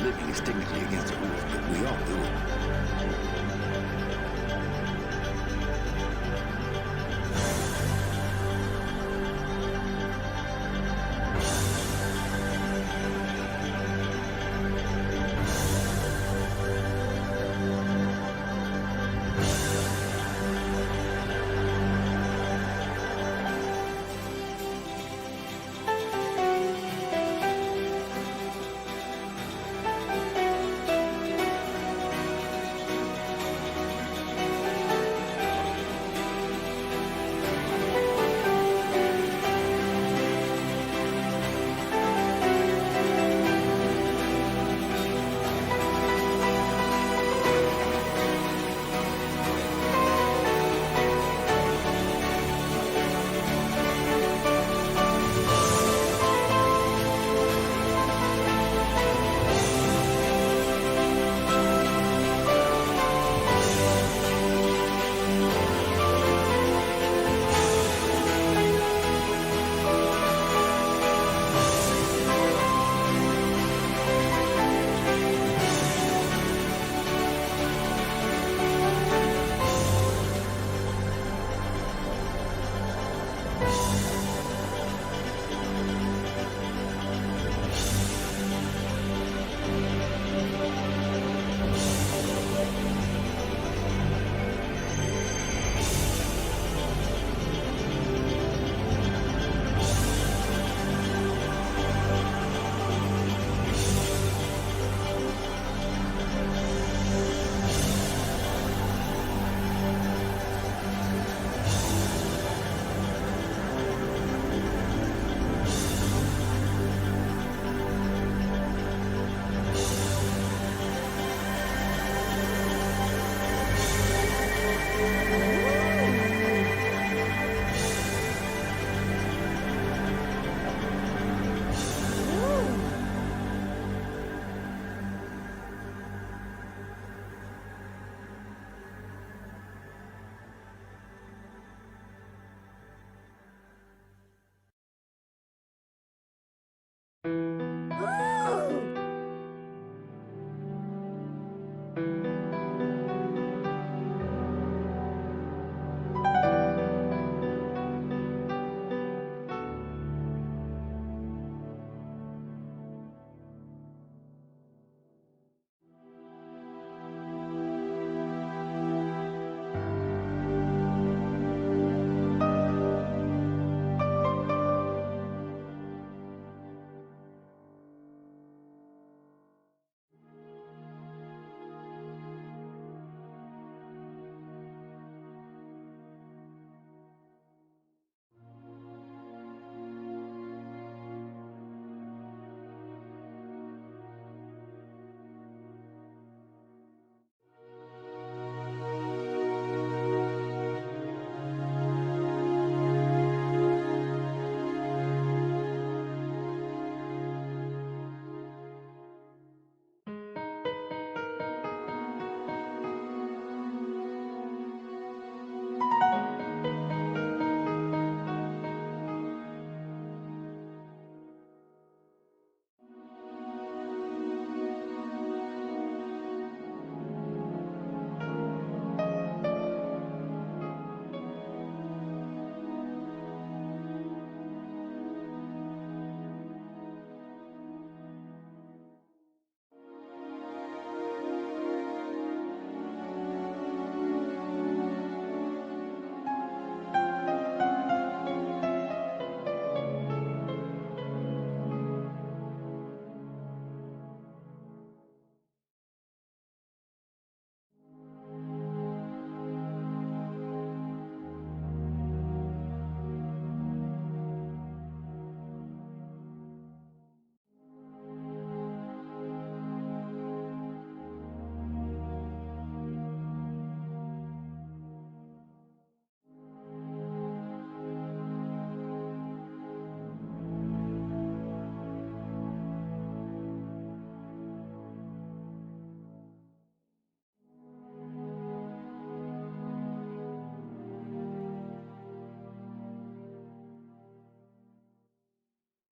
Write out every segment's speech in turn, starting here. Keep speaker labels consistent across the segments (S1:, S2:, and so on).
S1: living is technically against the rules, but we all do it.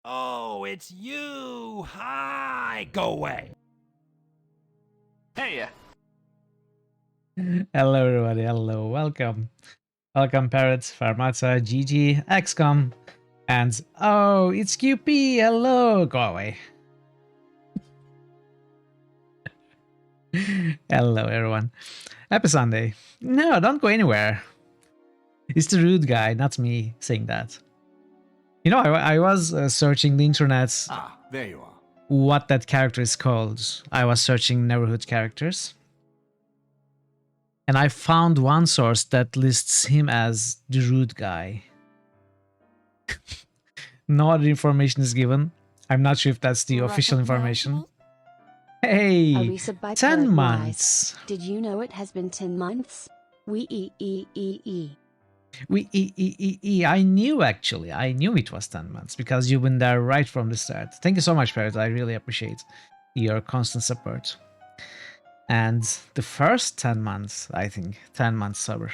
S2: Oh, it's you! Hi! Go away!
S1: Hey!
S2: Hello everybody, hello, welcome. Welcome Parrots, Farmata, GG, XCOM, and oh, it's QP, hello, go away. Hello everyone. Happy Sunday. No, don't go anywhere. It's the rude guy, not me saying that. You know, I was searching the internet
S1: Ah, there you are.
S2: what that character is called. I was searching neighborhood characters. And I found one source that lists him as the rude guy. No other information is given. I'm not sure if that's the official information. Hey,
S3: Arisa by
S2: 10
S3: Parrot
S2: months.
S3: Wise. Did you know it has been 10 months?
S2: I knew actually. I knew it was 10 months because you've been there right from the start. Thank you so much, Parrot. I really appreciate your constant support. And the first 10 months, I think, 10 months sober.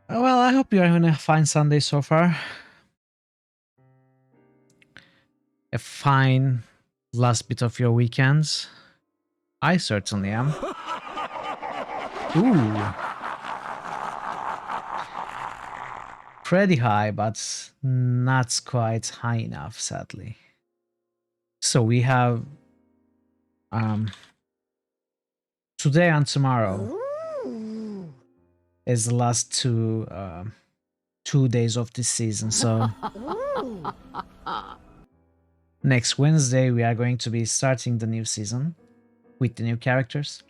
S2: Well, I hope you're having a fine Sunday so far. A fine last bit of your weekends. I certainly am. Ooh. Pretty high, but not quite high enough, sadly. So we have today and tomorrow is the last two days of this season. So next Wednesday we are going to be starting the new season with the new characters.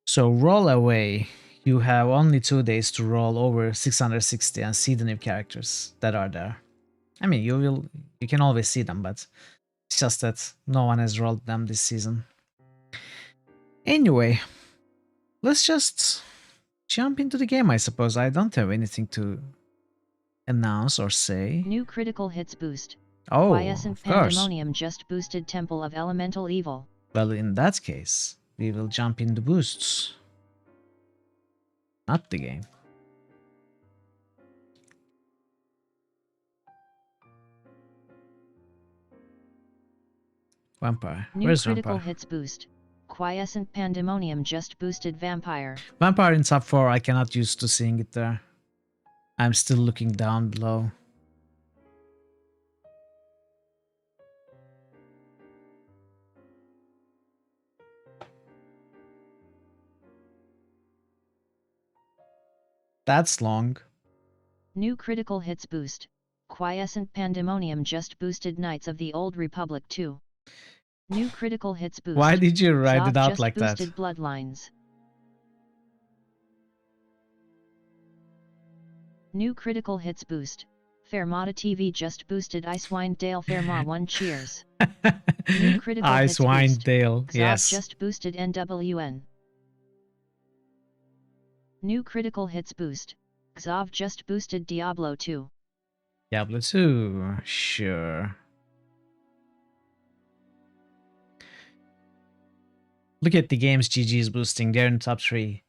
S2: So roll away. You have only 2 days to roll over 660 and see the new characters that are there. I mean, you can always see them, but it's just that no one has rolled them this season. Anyway, let's just jump into the game, I suppose. I don't have anything to announce or say.
S4: New critical hits boost.
S2: Oh,
S4: Quiescent
S2: of course.
S4: Pandemonium just boosted Temple of Elemental Evil.
S2: Well, in that case, we will jump in the boosts. Not the game. Vampire.
S4: New
S2: Where's
S4: critical
S2: Vampire?
S4: hits boost. Quiescent Pandemonium just boosted Vampire.
S2: Vampire in sub 4, I cannot used to seeing it there. I'm still looking down below. That's long.
S4: New critical hits boost. Quiescent Pandemonium just boosted Knights of the Old Republic 2. New critical hits boost.
S2: Why did you write
S4: Zov
S2: it out
S4: just
S2: like that?
S4: boosted Bloodlines. New critical hits boost. Fairmata TV just boosted Icewind Dale Fairma 1 cheers. New critical hits
S2: Icewind
S4: boost.
S2: Dale,
S4: Zov
S2: yes.
S4: just boosted NWN. New critical hits boost. Xov just boosted Diablo 2.
S2: Diablo 2, sure. Look at the games GG is boosting. They're in top 3.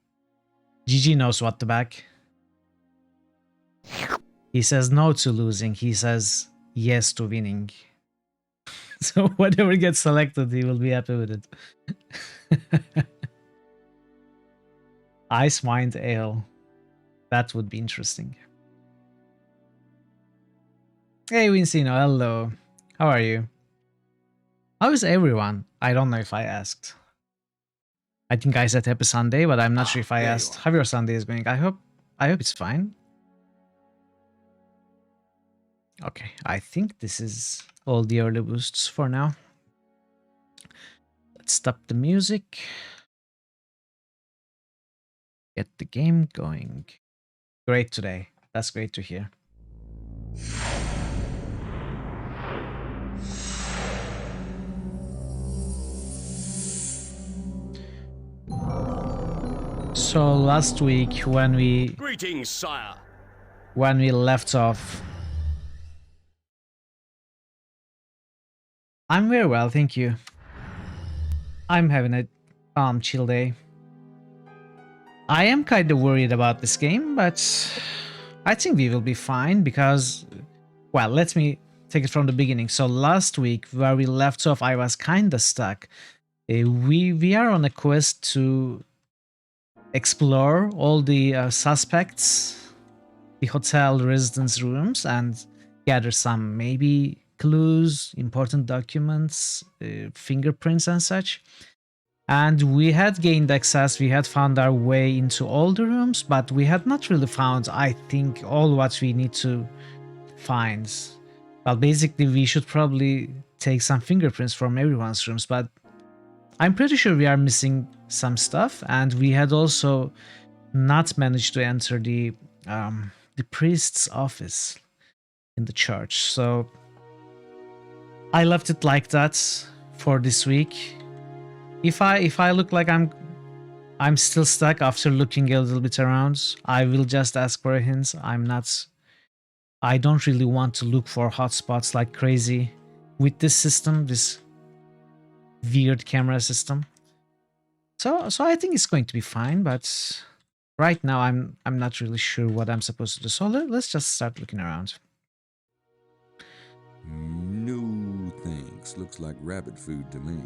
S2: GG knows what to back. He says no to losing. He says yes to winning. So whatever gets selected, he will be happy with it. Icewind Ale. That would be interesting. Hey Vincino, hello. How are you? How is everyone? I don't know if I asked. I think I said happy Sunday, but I'm not sure if I asked how your Sunday is going. I hope it's fine. Okay, I think this is all the early boosts for now. Let's stop the music. Get the game going. Great today. That's great to hear. So last week when we
S1: Greetings, sire.
S2: left off, I'm very well, thank you. I'm having a calm, chill day. I am kind of worried about this game, but I think we will be fine because, well, let me take it from the beginning. So last week, where we left off, I was kind of stuck. We are on a quest to explore all the suspects, the hotel residence rooms, and gather some maybe clues, important documents, fingerprints, and such. And we had gained access, we had found our way into all the rooms, but we had not really found, I think, all what we need to find. Well, basically, we should probably take some fingerprints from everyone's rooms, but I'm pretty sure we are missing some stuff, and we had also not managed to enter the priest's office in the church. So I left it like that for this week. If I look like I'm still stuck after looking a little bit around, I will just ask for a hint. I don't really want to look for hotspots like crazy with this system, this weird camera system. So I think it's going to be fine, but right now I'm not really sure what I'm supposed to do. So let's just start looking around.
S1: No thanks. Looks like rabbit food to me.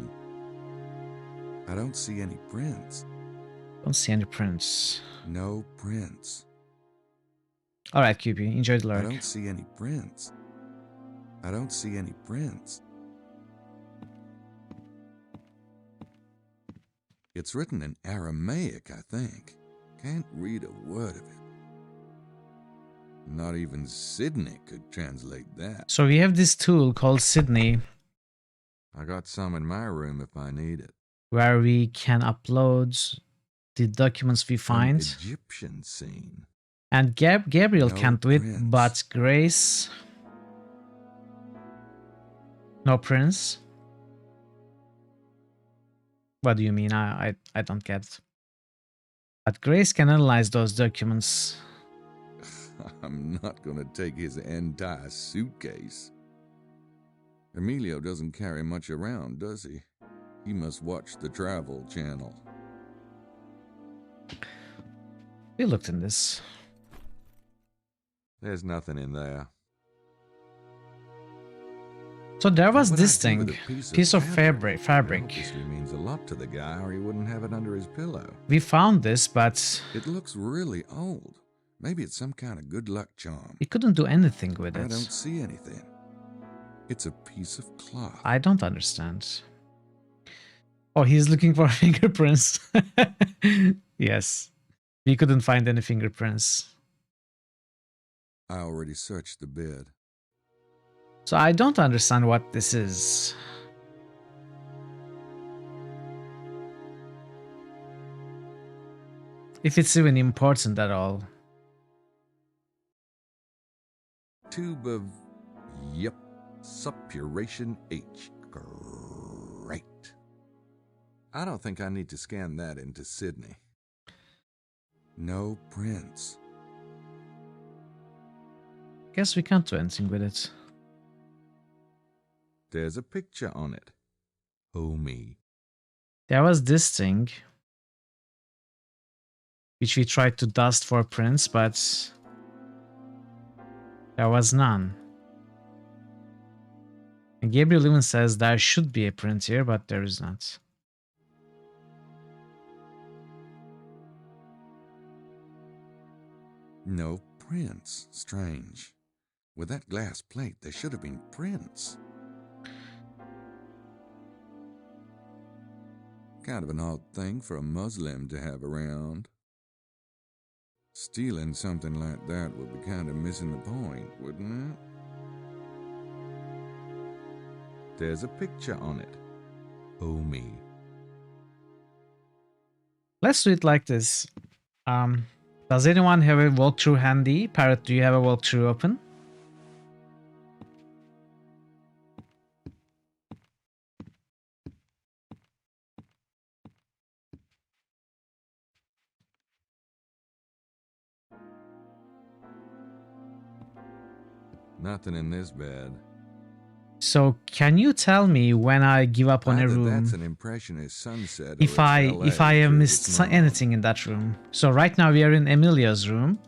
S1: I don't see any prints.
S2: Don't see any prints.
S1: No prints.
S2: All right, QP, enjoy the
S1: I
S2: lurk.
S1: don't see any prints. I don't see any prints. It's written in Aramaic, I think. Can't read a word of it. Not even Sydney could translate that.
S2: So we have this tool called Sydney,
S1: I got some in my room if I need it.
S2: where we can upload the documents we
S1: An
S2: find.
S1: Egyptian scene.
S2: And Gabriel
S1: No
S2: can't do it,
S1: prints.
S2: but Grace... No prints? What do you mean? I don't get it. But Grace can analyze those documents.
S1: I'm not gonna take his entire suitcase. Emilio doesn't carry much around, does he? He must watch the Travel Channel.
S2: We looked in this.
S1: There's nothing in there.
S2: So there was
S1: What would I
S2: this
S1: do
S2: thing,
S1: with a
S2: piece of
S1: It
S2: fabric.
S1: obviously means a lot to the guy, or he wouldn't have it under his pillow.
S2: We found this, but
S1: It looks really old. Maybe it's some kind of good luck charm.
S2: we couldn't do anything with
S1: I
S2: it.
S1: don't see anything. It's a piece of cloth.
S2: I don't understand. Oh, he's looking for fingerprints. Yes. We couldn't find any fingerprints.
S1: I already searched the bed.
S2: So I don't understand what this is. If it's even important at all.
S1: Tube of, yep, suppuration H. Great. I don't think I need to scan that into Sydney. No prints.
S2: Guess we can't do anything with it.
S1: There's a picture on it. Oh me.
S2: There was this thing, which we tried to dust for prints, but there was none. And Gabriel even says there should be a print here, but there is not.
S1: No prints. Strange. With that glass plate, there should have been prints. Kind of an odd thing for a Muslim to have around. Stealing something like that would be kind of missing the point, wouldn't it? There's a picture on it. Oh me.
S2: Let's do it like this. Does anyone have a walkthrough handy? Parrot, do you have a walkthrough open?
S1: Nothing in this bed.
S2: So can you tell me when I give up on a
S1: Either
S2: room
S1: that's an impressionist sunset,
S2: if
S1: or
S2: I
S1: it's
S2: have
S1: LA,
S2: missed
S1: it's not.
S2: anything in that room? So right now we are in Emilia's room.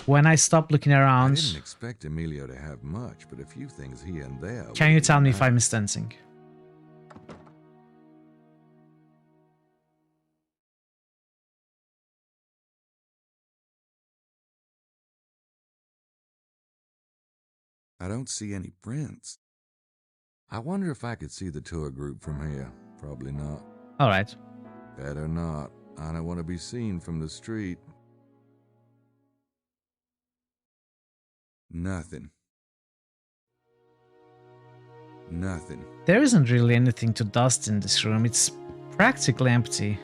S2: when I stop looking
S1: I
S2: around,
S1: didn't expect Emilio to have much, but a few things here and there.
S2: can
S1: would
S2: you
S1: be
S2: tell me if I
S1: nice.
S2: missed anything?
S1: I don't see any prints. I wonder if I could see the tour group from here. Probably not.
S2: Alright.
S1: Better not. I don't want to be seen from the street. Nothing. Nothing.
S2: There isn't really anything to dust in this room. It's practically empty.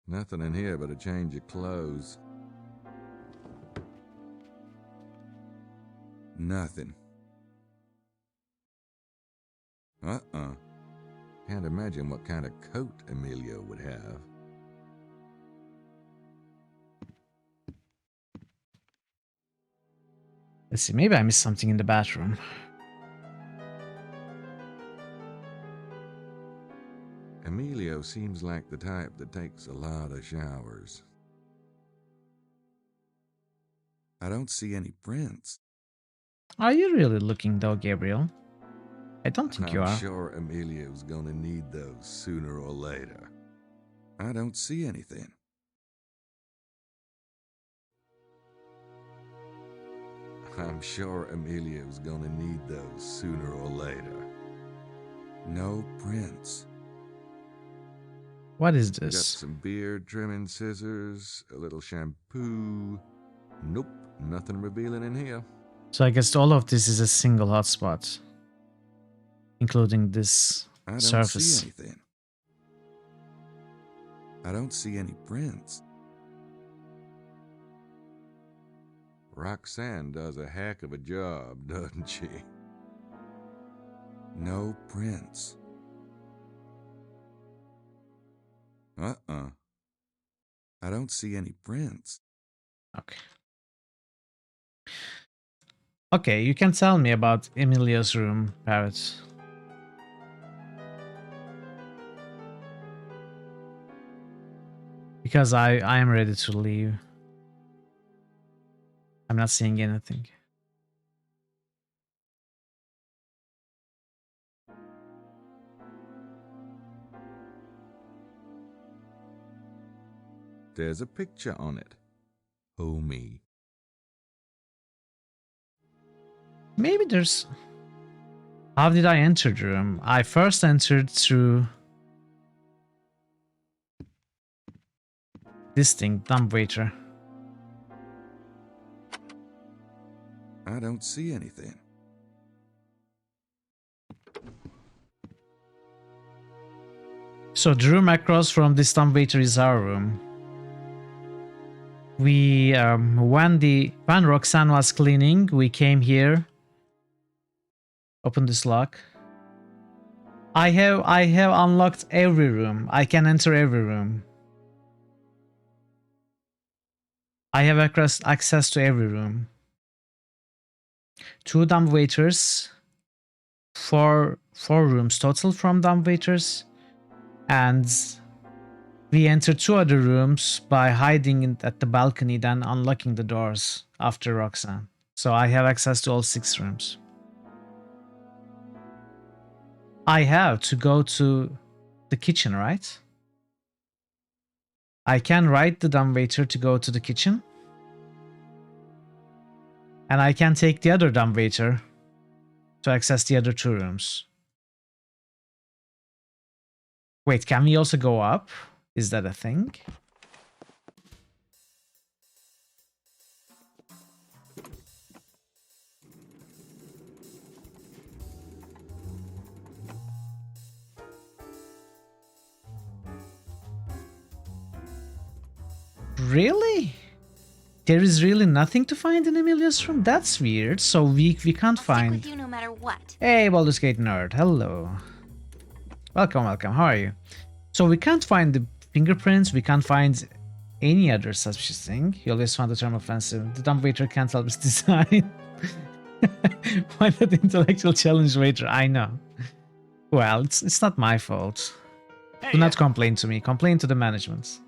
S1: Nothing in here but a change of clothes. Nothing. Can't imagine what kind of coat Emilio would have.
S2: Let's see, maybe I missed something in the bathroom.
S1: Emilio seems like the type that takes a lot of showers. I don't see any prints.
S2: Are you really looking though, Gabriel? I don't think you
S1: I'm
S2: are.
S1: sure Emilio's gonna need those sooner or later. I don't see anything. I'm sure Emilio's gonna need those sooner or later. No prints.
S2: What is
S1: Got
S2: this?
S1: some beard trimming scissors, a little shampoo. Nope, nothing revealing in here.
S2: So I guess all of this is a single hotspot, including this
S1: I don't
S2: surface.
S1: see anything. I don't see any prints. Roxanne does a heck of a job, doesn't she? No prints. I don't see any prints.
S2: Okay. Okay, you can tell me about Emilio's room, Parrot. Because I am ready to leave. I'm not seeing anything.
S1: There's a picture on it. Oh me.
S2: Maybe there's... How did I enter the room? I first entered through this thing, dumbwaiter.
S1: I don't see anything.
S2: So the room across from this dumbwaiter is our room. We when Roxanne was cleaning, we came here. Open this lock. I have unlocked every room. I can enter every room. I have access to every room. 2 dumbwaiters, 4 rooms total from dumbwaiters, and we entered 2 other rooms by hiding at the balcony, then unlocking the doors after Roxanne. So I have access to all 6 rooms. I have to go to the kitchen, right? I can ride the dumbwaiter to go to the kitchen. And I can take the other dumbwaiter to access the other 2 rooms. Wait, can we also go up? Is that a thing? Really? There is really nothing to find in Emilia's room? That's weird. So we can't
S5: I'll
S2: find...
S5: stick with you no matter what.
S2: Hey, Baldur's Gate nerd. Hello. Welcome, welcome. How are you? So we can't find the fingerprints. We can't find any other suspicious thing. You always found the term offensive. The dumbwaiter can't help its design. Why not intellectual challenge waiter? I know. Well, it's not my fault. Do not complain to me. Complain to the management.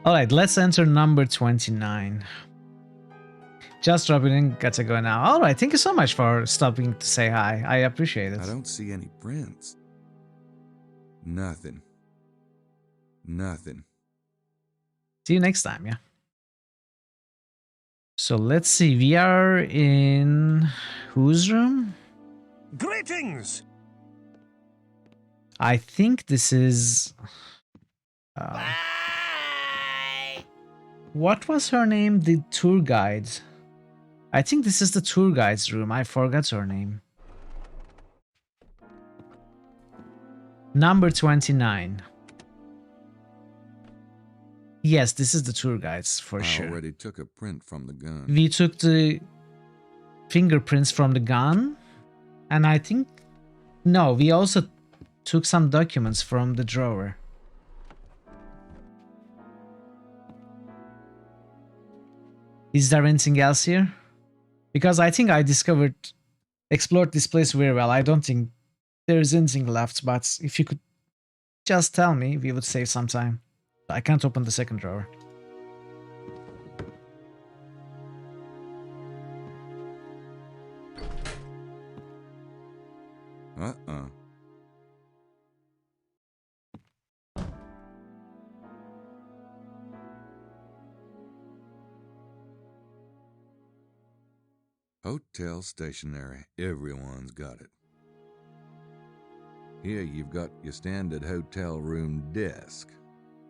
S2: Alright, let's enter number 29. Just dropping in, gotta go now. Alright, thank you so much for stopping to say hi. I appreciate it.
S1: I don't see any prints. Nothing. Nothing.
S2: See you next time, yeah. So let's see, we are in whose room?
S5: Greetings!
S2: I think this is... what was her name? The tour guide. I think this is the tour guide's room. I forgot her name. Number 29. Yes, this is the tour guide's for sure.
S1: I already took a print from the gun.
S2: We took the fingerprints from the gun. And I think... No, we also took some documents from the drawer. Is there anything else here? Because I think I explored this place very well. I don't think there's anything left, but if you could just tell me, we would save some time. I can't open the second drawer.
S1: Uh-uh. Hotel stationery. Everyone's got it. Here you've got your standard hotel room desk.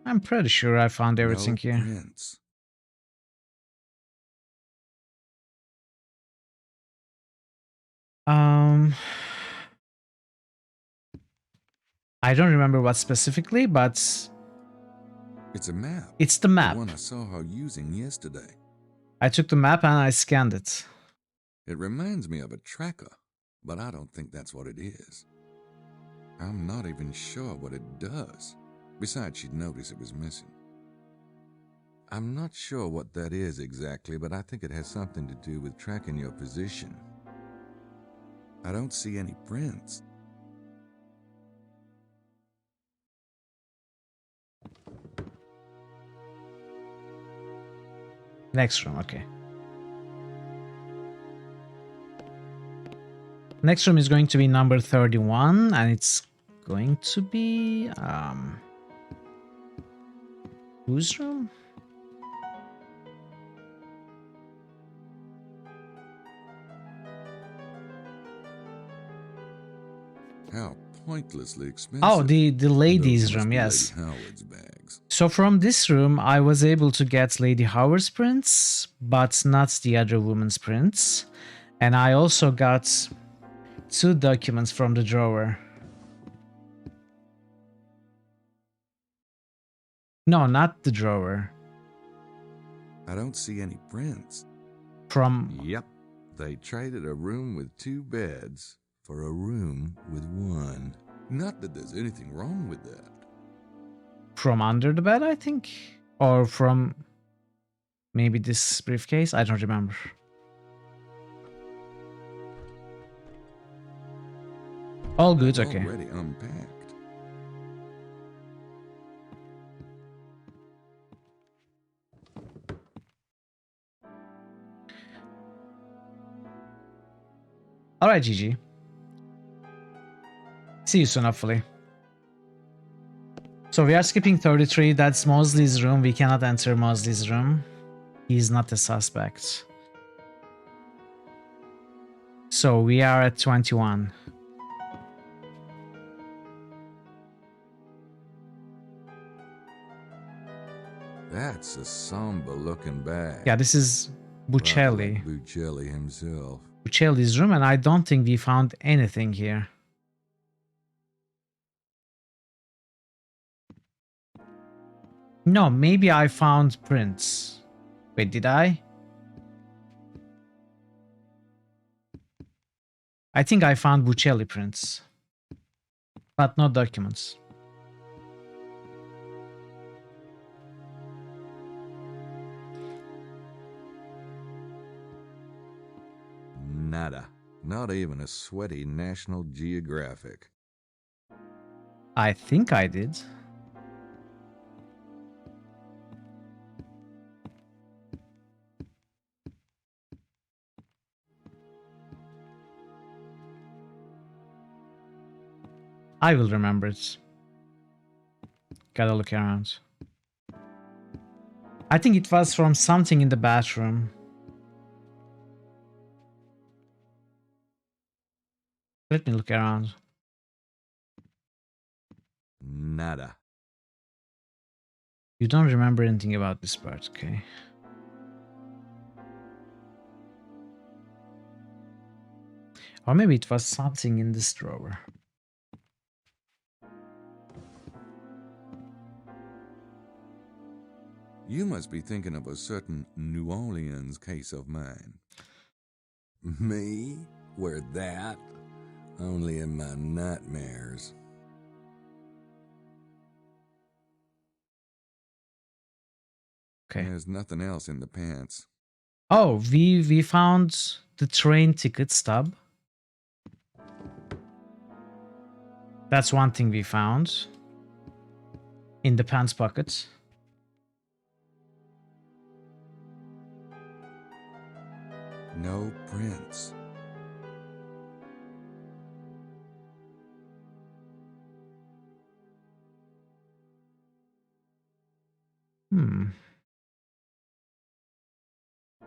S2: I'm pretty sure I found everything
S1: No
S2: here.
S1: prints.
S2: I don't remember what specifically, but
S1: It's a map.
S2: it's the map.
S1: The one I saw her using yesterday.
S2: I took the map and I scanned it.
S1: It reminds me of a tracker, but I don't think that's what it is. I'm not even sure what it does. Besides, she'd notice it was missing. I'm not sure what that is exactly, but I think it has something to do with tracking your position. I don't see any prints.
S2: Next room, okay. Next room is going to be number 31, and it's going to be whose room?
S1: How pointlessly expensive.
S2: Oh, the ladies'
S1: Those must
S2: room,
S1: be
S2: yes.
S1: Lady Howard's bags.
S2: So from this room, I was able to get Lady Howard's prints, but not the other woman's prints. And I also got 2 documents from the drawer. No, not the drawer.
S1: I don't see any prints.
S2: From...
S1: Yep. They traded a room with 2 beds for a room with 1. Not that there's anything wrong with that.
S2: From under the bed, I think? Or from maybe this briefcase? I don't remember. All good, okay.
S1: Already unpacked.
S2: Alright, GG. See you soon, hopefully. So we are skipping 33. That's Mosley's room. We cannot enter Mosley's room. He's not a suspect. So we are at 21.
S1: That's a somber-looking bag.
S2: Yeah, this is
S1: Probably
S2: Buccelli.
S1: like Buccelli himself.
S2: Buccelli's room, and I don't think we found anything here. No, maybe I found prints. Wait, did I? I think I found Buccelli prints. But no documents.
S1: Nada. Not even a sweaty National Geographic.
S2: I think I did. I will remember it. Gotta look around. I think it was from something in the bathroom. Let me look around.
S1: Nada.
S2: You don't remember anything about this part, okay? Or maybe it was something in this drawer.
S1: You must be thinking of a certain New Orleans case of mine. Me? Where that? Only in my nightmares.
S2: Okay.
S1: There's nothing else in the pants.
S2: Oh, we found the train ticket stub. That's one thing we found. In the pants pocket.
S1: No prints.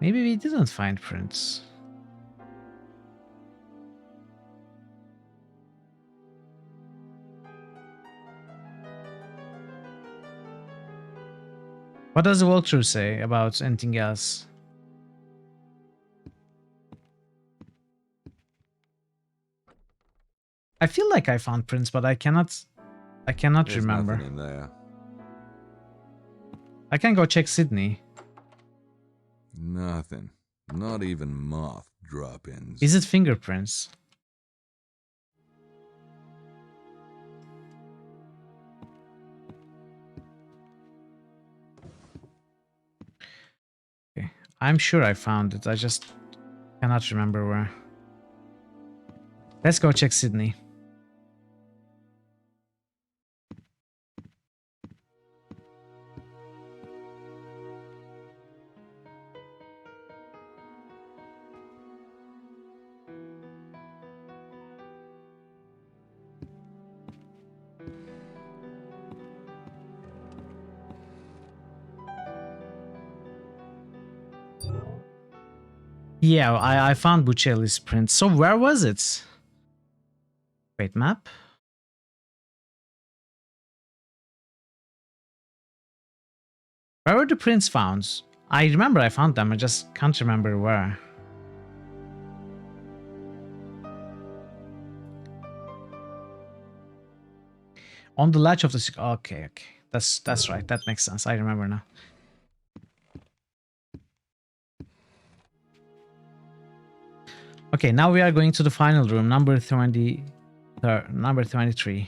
S2: Maybe we didn't find prints. What does the walkthrough say about anything else? I feel like I found prints, but I cannot
S1: There's
S2: remember.
S1: nothing in there.
S2: I can go check Sydney.
S1: Nothing. Not even moth drop-ins.
S2: Is it fingerprints? Okay. I'm sure I found it. I just cannot remember where. Let's go check Sydney. Yeah, I found Buccelli's print. So where was it? Wait, map? Where were the prints found? I remember I found them, I just can't remember where. On the latch of the... Okay. That's right, that makes sense. I remember now. Okay, now we are going to the final room, number 20, number 23.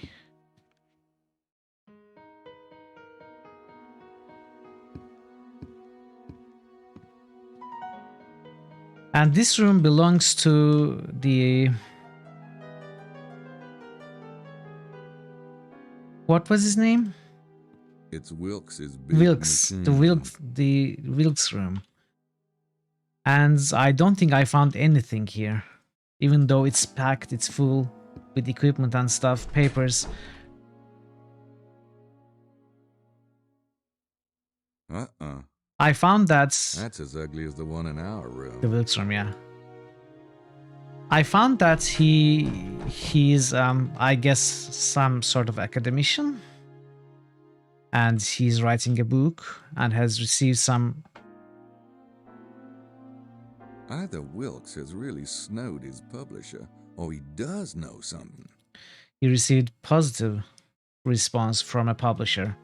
S2: And this room belongs to the... What was his name?
S1: It's Wilkes's big
S2: Wilkes.
S1: machine.
S2: The Wilkes room. And I don't think I found anything here. Even though it's packed, it's full with equipment and stuff, papers.
S1: Uh-uh.
S2: I found that...
S1: That's as ugly as the one in our room.
S2: The Wilkes room, yeah. I found that he's I guess some sort of academician, and he's writing a book and has received some...
S1: Either Wilkes has really snowed his publisher, or he does know something.
S2: He received positive response from a publisher.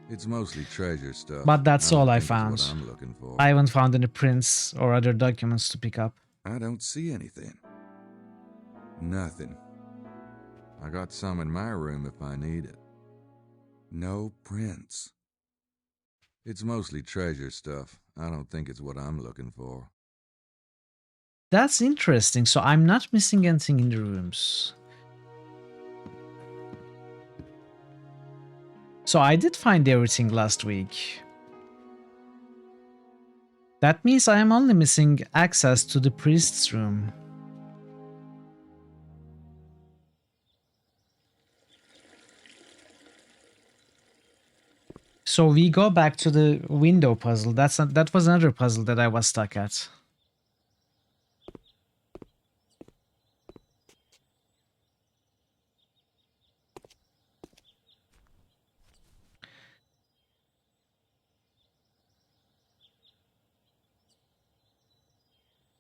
S1: It's mostly treasure stuff.
S2: But that's all I
S1: don't think
S2: found.
S1: it's what I'm looking for.
S2: I haven't found any prints or other documents to pick up.
S1: I don't see anything. Nothing. I got some in my room if I need it. No prints. It's mostly treasure stuff. I don't think it's what I'm looking for.
S2: That's interesting. So I'm not missing anything in the rooms. So I did find everything last week. That means I am only missing access to the priest's room. So we go back to the window puzzle. That was another puzzle that I was stuck at.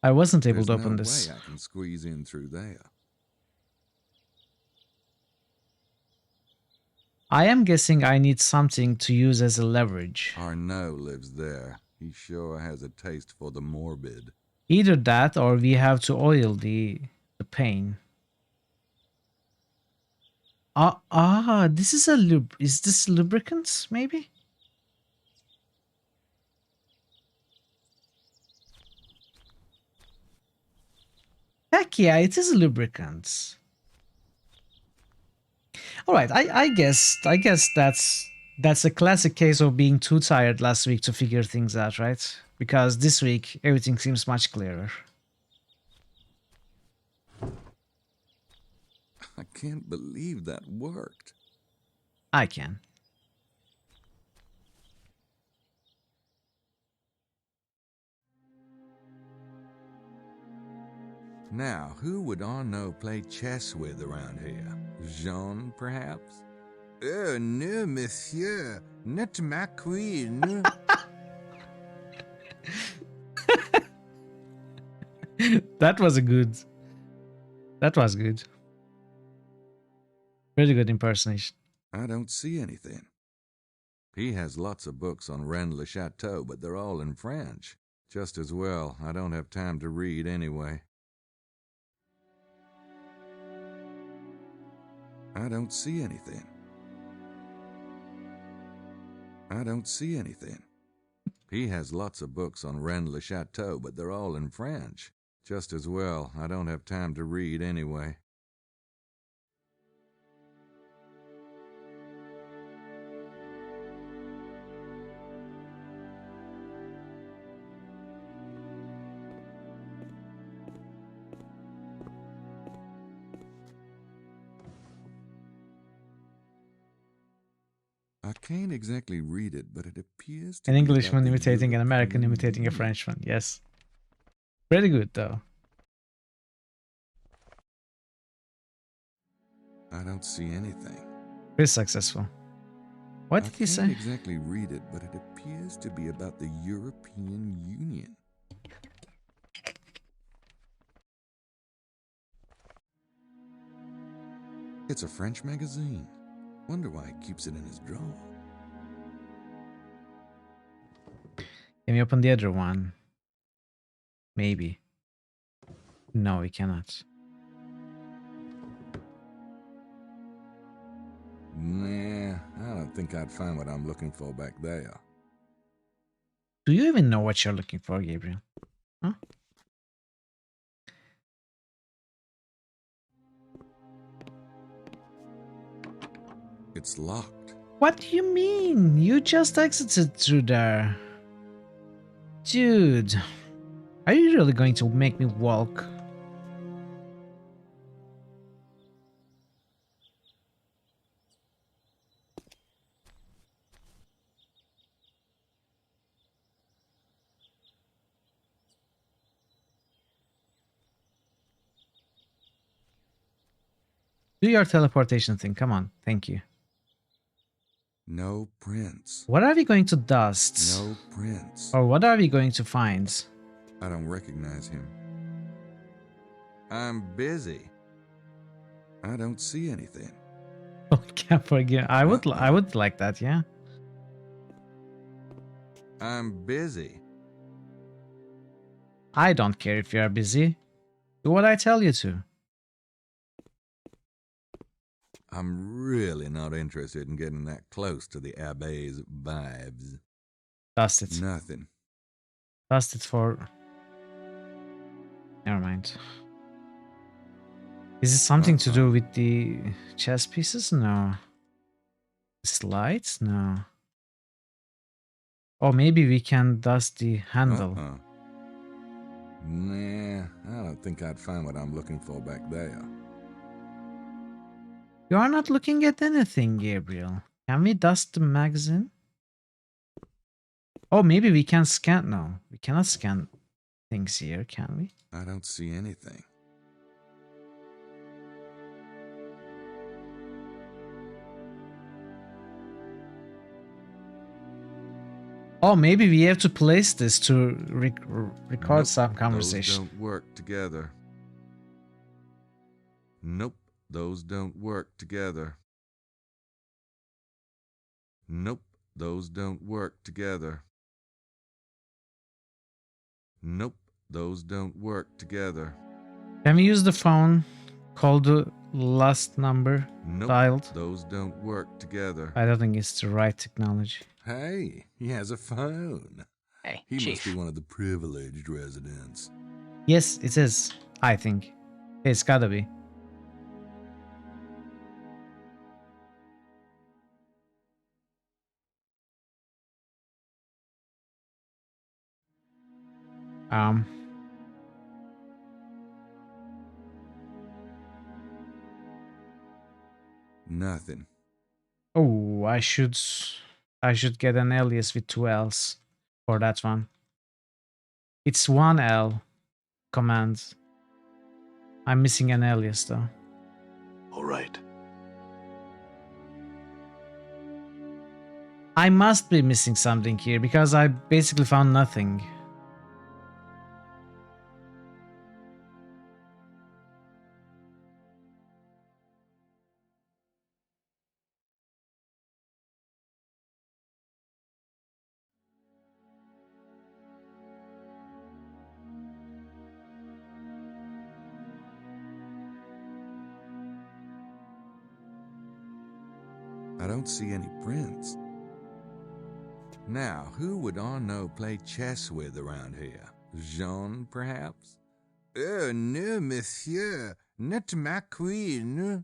S2: I wasn't able
S1: There's
S2: to
S1: no
S2: open this.
S1: way I can squeeze in through there.
S2: I am guessing I need something to use as a leverage.
S1: Arnaud lives there. He sure has a taste for the morbid.
S2: Either that or we have to oil the pain. This is is this lubricant maybe? Heck yeah, it is a lubricant. All right, I guess that's a classic case of being too tired last week to figure things out, right? Because this week everything seems much clearer.
S1: I can't believe that worked.
S2: I can.
S1: Now, who would Arnaud play chess with around here? Jean, perhaps? Oh, no, monsieur. Not ma queen.
S2: That was good. Very good impersonation.
S1: I don't see anything. He has lots of books on Rennes le Chateau, but they're all in French. Just as well, I don't have time to read anyway. I don't see anything. I don't see anything. He has lots of books on Rennes le Chateau, but they're all in French. Just as well, I don't have time to read anyway. I can't exactly read it, but it appears to
S2: An
S1: be
S2: Englishman
S1: about the
S2: imitating an American
S1: European
S2: imitating a
S1: Union.
S2: Frenchman. Yes. Pretty good though.
S1: I don't see anything.
S2: Very successful. What did he
S1: I can't
S2: say?
S1: exactly read it, but it appears to be about the European Union. It's a French magazine. Wonder why he keeps it in his drawer.
S2: Can we open the other one? Maybe. No, we cannot.
S1: Nah, I don't think I'd find what I'm looking for back there.
S2: Do you even know what you're looking for, Gabriel? Huh?
S1: It's locked.
S2: What do you mean? You just exited through there. Dude, are you really going to make me walk? Do your teleportation thing. Come on. Thank you.
S1: No prints.
S2: What are we going to dust?
S1: No prints.
S2: Or what are we going to find?
S1: I don't recognize him. I'm busy. I don't see anything.
S2: Oh, can't forget. I would like that, yeah.
S1: I'm busy.
S2: I don't care if you are busy. Do what I tell you to.
S1: I'm really not interested in getting that close to the Abbe's vibes.
S2: Dust it.
S1: Nothing.
S2: Dust it for... Never mind. Is it something to do with the chess pieces? No. Slides? No. Oh, maybe we can dust the handle.
S1: Nah, I don't think I'd find what I'm looking for back there.
S2: You are not looking at anything, Gabriel. Can we dust the magazine? Oh, maybe we can scan. No, we cannot scan things here, can we?
S1: I don't see anything.
S2: Oh, maybe we have to place this to record
S1: Nope,
S2: some conversation.
S1: Those don't work together. Nope, those don't work together. Nope, those don't work together. Nope, those don't work together.
S2: Can we use the phone? Call the last number
S1: Nope,
S2: dialed?
S1: those don't work together.
S2: I don't think it's the right technology.
S1: Hey, he has a phone.
S6: Hey,
S1: He
S6: Chief.
S1: must be one of the privileged residents.
S2: Yes, it is. I think. It's gotta be. Um.
S1: Nothing.
S2: Oh, I should get an alias with 2 L's for that one. It's 1 L command. I'm missing an alias though.
S5: All right.
S2: I must be missing something here because I basically found nothing.
S1: I don't see any prints. Now, who would Arnaud play chess with around here? Jean, perhaps? Oh, no, monsieur. Not ma queen.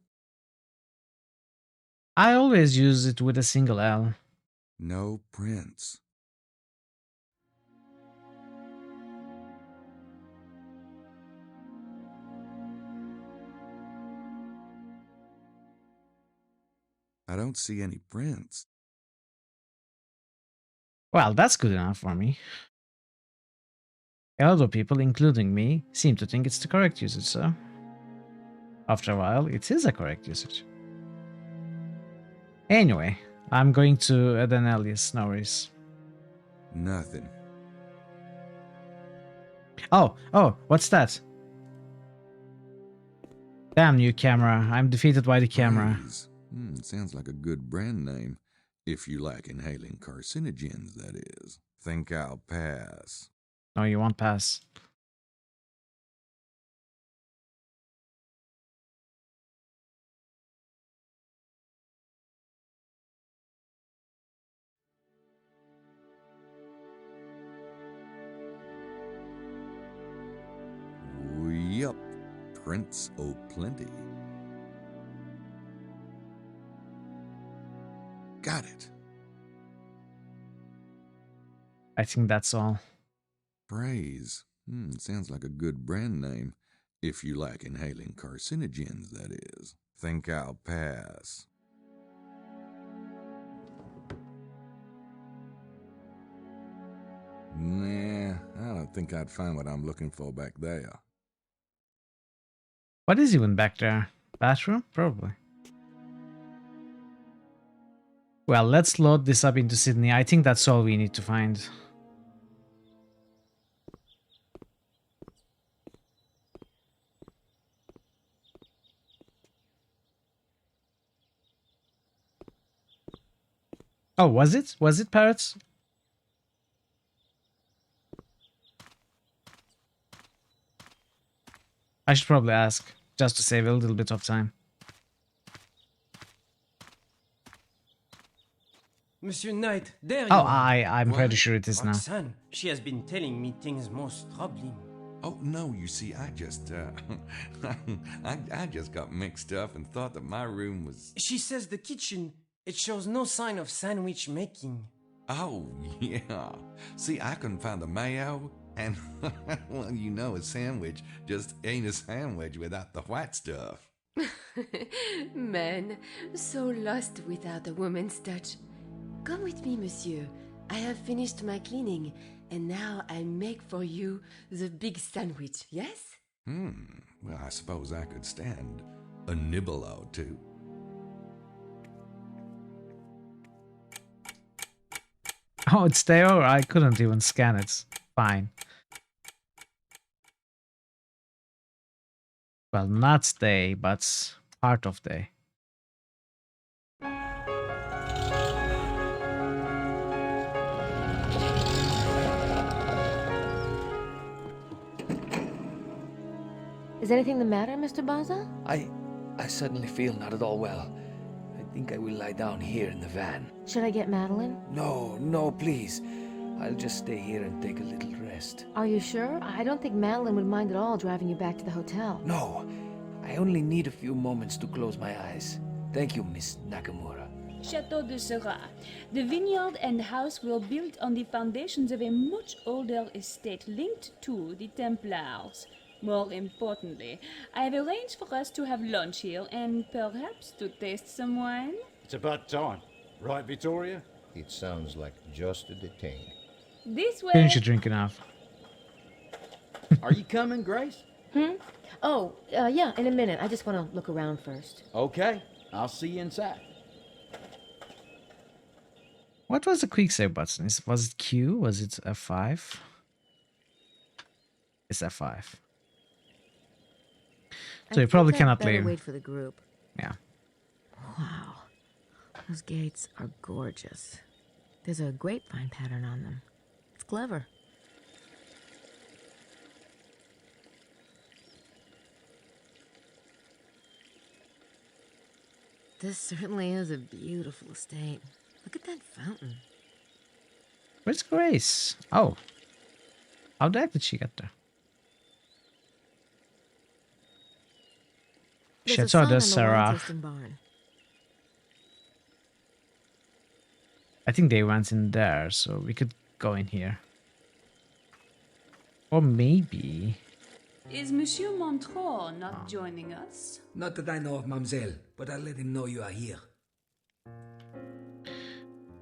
S2: I always use it with a single L.
S1: No prints. I don't see any prints.
S2: Well, that's good enough for me. A lot of people, including me, seem to think it's the correct usage, so after a while, it is a correct usage. Anyway, I'm going to add an alias, no worries.
S1: Nothing.
S2: Oh, what's that? Damn new camera, I'm defeated by the camera.
S1: Praise. Sounds like a good brand name. If you like inhaling carcinogens, that is. Think I'll pass.
S2: No, you won't pass.
S1: Yup. Prints o'plenty. Got it.
S2: I think that's all.
S1: Praise. Sounds like a good brand name. If you like inhaling carcinogens, that is. Think I'll pass. Nah, I don't think I'd find what I'm looking for back there.
S2: What is even back there? Bathroom? Probably. Well, let's load this up into Sydney. I think that's all we need to find. Oh, was it? Was it, Parrots? I should probably ask, just to save a little bit of time.
S7: Monsieur Knight, there you
S2: Oh,
S7: are.
S2: I'm
S1: What?
S2: pretty sure it is now.
S7: Roxanne, she has been telling me things most troubling.
S1: Oh, no, you see, I just, I just got mixed up and thought that my room was...
S7: She says the kitchen It shows no sign of sandwich making.
S1: Oh, yeah. See, I couldn't find the mayo, and, well, you know a sandwich just ain't a sandwich without the white stuff.
S6: Men, so lost without a woman's touch. Come with me, monsieur. I have finished my cleaning, and now I make for you the big sandwich, yes?
S1: Well, I suppose I could stand a nibble or two.
S2: Oh, it's there. I couldn't even scan it. Fine. Well, not day, but part of day.
S6: Is anything the matter, Mr. Baza?
S8: I suddenly feel not at all well. I think I will lie down here in the van.
S6: Should I get Madeline?
S8: No, please. I'll just stay here and take a little rest.
S6: Are you sure? I don't think Madeline would mind at all driving you back to the hotel.
S8: No, I only need a few moments to close my eyes. Thank you, Miss Nakamura.
S9: Chateau de Seurat. The vineyard and house were built on the foundations of a much older estate linked to the Templars. More importantly, I have arranged for us to have lunch here and perhaps to taste some wine.
S5: It's about time. Right, Victoria?
S10: It sounds like just a detained.
S9: This way.
S2: Didn't you drink enough?
S11: Are you coming, Grace?
S6: Oh, yeah, in a minute. I just want to look around first.
S11: Okay, I'll see you inside.
S2: What was the quick save button? Was it Q? Was it F5? It's F5. So you probably cannot leave.
S6: Wait for the group.
S2: Yeah.
S6: Wow. Those gates are gorgeous. There's a grapevine pattern on them. It's clever. This certainly is a beautiful estate. Look at that fountain.
S2: Where's Grace? Oh. How the heck did she get there?
S6: There's a
S2: Chateau
S6: sign
S2: de
S6: on the
S2: Seurat.
S6: wine-tasting barn.
S2: I think they went in there, so we could go in here. Or maybe...
S9: Is Monsieur Montreux not joining us?
S12: Not that I know of, mademoiselle, but I'll let him know you are here.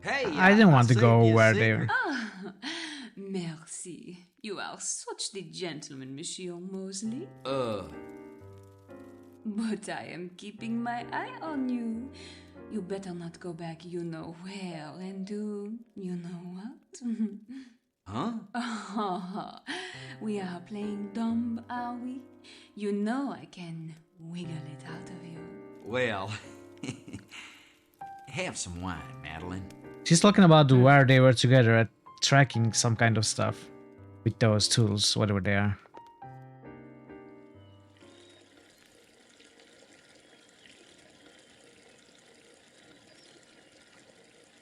S11: Hey,
S2: I didn't want to
S11: saved
S2: go
S11: you a
S2: where
S11: secret.
S2: they...
S9: Ah, merci. You are such the gentleman, Monsieur Mosley. But I am keeping my eye on you. You better not go back you know where and do you know what?
S11: Huh?
S9: Oh, we are playing dumb, are we? You know I can wiggle it out of you.
S11: Well, have some wine, Madeline.
S2: She's talking about where they were together at tracking some kind of stuff. With those tools, whatever they are.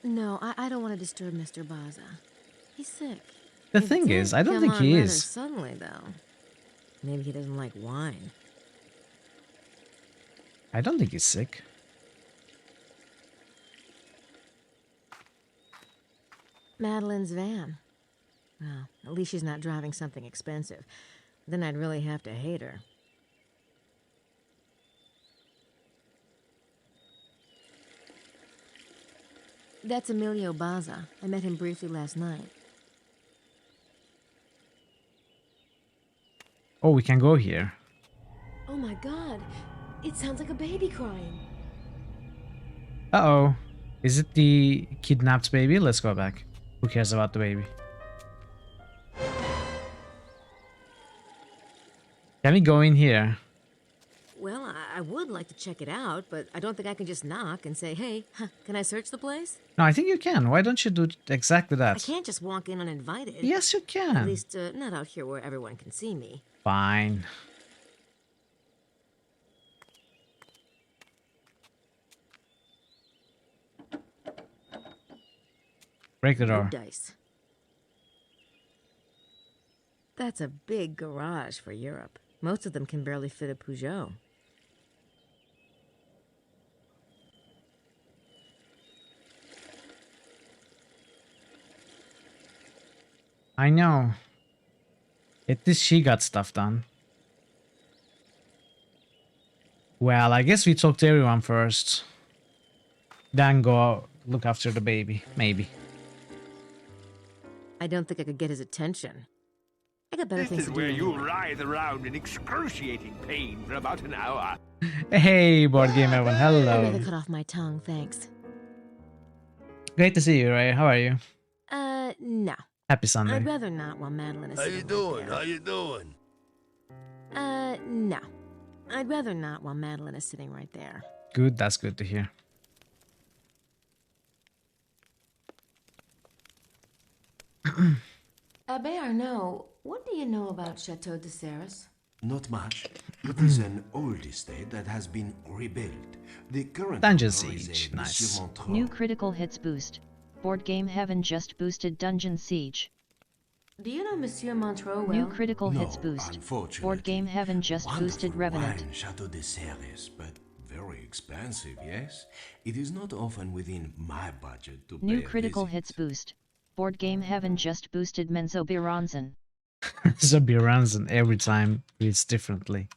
S6: No, I don't want to disturb Mr. Baza. He's sick.
S2: The
S6: It
S2: thing
S6: did
S2: is, I don't
S6: come
S2: think
S6: on
S2: he
S6: rather
S2: is.
S6: Suddenly, though. Maybe he doesn't like wine.
S2: I don't think he's sick.
S6: Madeline's van. Well, at least she's not driving something expensive. Then I'd really have to hate her. That's Emilio Baza. I met him briefly last night.
S2: Oh, we can go here.
S6: Oh my god! It sounds like a baby crying.
S2: Uh-oh. Is it the kidnapped baby? Let's go back. Who cares about the baby? Can we go in here?
S6: Well, I would like to check it out, but I don't think I can just knock and say, hey, can I search the place?
S2: No, I think you can. Why don't you do exactly
S6: I
S2: that?
S6: can't just walk in uninvited.
S2: Yes, you
S6: At
S2: can.
S6: least, not out here where everyone can see me.
S2: Fine. Break the
S6: No
S2: door.
S6: dice. That's a big garage for Europe. Most of them can barely fit a Peugeot.
S2: I know. At least she got stuff done. Well, I guess we talk to everyone first. Then go look after the baby, maybe.
S13: I don't think I could get his attention. I got better things to do.
S14: This is where
S13: anyway.
S14: you writhe around in excruciating pain for about an hour.
S2: Hey, Board Game Evan,
S13: I'd
S2: hello.
S13: rather cut off my tongue, thanks.
S2: Great to see you, Ray. How are you?
S13: No.
S2: Happy Sunday.
S13: I'd rather not while Madeline is sitting right there.
S14: How you doing?
S13: No. I'd rather not while Madeline is sitting right there.
S2: Good, that's good to hear.
S6: Abbe Arnaud, what do you know about Chateau de Serres?
S15: Not much. It is an old estate that has been rebuilt. The current
S2: Dungeon
S15: owner is a
S2: Siege,
S15: Monsieur
S2: nice.
S15: Montreux.
S4: New critical hits boost. Board Game Heaven just boosted Dungeon Siege.
S6: Do you know Monsieur Montreux well?
S4: New critical
S15: No,
S4: hits boost.
S15: unfortunately.
S4: Board Game Heaven just boosted
S15: Wonderful
S4: Revenant.
S15: wine, Chateau de Serres, but very expensive, yes? It is not often within my budget to
S4: New
S15: pay a
S4: critical
S15: visit.
S4: hits boost. Board Game Heaven just boosted Menzo Bironzen.
S2: Zombie runs and every time reads differently.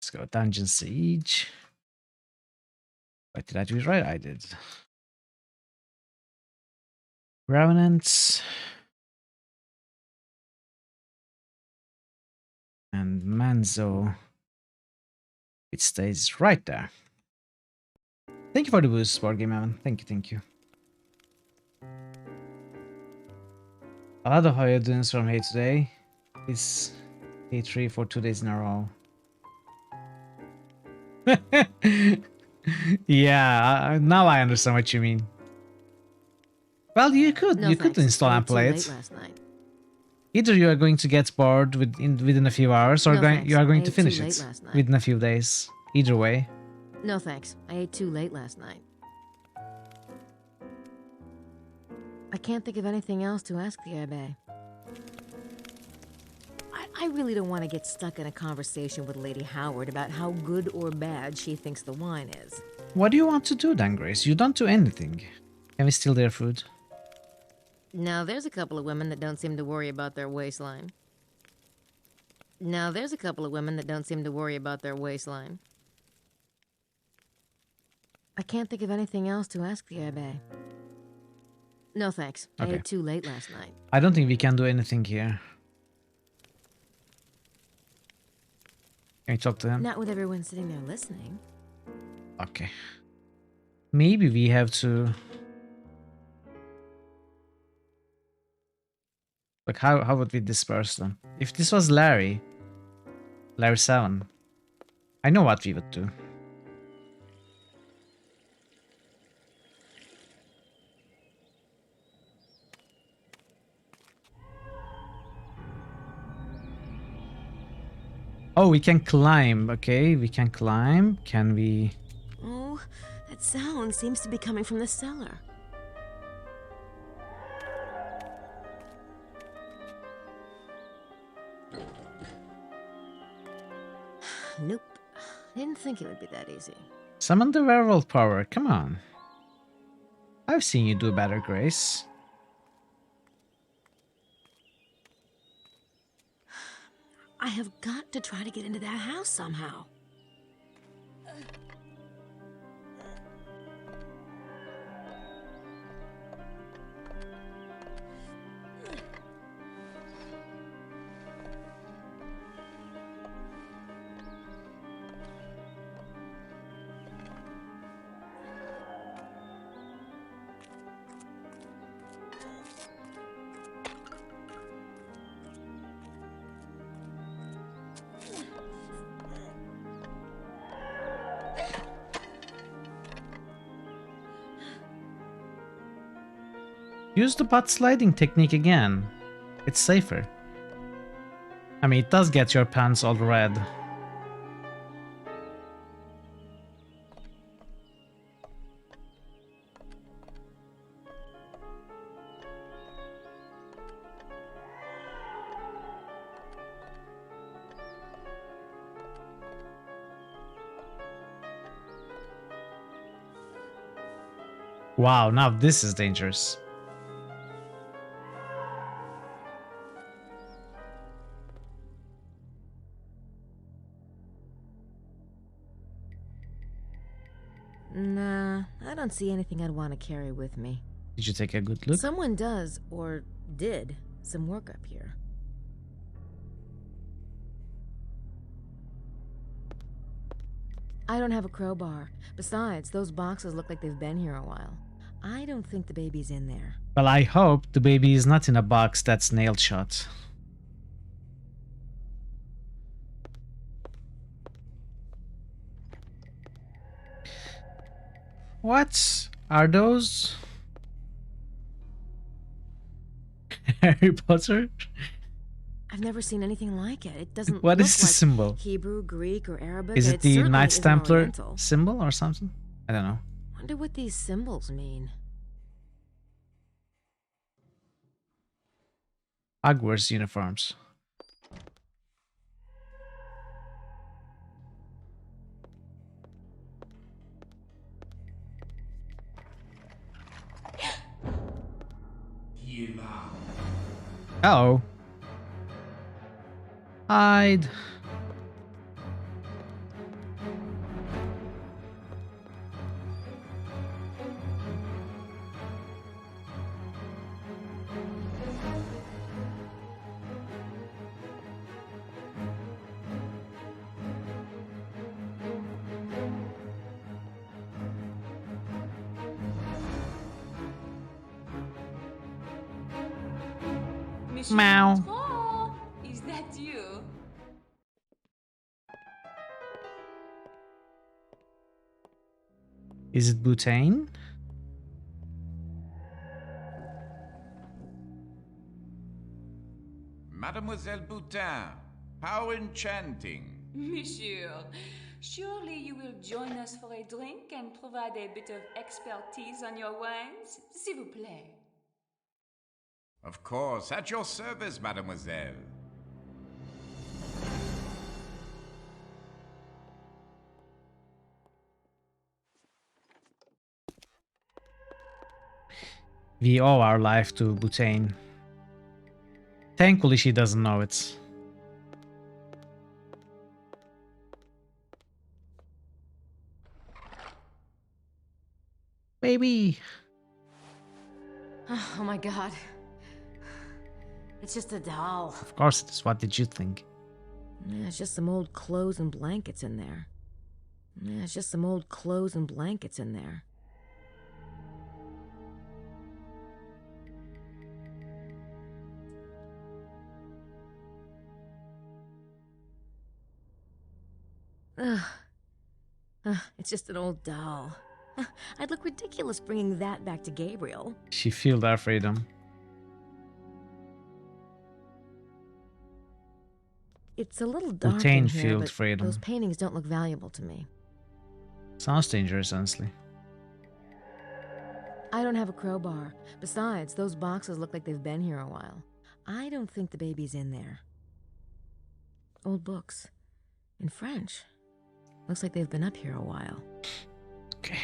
S2: Let's go Dungeon Siege. Wait, did I do it right? I did. Revenants. And Manzo. It stays right there. Thank you for the boost, Board Game Man. Thank you, thank you. A lot of how you're doing from here today. It's A3 for 2 days in a row. Yeah, now I understand what you mean. Well, you could
S13: Thanks.
S2: install
S13: I
S2: and
S13: ate too
S2: play
S13: late
S2: it.
S13: last night.
S2: Either you are going to get bored within a few hours, or
S13: No, thanks.
S2: you are going
S13: I
S2: to
S13: ate too
S2: finish
S13: late
S2: it
S13: last night.
S2: within a few days. Either way.
S13: No thanks. I ate too late last night. I can't think of anything else to ask the Abbe. I really don't want to get stuck in a conversation with Lady Howard about how good or bad she thinks the wine is.
S2: What do you want to do then, Grace? You don't do anything. Can we steal their food?
S13: Now there's a couple of women that don't seem to worry about their waistline. Now there's a couple of women that don't seem to worry about their waistline. I can't think of anything else to ask the Abbe. No thanks. I
S2: Okay.
S13: ate too late last night.
S2: I don't think we can do anything here. Can you talk to him?
S13: Not with everyone sitting there listening.
S2: Okay. Maybe we have to... Like, how would we disperse them? If this was Larry 7, I know what we would do. Oh, we can climb. Okay, we can climb. Can we...
S13: Oh, that sound seems to be coming from the cellar. Nope. Didn't think it would be that easy.
S2: Summon the werewolf power. Come on. I've seen you do better, Grace.
S13: I have got to try to get into that house somehow.
S2: Use the butt sliding technique again. It's safer. I mean, it does get your pants all red. Wow, now this is dangerous.
S13: Nah, I don't see anything I'd want to carry with me.
S2: Did you take a good look?
S13: Someone does, or did, some work up here. I don't have a crowbar. Besides, those boxes look like they've been here a while. I don't think the baby's in there.
S2: Well, I hope the baby is not in a box that's nailed shut. What are those? Harry Potter?
S13: I've never seen anything like it. It doesn't
S2: What
S13: look
S2: is the
S13: like
S2: symbol?
S13: Hebrew, Greek, or Arabic.
S2: Is it the
S13: certainly
S2: Knights
S13: isn't
S2: Templar
S13: Oriental.
S2: symbol or something? I don't know.
S13: Wonder what these symbols mean.
S2: Hogwarts uniforms. Oh. Hide.
S9: Monsieur
S2: Meow.
S9: Patron, is that you?
S2: Is it butane?
S16: Mademoiselle Boutin, how enchanting.
S9: Monsieur, surely you will join us for a drink and provide a bit of expertise on your wines, s'il vous plaît.
S16: Of course, at your service, mademoiselle.
S2: We owe our life to Butane. Thankfully, she doesn't know it. Baby!
S13: Oh my god. It's just a doll.
S2: Of course it is. What did you think?
S13: Yeah, it's just some old clothes and blankets in there. Yeah, it's just some old clothes and blankets in there. It's just an old doll. I'd look ridiculous bringing that back to Gabriel.
S2: She feel our freedom.
S13: It's a little dark in
S2: Butane
S13: here,
S2: field
S13: but
S2: freedom.
S13: those paintings don't look valuable to me.
S2: Sounds dangerous, honestly.
S13: I don't have a crowbar. Besides, those boxes look like they've been here a while. I don't think the baby's in there. Old books. In French. Looks like they've been up here a while.
S2: Okay.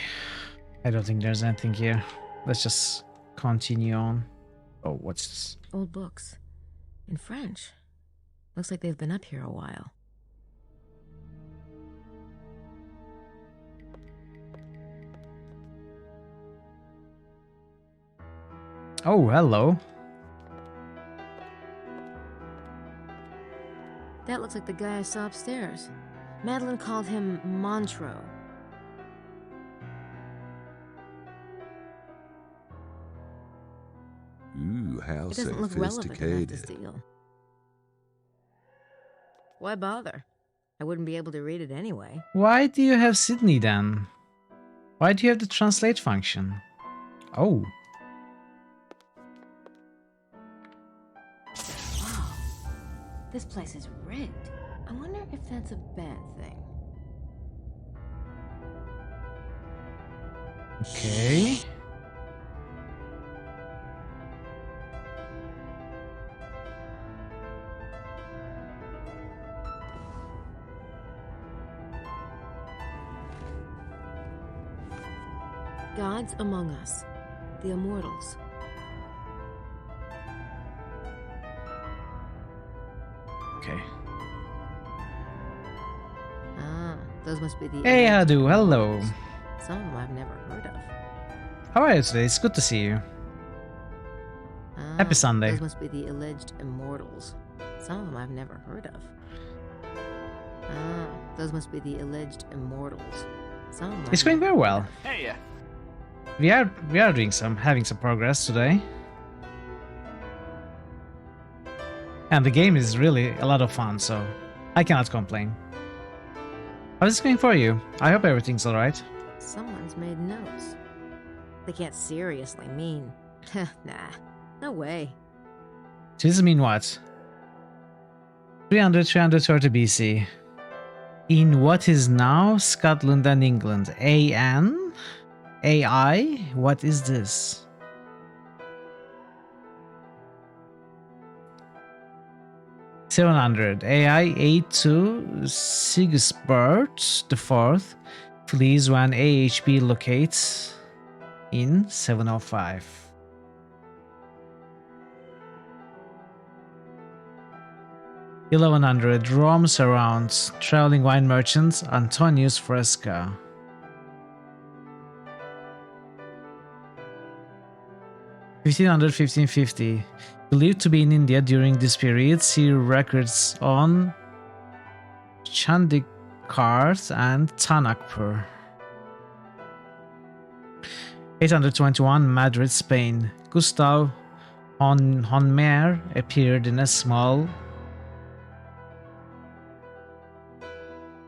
S2: I don't think there's anything here. Let's just continue on. Oh, what's this?
S13: Old books. In French. Looks like they've been up here a while.
S2: Oh, hello.
S13: That looks like the guy I saw upstairs. Madeline called him Montreux.
S1: Ooh, how
S13: It doesn't look relevant enough to
S1: sophisticated.
S13: steal. Why bother? I wouldn't be able to read it anyway.
S2: Why do you have Sydney then? Why do you have the translate function? Oh.
S13: Wow. This place is rigged. I wonder if that's a bad thing.
S2: Okay.
S13: Gods among us. The immortals.
S2: Okay.
S13: Ah, those must be the...
S2: Hey, Adu, hello.
S13: Some of them I've never heard of.
S2: How are you today? It's good to see you. Happy Sunday.
S13: Those must be the alleged immortals. Some of them I've never heard of. Those must be the alleged immortals. Some of them
S2: It's going very well.
S14: Hey,
S2: We are having some progress today. And the game is really a lot of fun, so I cannot complain. How's it going for you? I hope everything's alright.
S13: Someone's made notes. They can't seriously mean. Nah, no way.
S2: Does it mean what? 330 BC. In what is now Scotland and England. AN? AI? What is this? (700) AI A2 Sigisbert IV flees when AHB locates in 705. (1100) Rome surrounds traveling wine merchant Antonius Fresca. 1500-1550. Believed to be in India during this period, see records on Chandikar and Tanakpur. 821 Madrid, Spain. Gustav Honmer appeared in a small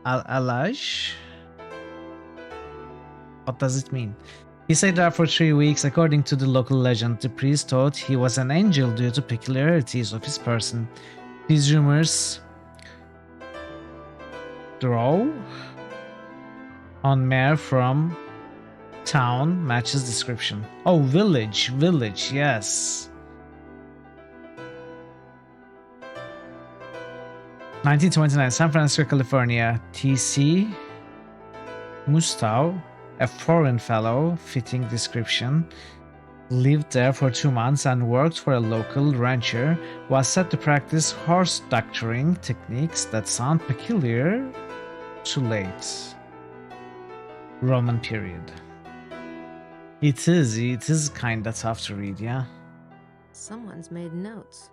S2: alage. What does it mean? He stayed there for 3 weeks. According to the local legend, the priest thought he was an angel due to peculiarities of his person. These rumors draw on Mare from town matches description. Oh, village, yes. 1929, San Francisco, California. T.C. Mustow, a foreign fellow, fitting description, lived there for 2 months and worked for a local rancher, was set to practice horse doctoring techniques that sound peculiar to late Roman period. It is kinda tough to read, yeah?
S13: Someone's made notes.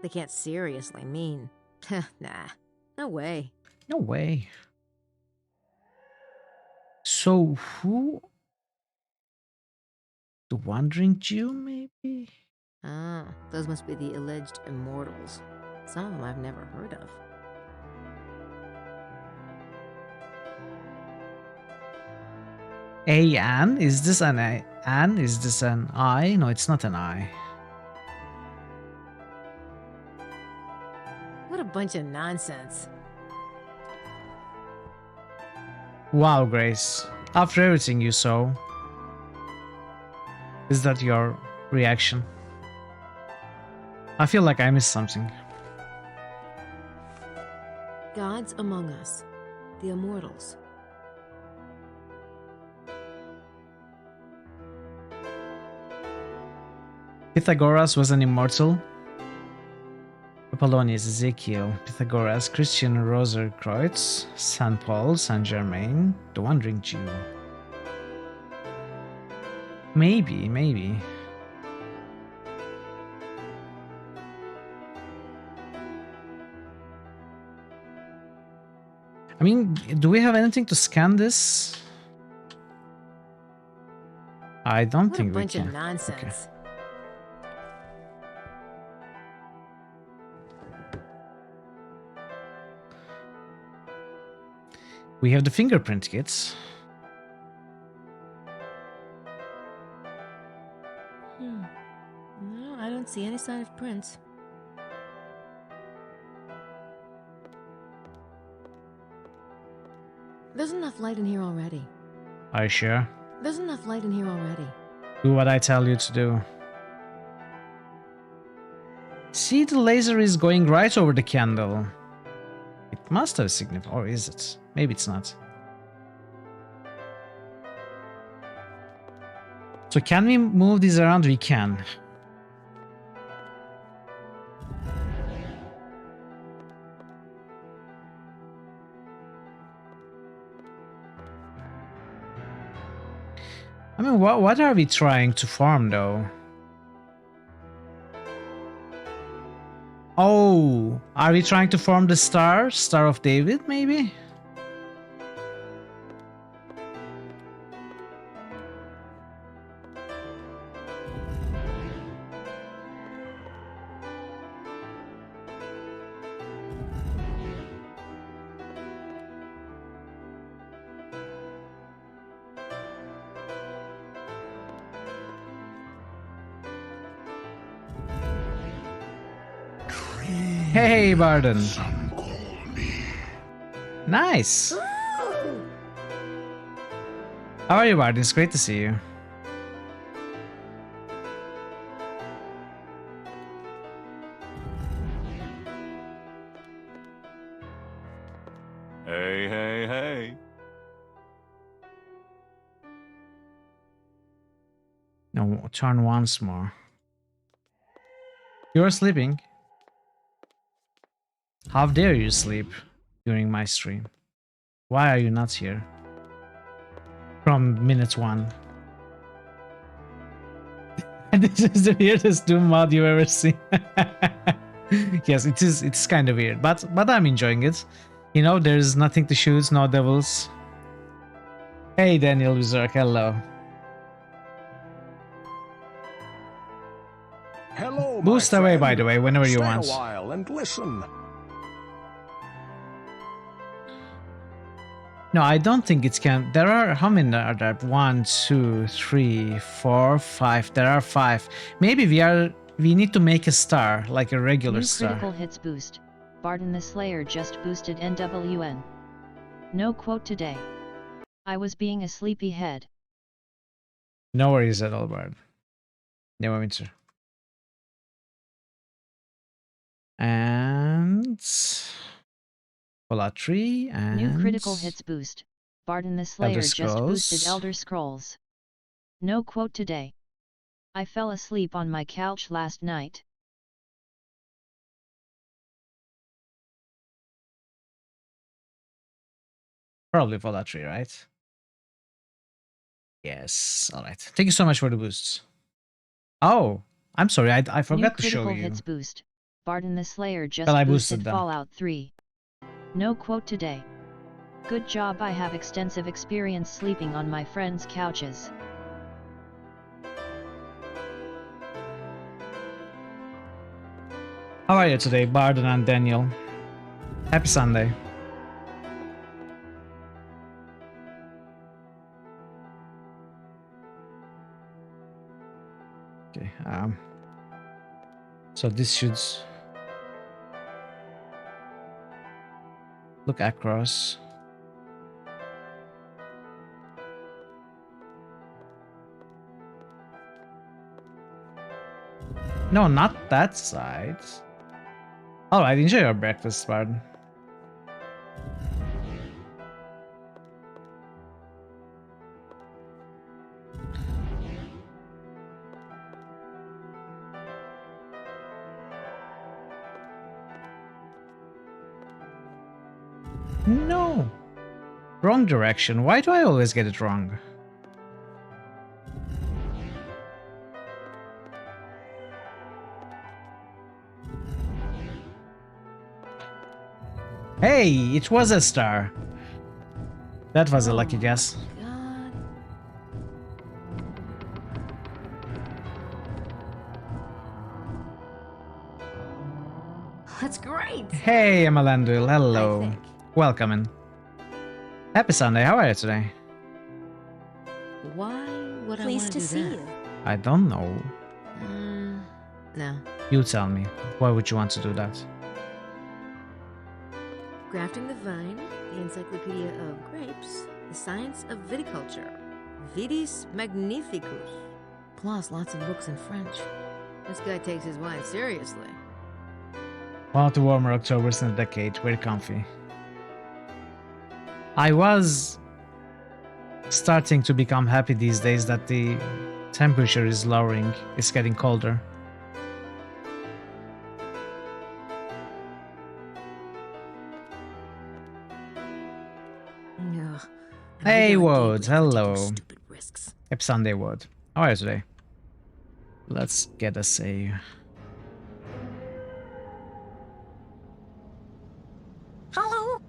S13: They can't seriously mean. Nah, no way.
S2: No way. So who? The Wandering Jew, maybe?
S13: Those must be the alleged immortals. Some of them I've never heard of.
S2: An? Is this an A? An? Is this an I? No, it's not an I.
S13: What a bunch of nonsense.
S2: Wow, Grace. After everything you saw, is that your reaction? I feel like I missed something.
S13: Gods among us. The immortals.
S2: Pythagoras was an immortal. Apollonius, Ezekiel, Pythagoras, Christian Roserkreuz, St. Paul, Saint Germain, the Wandering Jew. Maybe. I mean, do we have anything to scan this? I don't think we can.
S13: What a bunch of nonsense.
S2: Okay. We have the fingerprint kits.
S13: No, I don't see any sign of prints. There's enough light in here already.
S2: Are you sure?
S13: There's enough light in here already.
S2: Do what I tell you to do. See, the laser is going right over the candle. It must have significance, or is it? Maybe it's not. So can we move these around? We can. I mean, what are we trying to farm though? Oh, are we trying to farm the Star of David, maybe? Hey, Barden. Nice. How are you, Barden? It's great to see you.
S17: Hey, hey, hey.
S2: No, turn once more. You're sleeping. How dare you sleep during my stream? Why are you not here? From minute 1. This is the weirdest Doom mod you've ever seen. Yes, it is. It's kind of weird, but I'm enjoying it. You know, there's nothing to shoot, no devils. Hey, Daniel Wizark, hello.
S18: Hello,
S2: Boost away, by the way, whenever you want.
S18: Stay a while and listen.
S2: No, I don't think it can. There are, how many are there? 1, 2, 3, 4, 5. There are 5. Maybe we need to make a star, like a regular
S4: New
S2: star.
S4: critical hits boost. Barden the Slayer just boosted NWN. No quote today. I was being a sleepyhead.
S2: No worries at all, Bard. Neverwinter. And Fallout 3 and
S4: New critical hits boost. Barden the Slayer just boosted Elder Scrolls. No quote today. I fell asleep on my couch last night.
S2: Probably Fallout 3, right? Yes. All right. Thank you so much for the boosts. Oh, I'm sorry. I forgot to show you.
S4: New critical hits boost. Barden the Slayer just
S2: Well, I
S4: boosted
S2: boosted them.
S4: Fallout 3. No quote today. Good job. I have extensive experience sleeping on my friends' couches.
S2: How are you today, Barden and Daniel? Happy Sunday. Okay. So this should look across. No, not that side. Alright, enjoy your breakfast, Barden. No! Wrong direction. Why do I always get it wrong? Hey, it was a star. That was a lucky guess.
S13: God. That's great.
S2: Hey, Amalandil, hello. Welcome in. Happy Sunday, how are you today?
S13: Why would
S3: Pleased
S13: I want
S3: to
S13: do
S3: see
S13: that?
S3: you.
S2: I don't know.
S13: No.
S2: You tell me. Why would you want to do that?
S13: Grafting the Vine, the Encyclopedia of Grapes, the Science of Viticulture, Vitis Magnificus, plus lots of books in French. This guy takes his wife seriously.
S2: One of the warmer Octobers in a decade. Very comfy. I was starting to become happy these days that the temperature is lowering. It's getting colder.
S13: Ugh.
S2: Hey, Wodes, hello. Happy Sunday, Wood. How are you today? Let's get a save.
S13: Hello?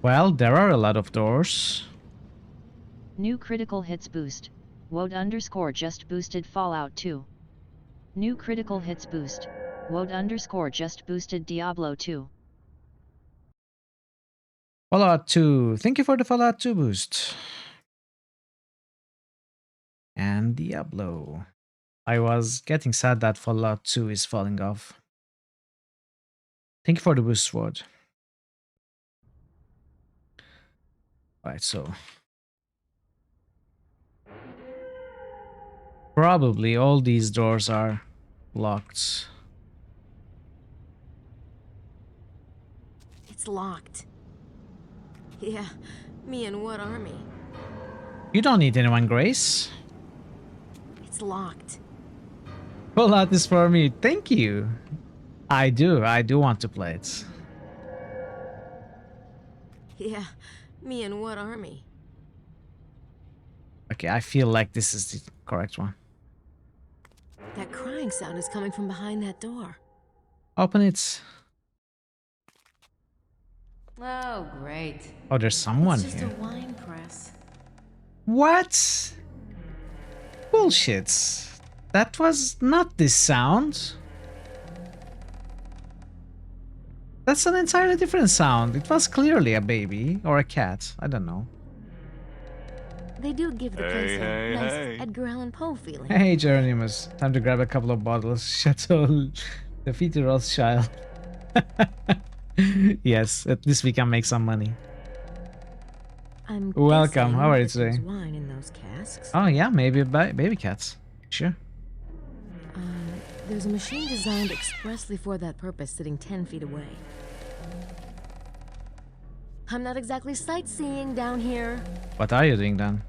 S2: Well, there are a lot of doors.
S4: New critical hits boost. Woad _ just boosted Fallout 2. New critical hits boost. Woad _ just boosted Diablo 2.
S2: Fallout 2. Thank you for the Fallout 2 boost. And Diablo. I was getting sad that Fallout 2 is falling off. Thank you for the boost, Sword. Alright, so probably all these doors are locked.
S13: It's locked. Yeah, me and what army?
S2: You don't need anyone, Grace.
S13: It's locked.
S2: Fallout is for me. Thank you. I do want to play it.
S13: Yeah, me and what army?
S2: Okay, I feel like this is the correct one.
S13: That crying sound is coming from behind that door.
S2: Open it.
S6: Oh, great.
S2: Oh, there's someone
S6: It's just
S2: here.
S6: a wine press.
S2: What? Bullshit. That was not this sound. That's an entirely different sound. It was clearly a baby or a cat. I don't know.
S13: They do give the place a nice Edgar Allan Poe feeling.
S2: Hey, Geronimus. Time to grab a couple of bottles. Chateau Defeat Rothschild. Yes, at least we can make some money.
S13: I'm
S2: welcome. How are you
S13: guessing
S2: today?
S13: there's wine in those casks.
S2: Oh yeah, maybe baby cats. Sure.
S13: There's a machine designed expressly for that purpose sitting 10 feet away. I'm not exactly sightseeing down here.
S2: What are you doing then?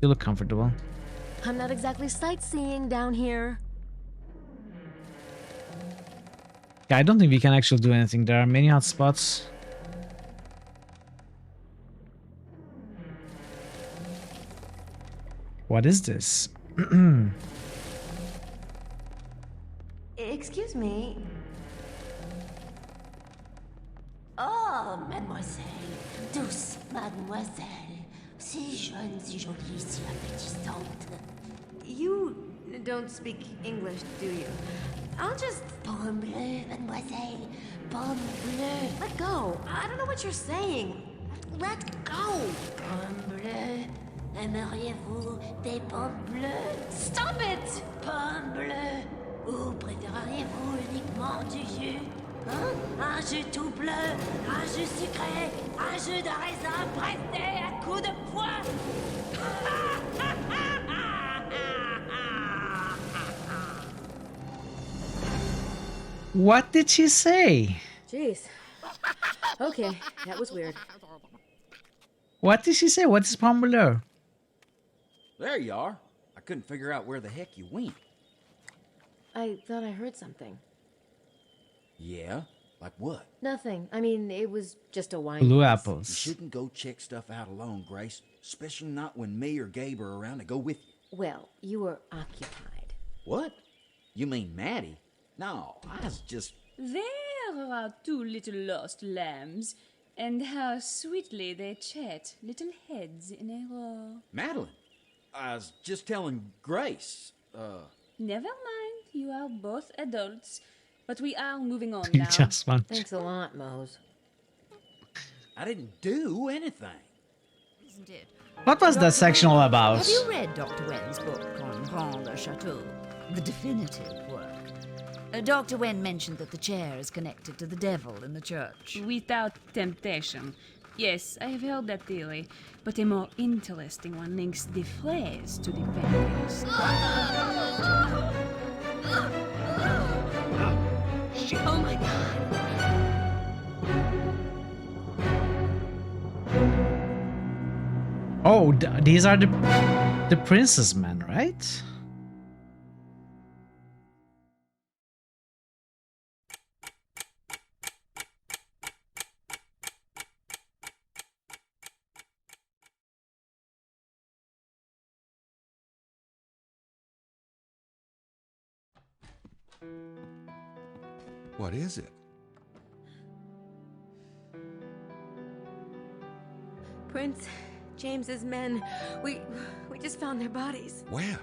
S2: You look comfortable.
S13: I'm not exactly sightseeing down here.
S2: Yeah, I don't think we can actually do anything. There are many hot spots. What is this?
S6: Excuse me. Oh, mademoiselle. Douce mademoiselle. Si jeune, si jolie, si appétissante. You don't speak English, do you? I'll just... Pomme bleue, mademoiselle. Pomme bleue. Let go. I don't know what you're saying. Let go. Pomme bleue. Aimeriez-vous des pommes bleues? Stop it! Pomme bleue. Ou préféreriez-vous uniquement du jus? Hein? Un jus tout bleu, un jus sucré, un jus de raisin pressé à coups de poing.
S2: What did she say?
S13: Jeez. Okay, that was weird.
S2: What did she say? What is pomme bleu?
S11: There you are. I couldn't figure out where the heck you went.
S13: I thought I heard something.
S11: Yeah? Like what?
S13: Nothing. I mean, it was just a wine.
S2: Blue
S13: press.
S2: apples.
S11: You shouldn't go check stuff out alone, Grace. Especially not when me or Gabe are around to go with you.
S13: Well, you were occupied.
S11: What? You mean Maddie? No, I was just...
S9: There are two little lost lambs, and how sweetly they chat, little heads in a row.
S11: Madeline, I was just telling Grace,
S9: Never mind, you are both adults, but we are moving on
S2: You
S9: now.
S2: just want
S13: Thanks a lot, Mose.
S11: I didn't do anything.
S17: Isn't it?
S2: What was that section all about?
S17: Have you read Dr. Wen's book on Grand Le Chateau? The definitive work. Dr. Wen mentioned that the chair is connected to the devil in the church.
S9: Without temptation. Yes, I have heard that theory, but a more interesting one links the phrase to the vampires.
S17: Oh my god!
S2: Oh, these are the princess men, right?
S1: What is it?
S13: Prince James's men. We just found their bodies.
S1: Where?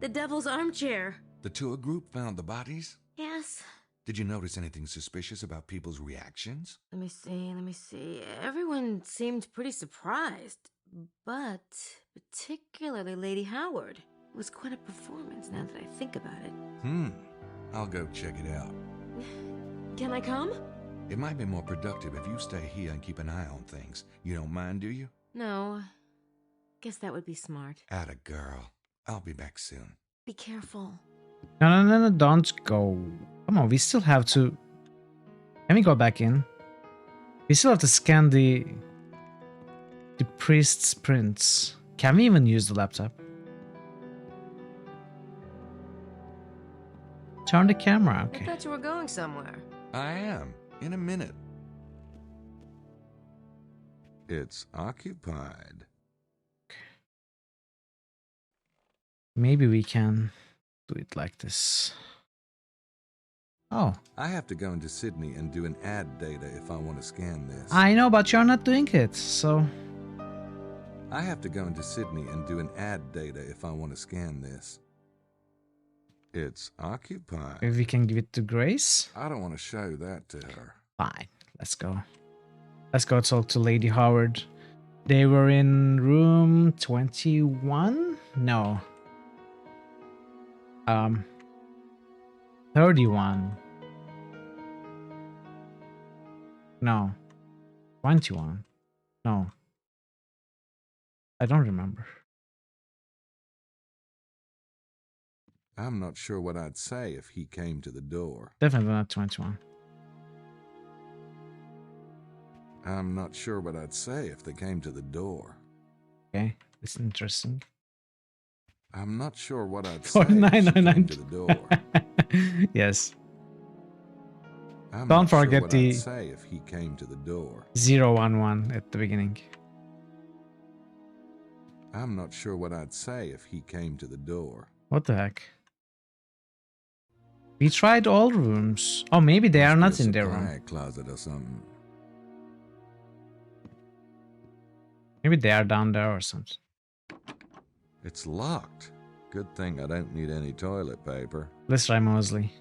S13: The Devil's Armchair.
S1: The tour group found the bodies?
S13: Yes.
S1: Did you notice anything suspicious about people's reactions?
S13: Let me see. Everyone seemed pretty surprised, but particularly Lady Howard. It was quite a performance now that I think about it.
S1: I'll go check it out.
S13: Can I come?
S1: It might be more productive if you stay here and keep an eye on things. You don't mind, do you?
S13: No. Guess that would be smart.
S1: Atta girl. I'll be back soon.
S13: Be careful.
S2: No, don't go. Come on, we still have to... Can we go back in? We still have to scan the priest's prints. Can we even use the laptop? Turn the camera, okay.
S13: I thought you were going somewhere.
S1: I am. In a minute. It's occupied.
S2: Maybe we can do it like this. Oh.
S1: I have to go into Sydney and do an ad data if I want to scan this.
S2: I know, but you're not doing it, so...
S1: I have to go into Sydney and do an ad data if I want to scan this. It's occupied.
S2: Maybe we can give it to Grace?
S1: I don't want to show that to her.
S2: Fine, let's go. Let's go talk to Lady Howard. They were in room 21? No. 31. No. 21. No. I don't remember.
S1: I'm not sure what I'd say if he came to the door.
S2: Definitely not 21.
S1: I'm not sure what I'd say if they came to the door.
S2: Okay, it's interesting.
S1: I'm not sure what I'd say if she came to the door.
S2: Yes.
S1: I'm
S2: Don't
S1: not sure
S2: forget
S1: what
S2: the
S1: I'd say if he came to the door.
S2: 011 at the beginning.
S1: I'm not sure what I'd say if he came to the door.
S2: What the heck? We tried all rooms. Oh, maybe they are not in their room.
S1: Supply closet or something.
S2: Maybe they are down there or something.
S1: It's locked. Good thing I don't need any toilet paper.
S2: Let's try Mosley.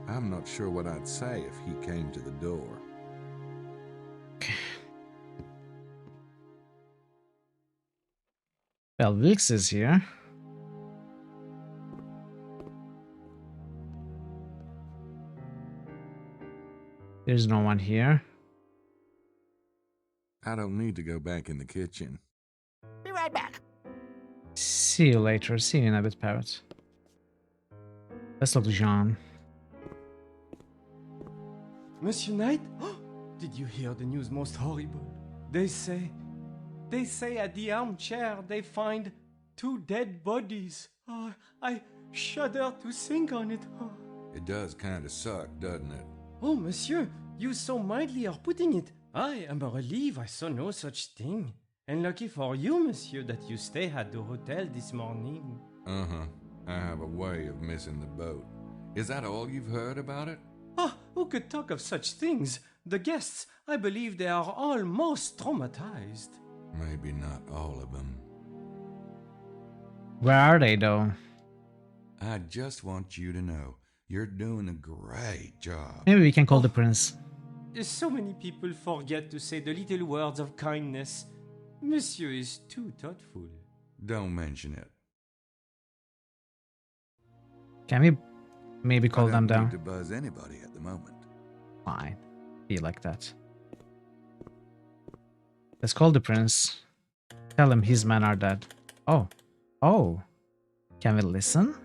S1: I'm not sure what I'd say if he came to the door.
S2: Well, Wilkes is here. There's no one here.
S1: I don't need to go back in the kitchen.
S14: Be right back.
S2: See you later. See you in a bit, Parrot. Let's talk to Jean.
S7: Monsieur Knight? Did you hear the news most horrible? They say at the armchair they find 2 dead bodies. Oh, I shudder to think on it. Oh.
S1: It does kind of suck, doesn't it?
S7: Oh, monsieur, you so mildly are putting it. I am relieved I saw no such thing. And lucky for you, monsieur, that you stay at the hotel this morning.
S1: Uh-huh. I have a way of missing the boat. Is that all you've heard about it?
S7: Ah, who could talk of such things? The guests, I believe they are all most traumatized.
S1: Maybe not all of them.
S2: Where are they, though?
S1: I just want you to know, you're doing a great job.
S2: Maybe we can call the prince.
S7: So many people forget to say the little words of kindness. Monsieur is too thoughtful.
S1: Don't mention it.
S2: Can we maybe call them down?
S1: I don't need to buzz anybody at the moment.
S2: Fine. Be like that. Let's call the prince. Tell him his men are dead. Oh. Oh. Can we listen?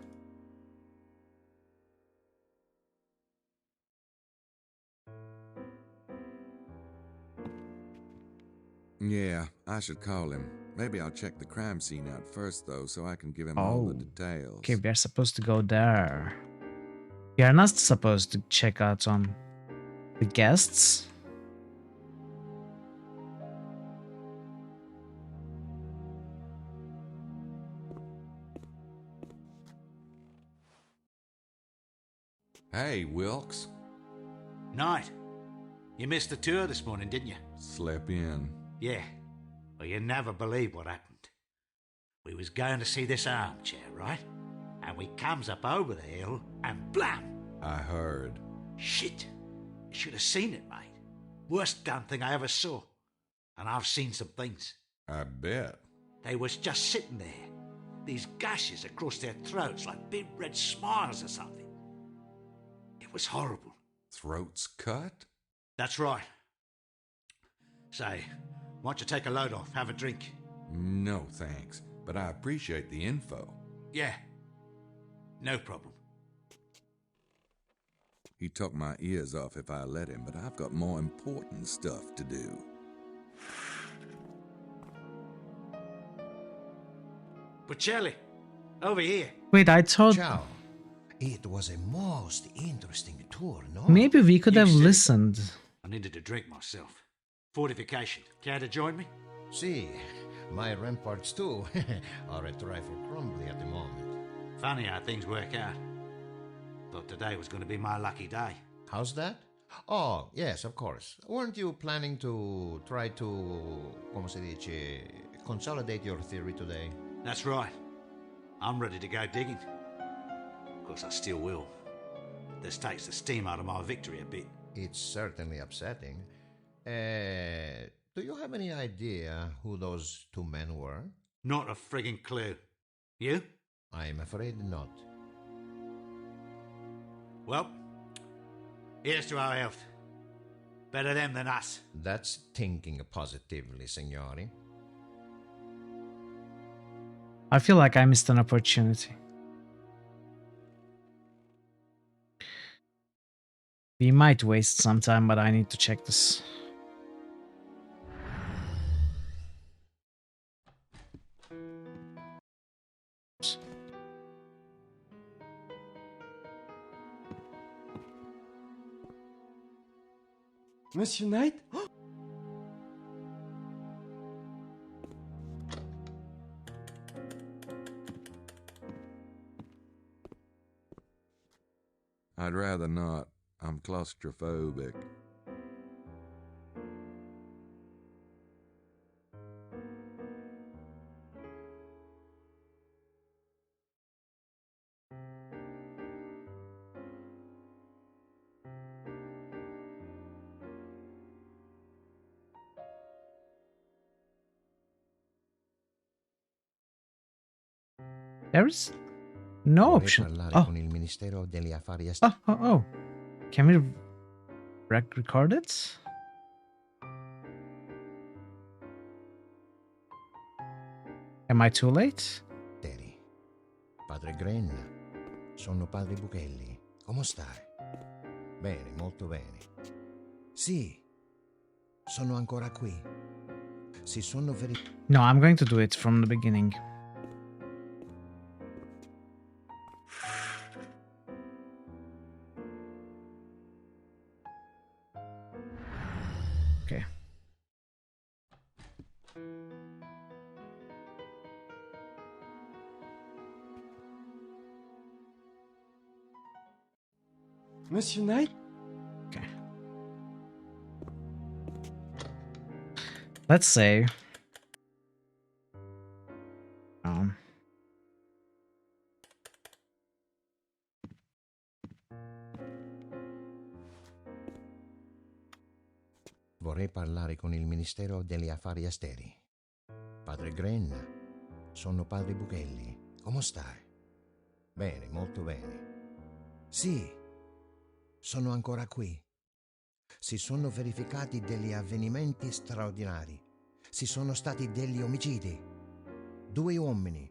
S1: Yeah, I should call him. Maybe I'll check the crime scene out first, though, so I can give him all the details.
S2: Okay, we are supposed to go there. We are not supposed to check out on the guests.
S1: Hey, Wilkes.
S5: Night. You missed the tour this morning, didn't you?
S1: Slept in.
S5: Yeah. Well, you never believe what happened. We was going to see this armchair, right? And we comes up over the hill and blam!
S1: I heard.
S5: Shit. You should have seen it, mate. Worst gun thing I ever saw. And I've seen some things.
S1: I bet.
S5: They was just sitting there. These gashes across their throats like big red smiles or something. It was horrible.
S1: Throats cut?
S5: That's right. Say, why don't you take a load off, have a drink?
S1: No, thanks. But I appreciate the info.
S5: Yeah. No problem.
S1: He'd talk my ears off if I let him, but I've got more important stuff to do.
S5: Bocelli, over here.
S2: Wait, I thought...
S15: Ciao. It was a most interesting tour, no?
S2: Maybe we could have listened.
S5: I needed a drink myself. Fortification. Care to join me?
S10: See, my ramparts too are a trifle crumbly at the moment.
S5: Funny how things work out. Thought today was going to be my lucky day.
S10: How's that? Oh, yes, of course. Weren't you planning to try to, como se dice, consolidate your theory today?
S5: That's right. I'm ready to go digging. Of course, I still will. This takes the steam out of my victory a bit.
S10: It's certainly upsetting. Do you have any idea who those two men were?
S5: Not a friggin' clue. You?
S10: I'm afraid not.
S5: Well, here's to our health. Better them than us.
S10: That's thinking positively, signori.
S2: I feel like I missed an opportunity. We might waste some time, but I need to check this.
S7: Monsieur Knight?
S1: I'd rather not. I'm claustrophobic.
S2: There's no option. Oh. Oh. Can we record it? Am I too late?
S10: Padre Grenna, sono padre Buchelli. Come stai? Bene, molto bene. Sì, sono ancora qui. Si sono
S2: No, I'm going to do it from the beginning. Okay.
S7: Monsieur Knight?
S2: Okay. Let's say
S10: Vorrei parlare con il Ministero degli Affari Esteri. Padre Grenna, sono padre Buchelli. Come stai? Bene, molto bene. Sì, sono ancora qui. Si sono verificati degli avvenimenti straordinari. Ci sono stati degli omicidi. 2 uomini.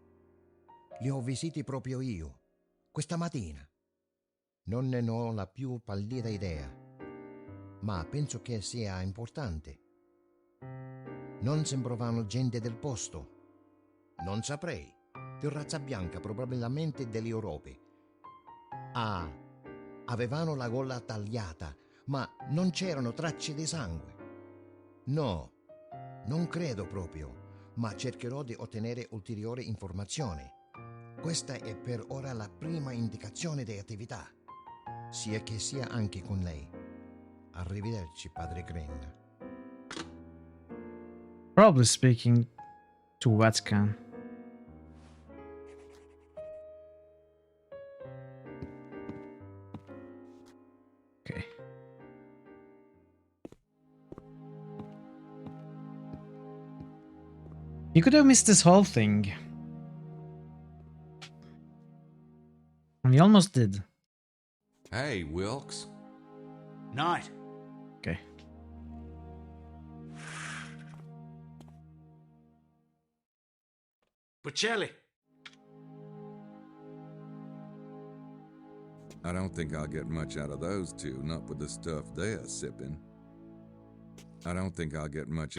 S10: Li ho visiti proprio io, questa mattina. Non ne ho la più pallida idea, ma penso che sia importante. Non sembravano gente del posto. Non saprei. Di razza bianca, probabilmente dell'Europa. Avevano la gola tagliata, ma non c'erano tracce di sangue. No, non credo proprio, ma cercherò di ottenere ulteriori informazioni. Questa è per ora la prima indicazione di attività. sia che sia anche con lei. Arrivederci, padre Green.
S2: Probably speaking to Vatican. Okay. You could have missed this whole thing. And you almost did.
S1: Hey, Wilkes.
S5: Night.
S2: Okay.
S5: Bocelli.
S1: I don't think I'll get much out of those two, not with the stuff they're sipping. I don't think I'll get much.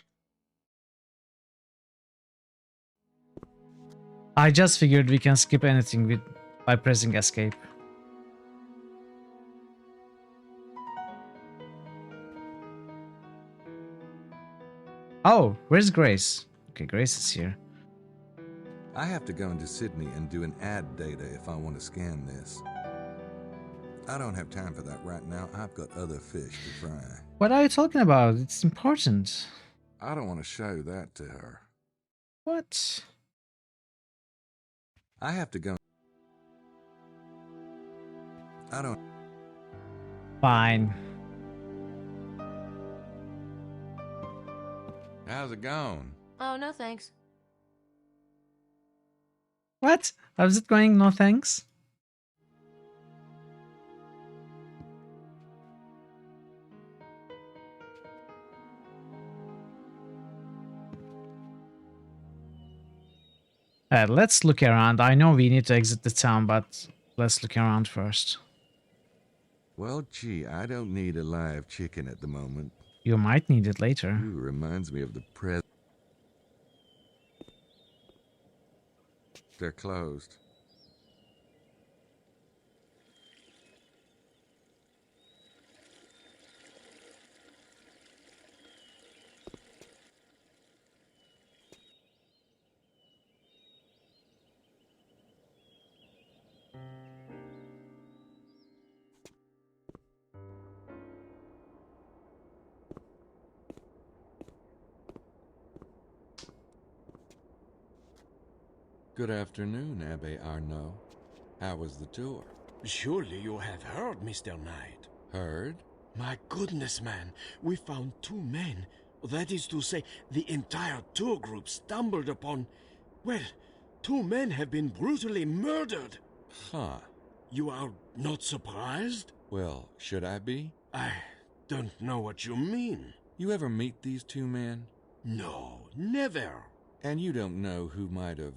S2: I just figured we can skip anything by pressing escape. Oh, where's Grace? Okay, Grace is here.
S1: I have to go into Sydney and do an ad data if I want to scan this. I don't have time for that right now. I've got other fish to fry.
S2: What are you talking about? It's important.
S1: I don't want to show that to her.
S2: What?
S1: I have to go. I don't.
S2: Fine.
S1: How's it going?
S13: Oh, no thanks.
S2: What? How's it going? No thanks. Let's look around. I know we need to exit the town, but let's look around first.
S1: Well, gee, I don't need a live chicken at the moment.
S2: You might need it later.
S1: Ooh, reminds me of the present. They're closed. Good afternoon, Abbe Arnaud. How was the tour?
S18: Surely you have heard, Mr. Knight.
S1: Heard?
S18: My goodness, man. We found 2 men. That is to say, the entire tour group stumbled upon... Well, 2 men have been brutally murdered.
S1: Huh.
S18: You are not surprised?
S1: Well, should I be?
S18: I don't know what you mean.
S1: You ever meet these 2 men?
S18: No, never.
S1: And you don't know who might have,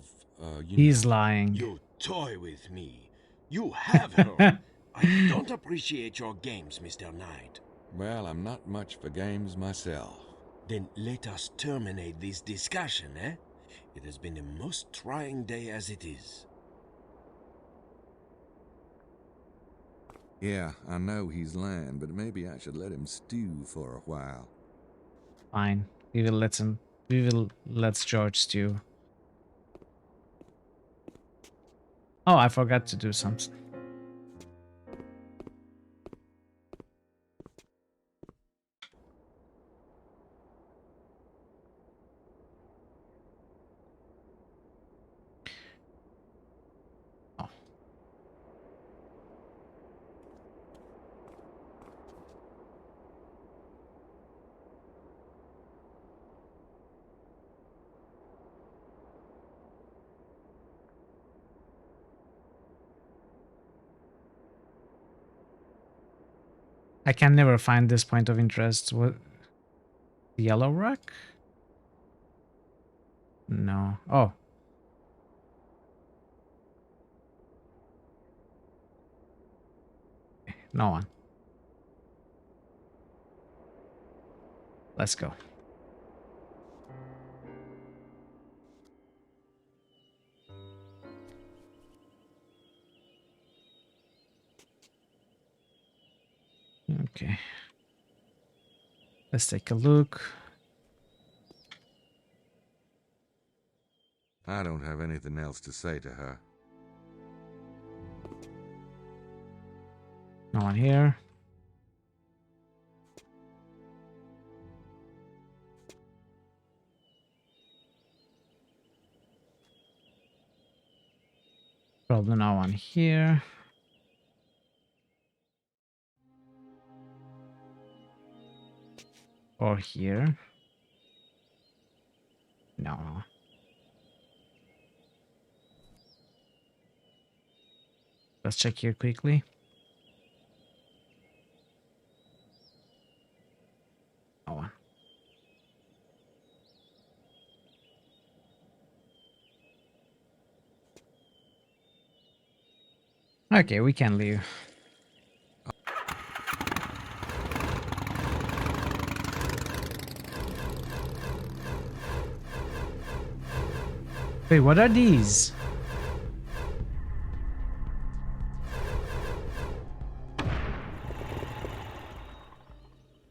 S2: He's lying.
S18: You toy with me. You have heard. I don't appreciate your games, Mr. Knight.
S1: Well, I'm not much for games myself.
S18: Then let us terminate this discussion, eh? It has been a most trying day as it is.
S1: Yeah, I know he's lying, but maybe I should let him stew for a while.
S2: Fine. We will let him. We will let George stew. Oh, I forgot to do something. I can never find this point of interest. What? Yellow Rock? No. Oh. No one. Let's go. Okay. Let's take a look.
S1: I don't have anything else to say to her.
S2: No one here. Probably no one here. Or here. No. Let's check here quickly. No one. Okay, we can leave. Wait, what are these?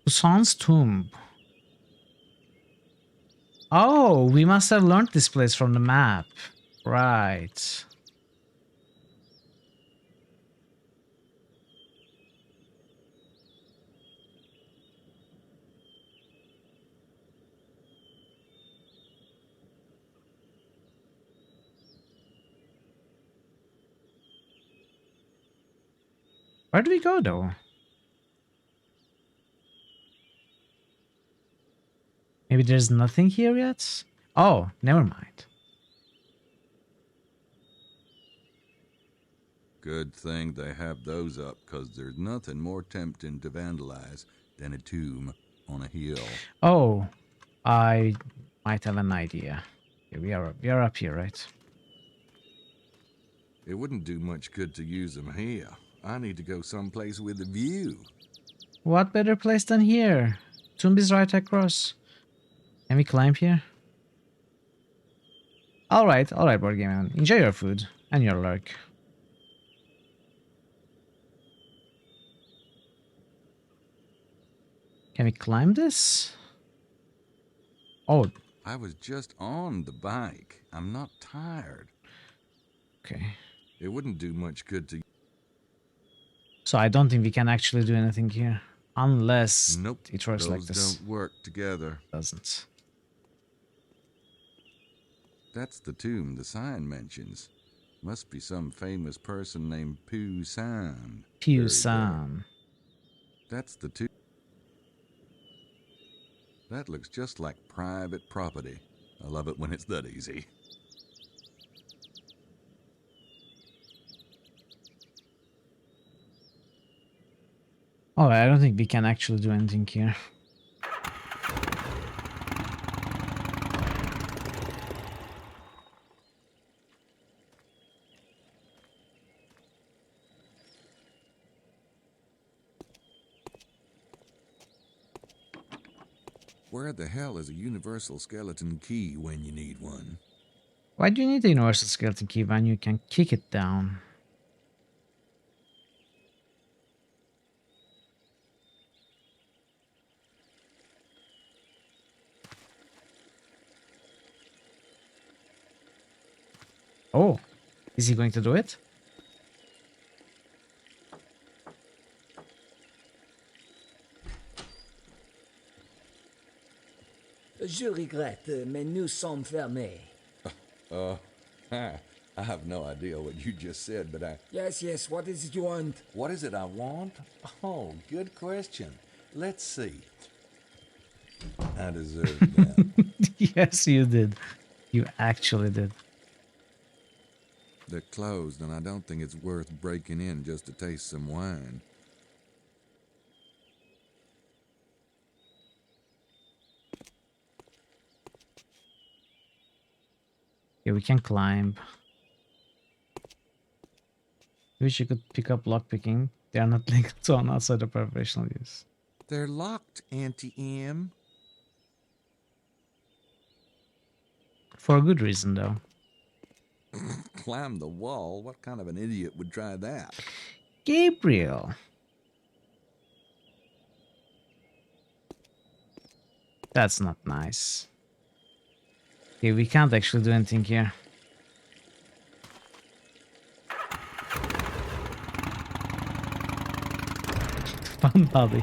S2: Busan's tomb. Oh, we must have learned this place from the map. Right. Where do we go, though? Maybe there's nothing here yet? Oh, never mind.
S1: Good thing they have those up, because there's nothing more tempting to vandalize than a tomb on a hill.
S2: Oh, I might have an idea. Here we are up here, right?
S1: It wouldn't do much good to use them here. I need to go someplace with a view.
S2: What better place than here? Tomb is right across. Can we climb here? Alright, board game man. Enjoy your food and your lurk. Can we climb this? Oh.
S1: I was just on the bike. I'm not tired.
S2: Okay.
S1: It wouldn't do much good to...
S2: So I don't think we can actually do anything here. Unless it works like this.
S1: Those don't work together.
S2: Doesn't.
S1: That's the tomb the sign mentions. Must be some famous person named Pusan.
S2: Pusan.
S1: That's the tomb. That looks just like private property. I love it when it's that easy.
S2: Oh, I don't think we can actually do anything here.
S1: Where the hell is a universal skeleton key when you need one?
S2: Why do you need a universal skeleton key when you can kick it down? Oh, is he going to do it?
S12: Je regrette, mais nous sommes fermés.
S1: I have no idea what you just said, but I...
S12: Yes, what is it you want?
S1: What is it I want? Oh, good question. Let's see. I deserve that.
S2: Yes, you did. You actually did.
S1: They're closed, and I don't think it's worth breaking in just to taste some wine.
S2: Yeah, we can climb. Wish you could pick up lockpicking. They are not legal to own outside of professional use.
S1: They're locked, Auntie M.
S2: For a good reason, though.
S1: Climb the wall? What kind of an idiot would try that?
S2: Gabriel. That's not nice. Okay, we can't actually do anything here. Fun puppy.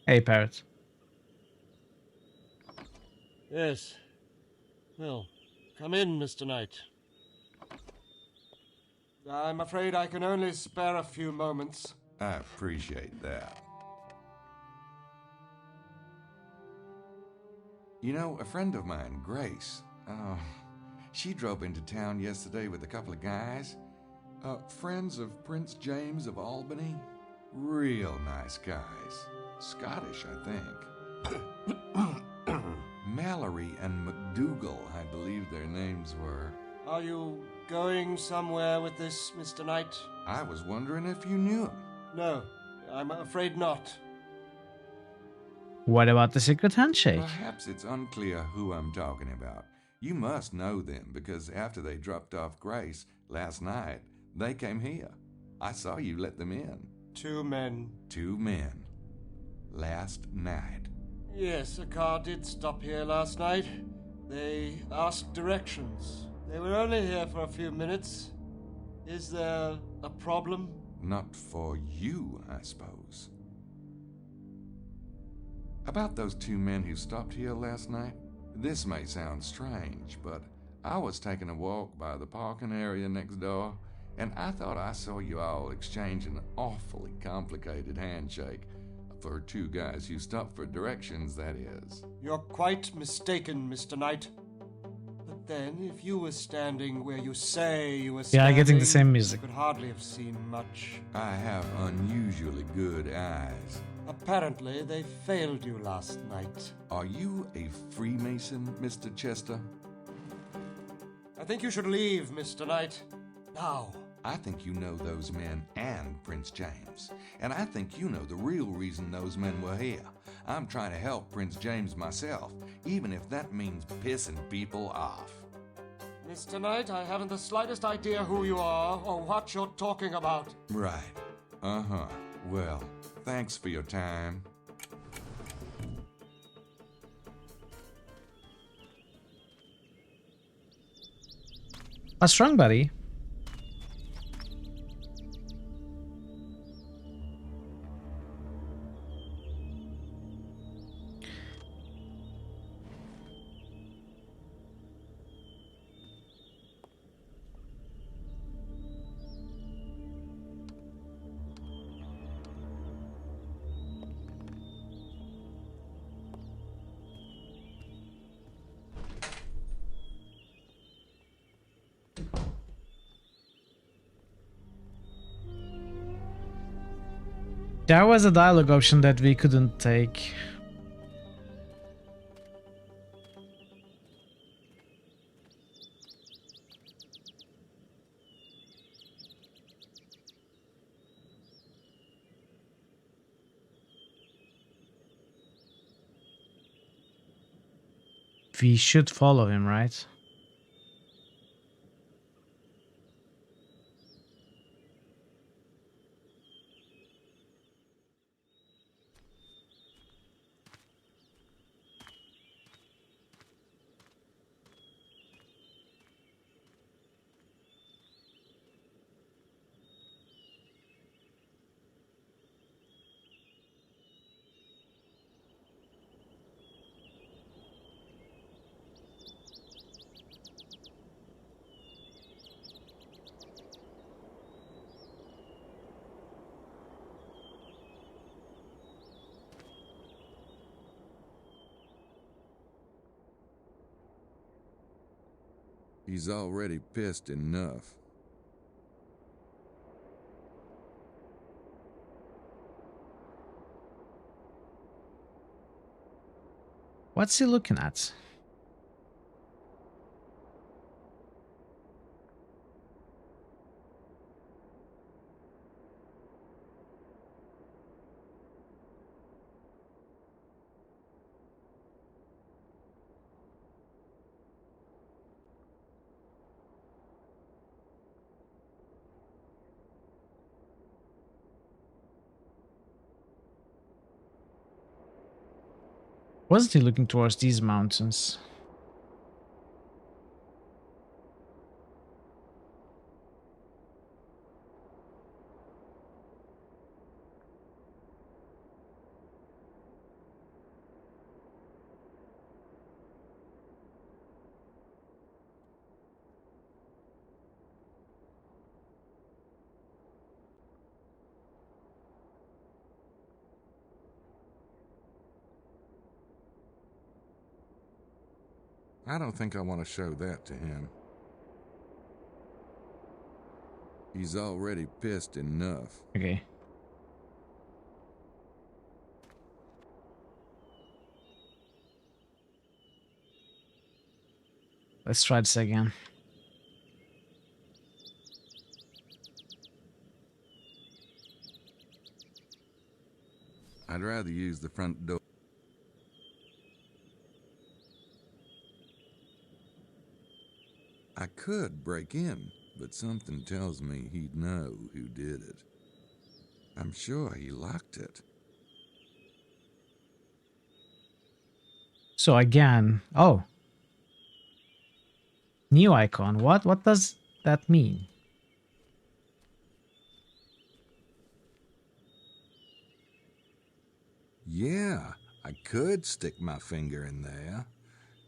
S2: Hey, Parrot.
S18: Yes. Well, come in, Mr. Knight.
S7: I'm afraid I can only spare a few moments.
S1: I appreciate that. You know, a friend of mine, Grace, she drove into town yesterday with a couple of guys. Friends of Prince James of Albany. Real nice guys. Scottish, I think. Mallory and McDougal, I believe their names were.
S7: Are you going somewhere with this, Mr. Knight?
S1: I was wondering if you knew him.
S7: No, I'm afraid not.
S2: What about the secret handshake?
S1: Perhaps it's unclear who I'm talking about. You must know them, because after they dropped off Grace last night, they came here. I saw you let them in.
S7: 2 men.
S1: 2 men. Last night.
S7: Yes, a car did stop here last night. They asked directions. They were only here for a few minutes. Is there a problem?
S1: Not for you, I suppose. About those 2 men who stopped here last night, this may sound strange, but I was taking a walk by the parking area next door, and I thought I saw you all exchange an awfully complicated handshake. For 2 guys who stopped for directions, that is.
S7: You're quite mistaken, Mr. Knight. But then, if you were standing where you say you were standing,
S2: getting the same music.
S7: you could hardly have seen much.
S1: I have unusually good eyes.
S7: Apparently, they failed you last night.
S1: Are you a Freemason, Mr. Chester?
S7: I think you should leave, Mr. Knight. Now.
S1: I think you know those men and Prince James. And I think you know the real reason those men were here. I'm trying to help Prince James myself, even if that means pissing people off.
S7: Mr. Knight, I haven't the slightest idea who you are or what you're talking about.
S1: Right. Uh-huh. Well, thanks for your time.
S2: What's wrong, buddy? There was a dialogue option that we couldn't take. We should follow him, right?
S1: He's already pissed enough.
S2: What's he looking at? Wasn't he looking towards these mountains?
S1: I don't think I want to show that to him. He's already pissed enough.
S2: Okay. Let's try this again.
S1: I'd rather use the front door. I could break in, but something tells me he'd know who did it. I'm sure he locked it.
S2: So again, oh. New icon. What does that mean?
S1: Yeah, I could stick my finger in there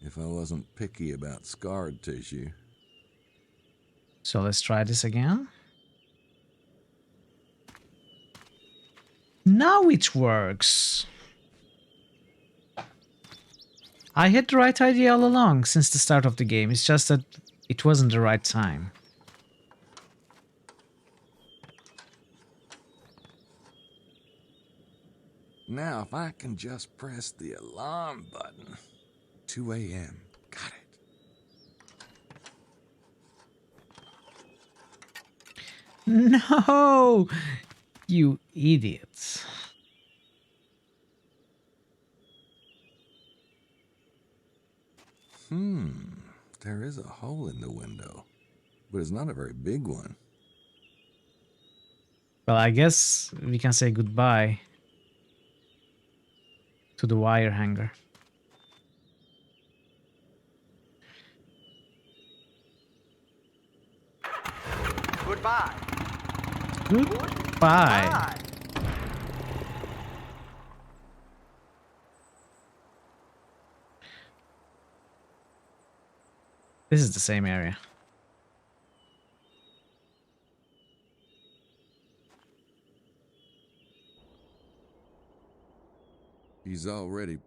S1: if I wasn't picky about scarred tissue.
S2: So let's try this again. Now it works. I had the right idea all along since the start of the game. It's just that it wasn't the right time.
S1: Now, if I can just press the alarm button. 2 a.m. Got it.
S2: No! You idiots.
S1: There is a hole in the window, but it's not a very big one.
S2: Well, I guess we can say goodbye to the wire hanger.
S14: Goodbye.
S2: Goodbye. This is the same area.
S1: He's already...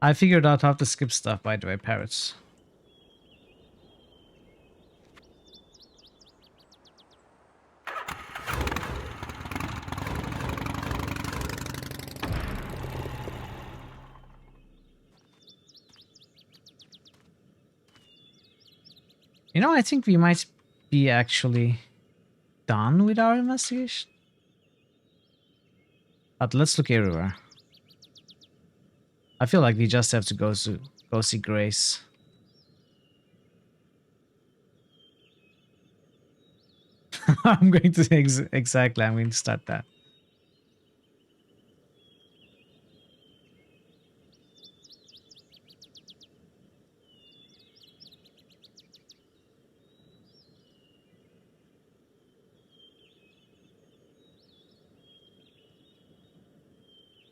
S2: I figured out how to skip stuff, by the way, parrots. You know, I think we might be actually done with our investigation. But let's look everywhere. I feel like we just have to go see Grace. I'm going to say exactly. I'm going to start that.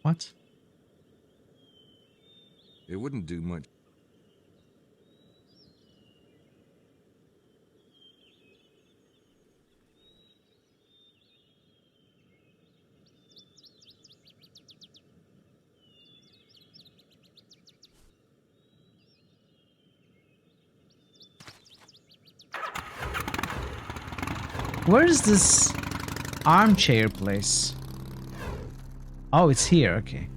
S2: What?
S1: It wouldn't do much.
S2: Where is this armchair place? Oh, it's here. Okay.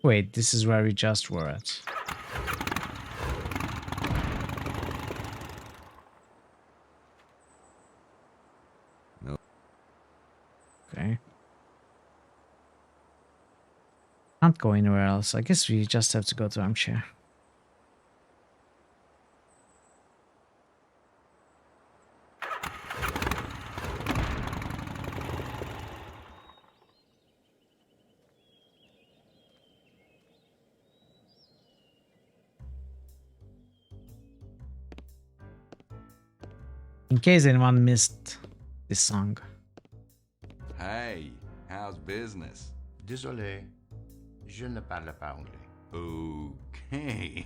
S2: Wait, this is where we just were at.
S1: No.
S2: Okay. Can't go anywhere else. I guess we just have to go to armchair. In case anyone missed this song.
S16: Hey, how's business?
S10: Désolé, je ne parle pas anglais.
S16: Okay.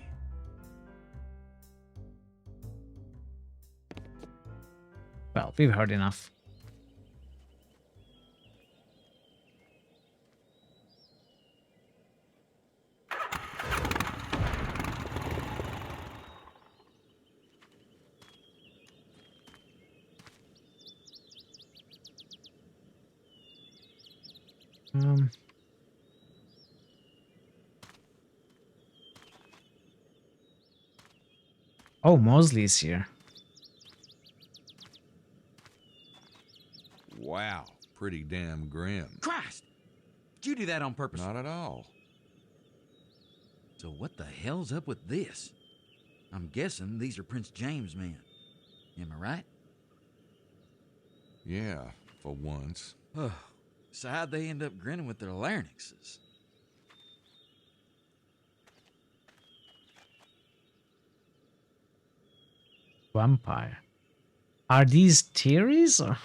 S2: Well, we've heard enough. Oh, Mosley's here.
S1: Wow, pretty damn grim.
S11: Christ! Did you do that on purpose?
S1: Not at all.
S11: So what the hell's up with this? I'm guessing these are Prince James' men. Am I right?
S1: Yeah, for once.
S11: Oh, so how'd they end up grinning with their larynxes?
S2: Vampire. Are these theories or?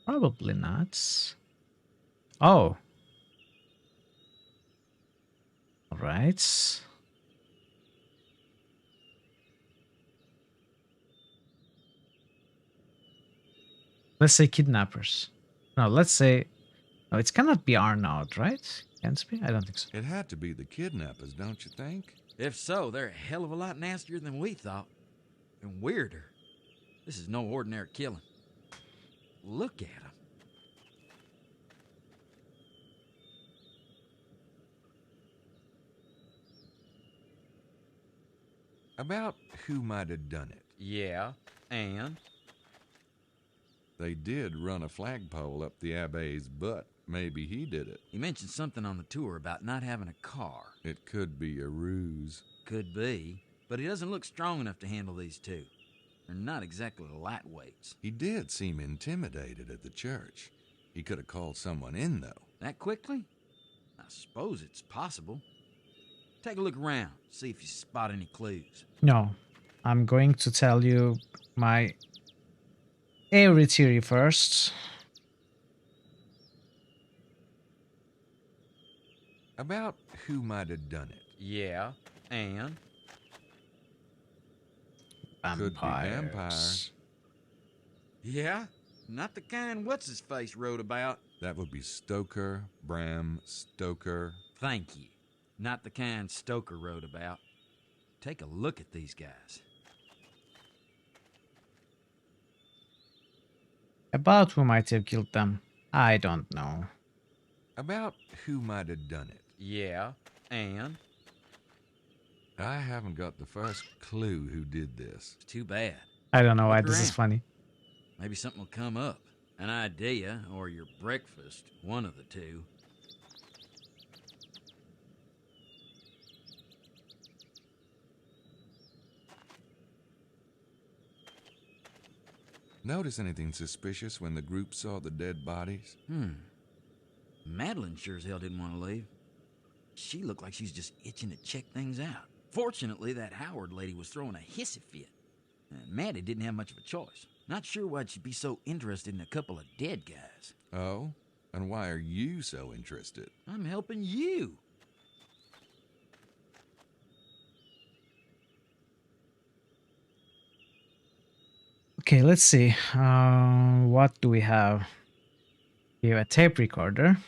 S2: Probably not. Oh. All right. Let's say kidnappers. No, let's say... No, it cannot be Arnaud, right? Can't be? I don't think so.
S1: It had to be the kidnappers, don't you think?
S11: If so, they're a hell of a lot nastier than we thought. And weirder. This is no ordinary killing. Look at them.
S1: About who might have done it.
S11: Yeah, and?
S1: They did run a flagpole up the Abbe's butt. Maybe he did it.
S11: He mentioned something on the tour about not having a car.
S1: It could be a ruse.
S11: Could be, but he doesn't look strong enough to handle these two. They're not exactly lightweights.
S1: He did seem intimidated at the church. He could have called someone in, though.
S11: That quickly? I suppose it's possible. Take a look around, see if you spot any clues.
S2: No. I'm going to tell you my Avery theory first.
S1: About who might have done it.
S11: Yeah, and?
S1: Could be vampires.
S11: Yeah? Not the kind what's-his-face wrote about.
S1: That would be Stoker, Bram Stoker.
S11: Thank you. Not the kind Stoker wrote about. Take a look at these guys.
S2: About who might have killed them, I don't know.
S1: About who might have done it.
S11: Yeah, and?
S1: I haven't got the first clue who did this.
S11: It's too bad.
S2: I don't know why
S11: Look
S2: this is
S11: around.
S2: funny.
S11: Maybe something will come up. An idea, or your breakfast, one of the two.
S1: Notice anything suspicious when the group saw the dead bodies?
S11: Madeline sure as hell didn't want to leave. She looked like she's just itching to check things out. Fortunately, that Howard lady was throwing a hissy fit. And Maddie didn't have much of a choice. Not sure why she'd be so interested in a couple of dead guys.
S1: Oh? And why are you so interested?
S11: I'm helping you.
S2: Okay, let's see. What do we have? We have a tape recorder.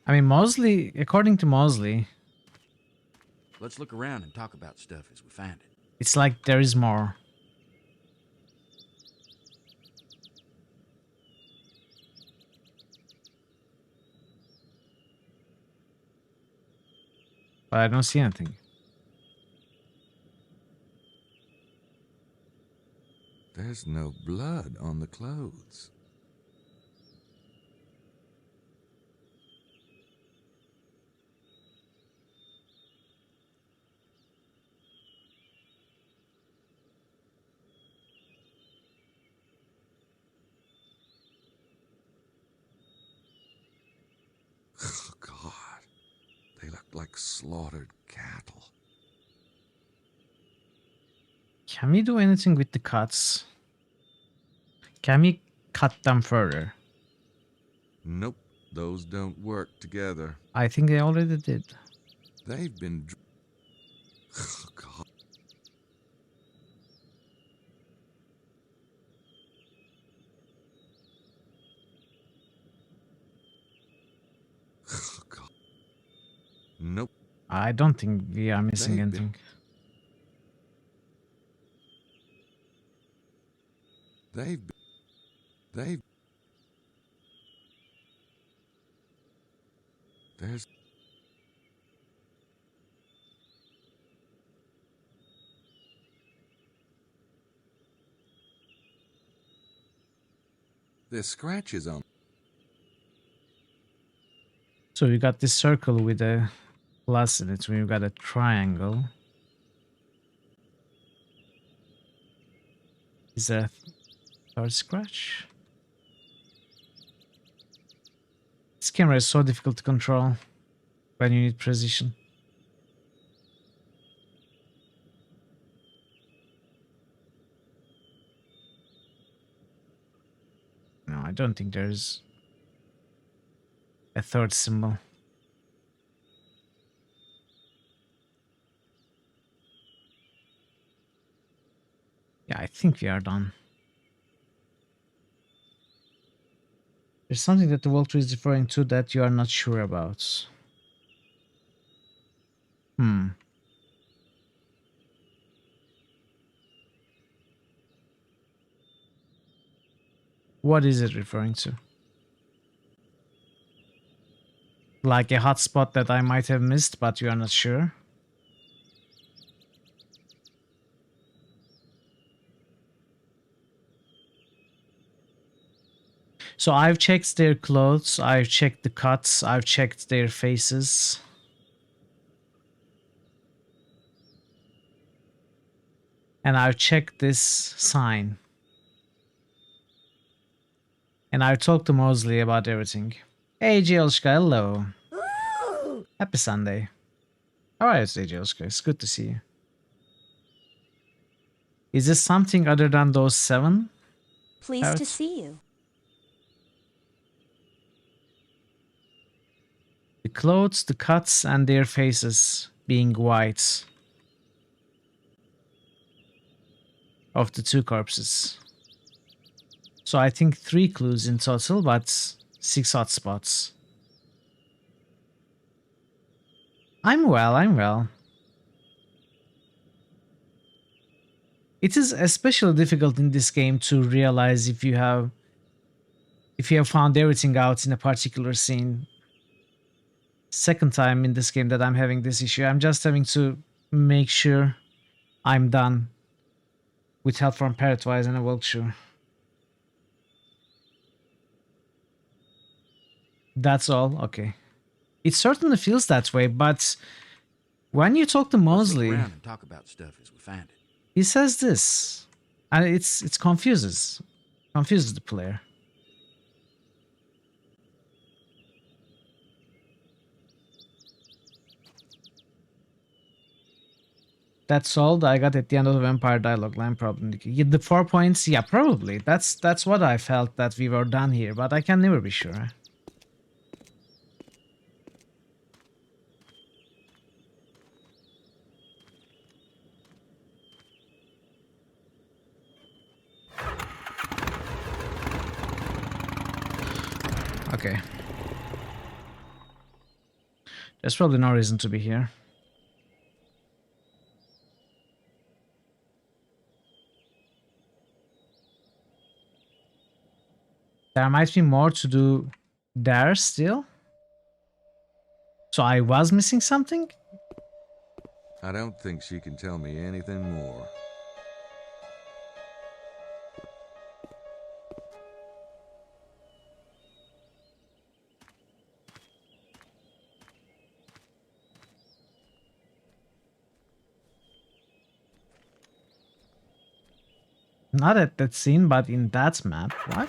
S2: I mean, Mosley, according to Mosley,
S11: Let's look around and talk about stuff as we find it.
S2: it's like there is more. But I don't see anything.
S1: There's no blood on the clothes. Oh, God. They look like slaughtered cattle.
S2: Can we do anything with the cuts? Can we cut them further?
S1: Nope, those don't work together.
S2: I think they already did.
S1: They've been... Oh, God. Oh, God. Nope.
S2: I don't think we are missing
S1: They've been-
S2: anything.
S1: They've... There's... There's scratches on...
S2: So we got this circle with a plus in it. We've got a triangle. Is there a third scratch? This camera is so difficult to control when you need precision. No, I don't think there's a third symbol. Yeah, I think we are done. There's something that the walkthrough is referring to that you are not sure about. What is it referring to? Like a hotspot that I might have missed, but you are not sure? So I've checked their clothes, I've checked the cuts, I've checked their faces. And I've checked this sign. And I've talked to Mosley about everything. Hey, Jielshka, hello. Happy Sunday. How are you today, Jielshka? It's good to see you. Is this something other than those 7?
S19: Pleased to see you.
S2: The clothes, the cuts, and their faces being white of the 2 corpses. So I think 3 clues in total, but 6 hotspots. I'm well. It is especially difficult in this game to realize if you have found everything out in a particular scene. Second time in this game that I'm having this issue. I'm just having to make sure I'm done with help from Parrotwise and a walkthrough. That's all? Okay. It certainly feels that way, but when you talk to Mosley,
S11: Let's look around and talk about stuff as we find it.
S2: he says this, and it confuses the player. That's all that I got at the end of the vampire dialogue line. Probably the 4 points. Yeah, probably. That's what I felt that we were done here, but I can never be sure. Okay. There's probably no reason to be here. There might be more to do there still. So I was missing something?
S1: I don't think she can tell me anything more.
S2: Not at that scene, but in that map. What?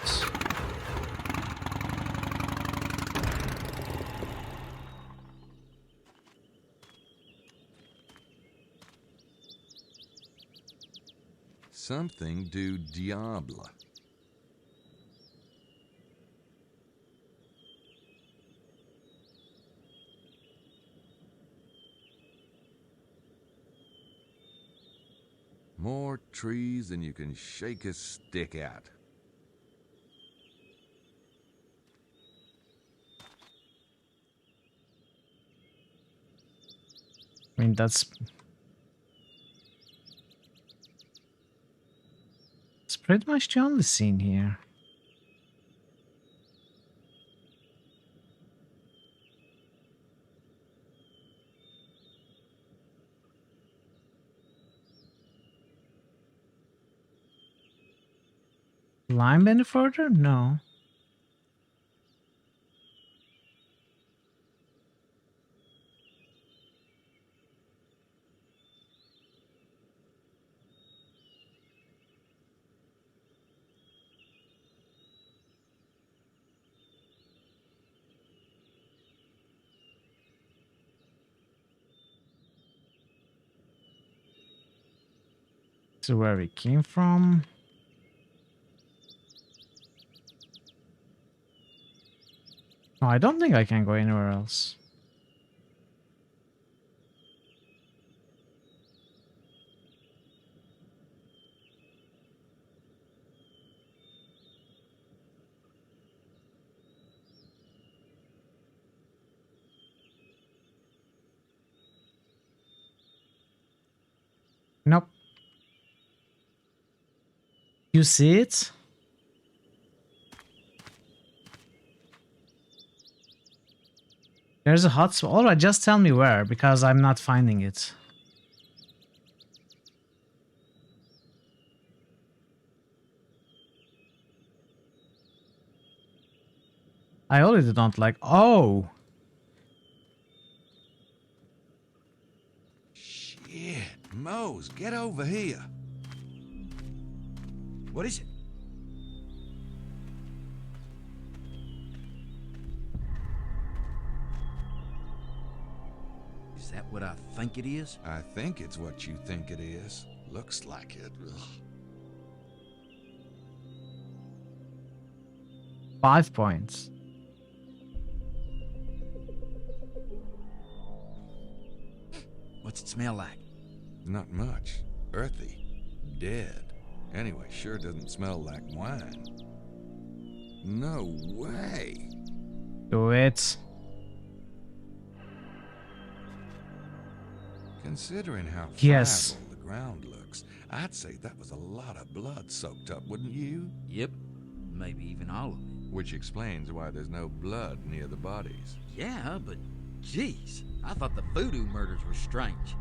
S1: Something du diable. More trees than you can shake a stick at.
S2: I mean, that's pretty much the only scene here. Climb any further? No. So where we came from. No, I don't think I can go anywhere else. Nope. You see it? There's a hotspot. Alright, just tell me where, because I'm not finding it. I already don't like. Oh!
S1: Shit, Mose, get over here.
S11: What is it? Is that what I think it is?
S1: I think it's what you think it is. Looks like it. Ugh.
S2: 5 points.
S11: What's it smell like?
S1: Not much. Earthy. Dead. Anyway, sure doesn't smell like wine. No way.
S2: Do it.
S1: Considering how
S2: Yes.
S1: friable the ground looks, I'd say that was a lot of blood soaked up, wouldn't you?
S11: Yep. Maybe even all of it.
S1: Which explains why there's no blood near the bodies.
S11: Yeah, but geez, I thought the voodoo murders were strange.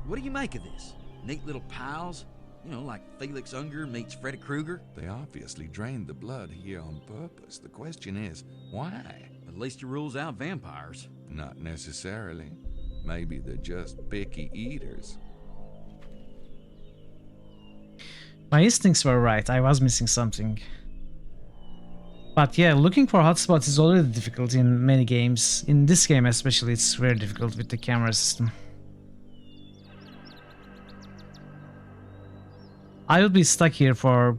S11: What do you make of this? Neat little piles? You know, like Felix Unger meets Freddy Krueger?
S1: They obviously drained the blood here on purpose. The question is, why?
S11: At least it rules out vampires.
S1: Not necessarily. Maybe they're just picky eaters.
S2: My instincts were right. I was missing something. But yeah, looking for hotspots is already difficult in many games. In this game especially, it's very difficult with the camera system. I would be stuck here for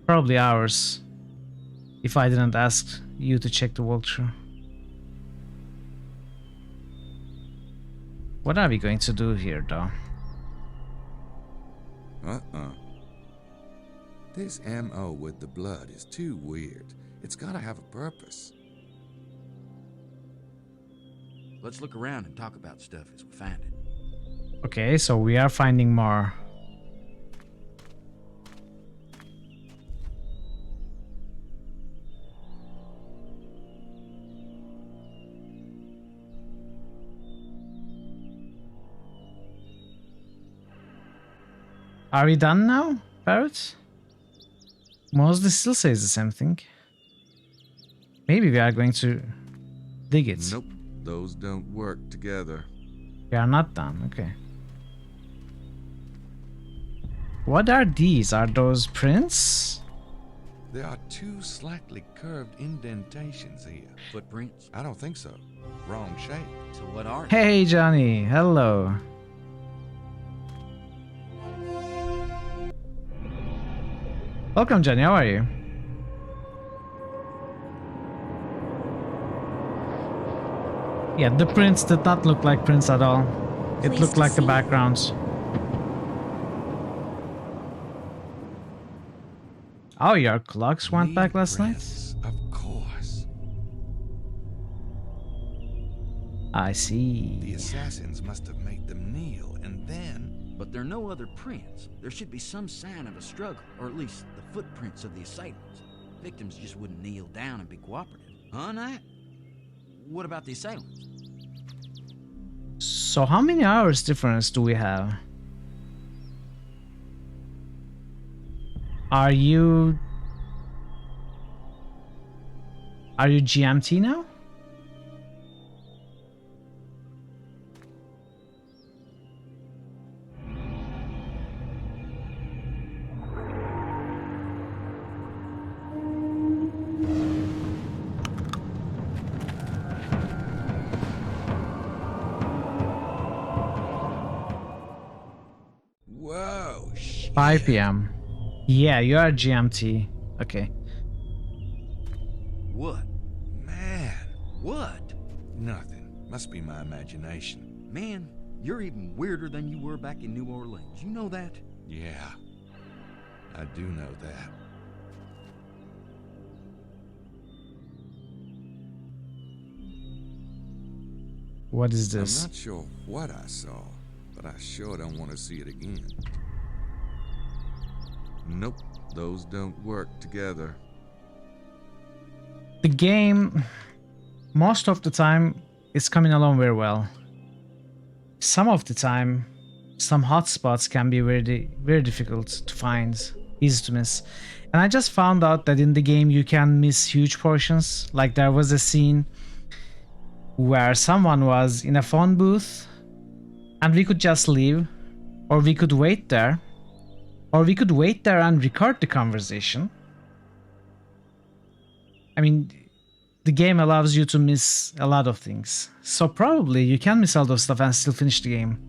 S2: probably hours if I didn't ask you to check the walkthrough. What are we going to do here, though?
S1: This MO with the blood is too weird. It's gotta have a purpose.
S11: Let's look around and talk about stuff as we find it.
S2: Okay, so we are finding more. Are we done now, Parrot? Mostly still says the same thing. Maybe we are going to dig it.
S1: Nope, those don't work together.
S2: We are not done, okay. What are these? Are those prints?
S1: There are two slightly curved indentations here.
S11: Footprints?
S1: I don't think so. Wrong shape.
S11: So what are
S2: Hey Johnny, hello. Welcome Johnny, how are you? Yeah, the prints did not look like prints at all. It
S19: Pleased
S2: looked
S19: to
S2: like the
S19: see.
S2: backgrounds. Oh, your clocks went back last night?
S1: Of course.
S2: I see.
S1: The assassins must have made them kneel and then...
S11: But there are no other prints. There should be some sign of a struggle, or at least the footprints of the assailants. Victims just wouldn't kneel down and be cooperative. Huh, Knight? What about the assailants?
S2: So how many hours difference do we have? Are you GMT now?
S1: Whoa, shit.
S2: 5 p.m. Yeah, you are GMT. Okay.
S11: What?
S1: Man.
S11: What?
S1: Nothing. Must be my imagination.
S11: Man, you're even weirder than you were back in New Orleans. You know that?
S1: Yeah, I do know that.
S2: What is this?
S1: I'm not sure what I saw, but I sure don't want to see it again. Nope, those don't work together.
S2: The game, most of the time, is coming along very well. Some of the time, some hotspots can be very difficult to find, easy to miss. And I just found out that in the game you can miss huge portions. Like there was a scene where someone was in a phone booth and we could just leave, or we could wait there, or we could wait there and record the conversation. I mean, the game allows you to miss a lot of things. So probably you can miss all those stuff and still finish the game.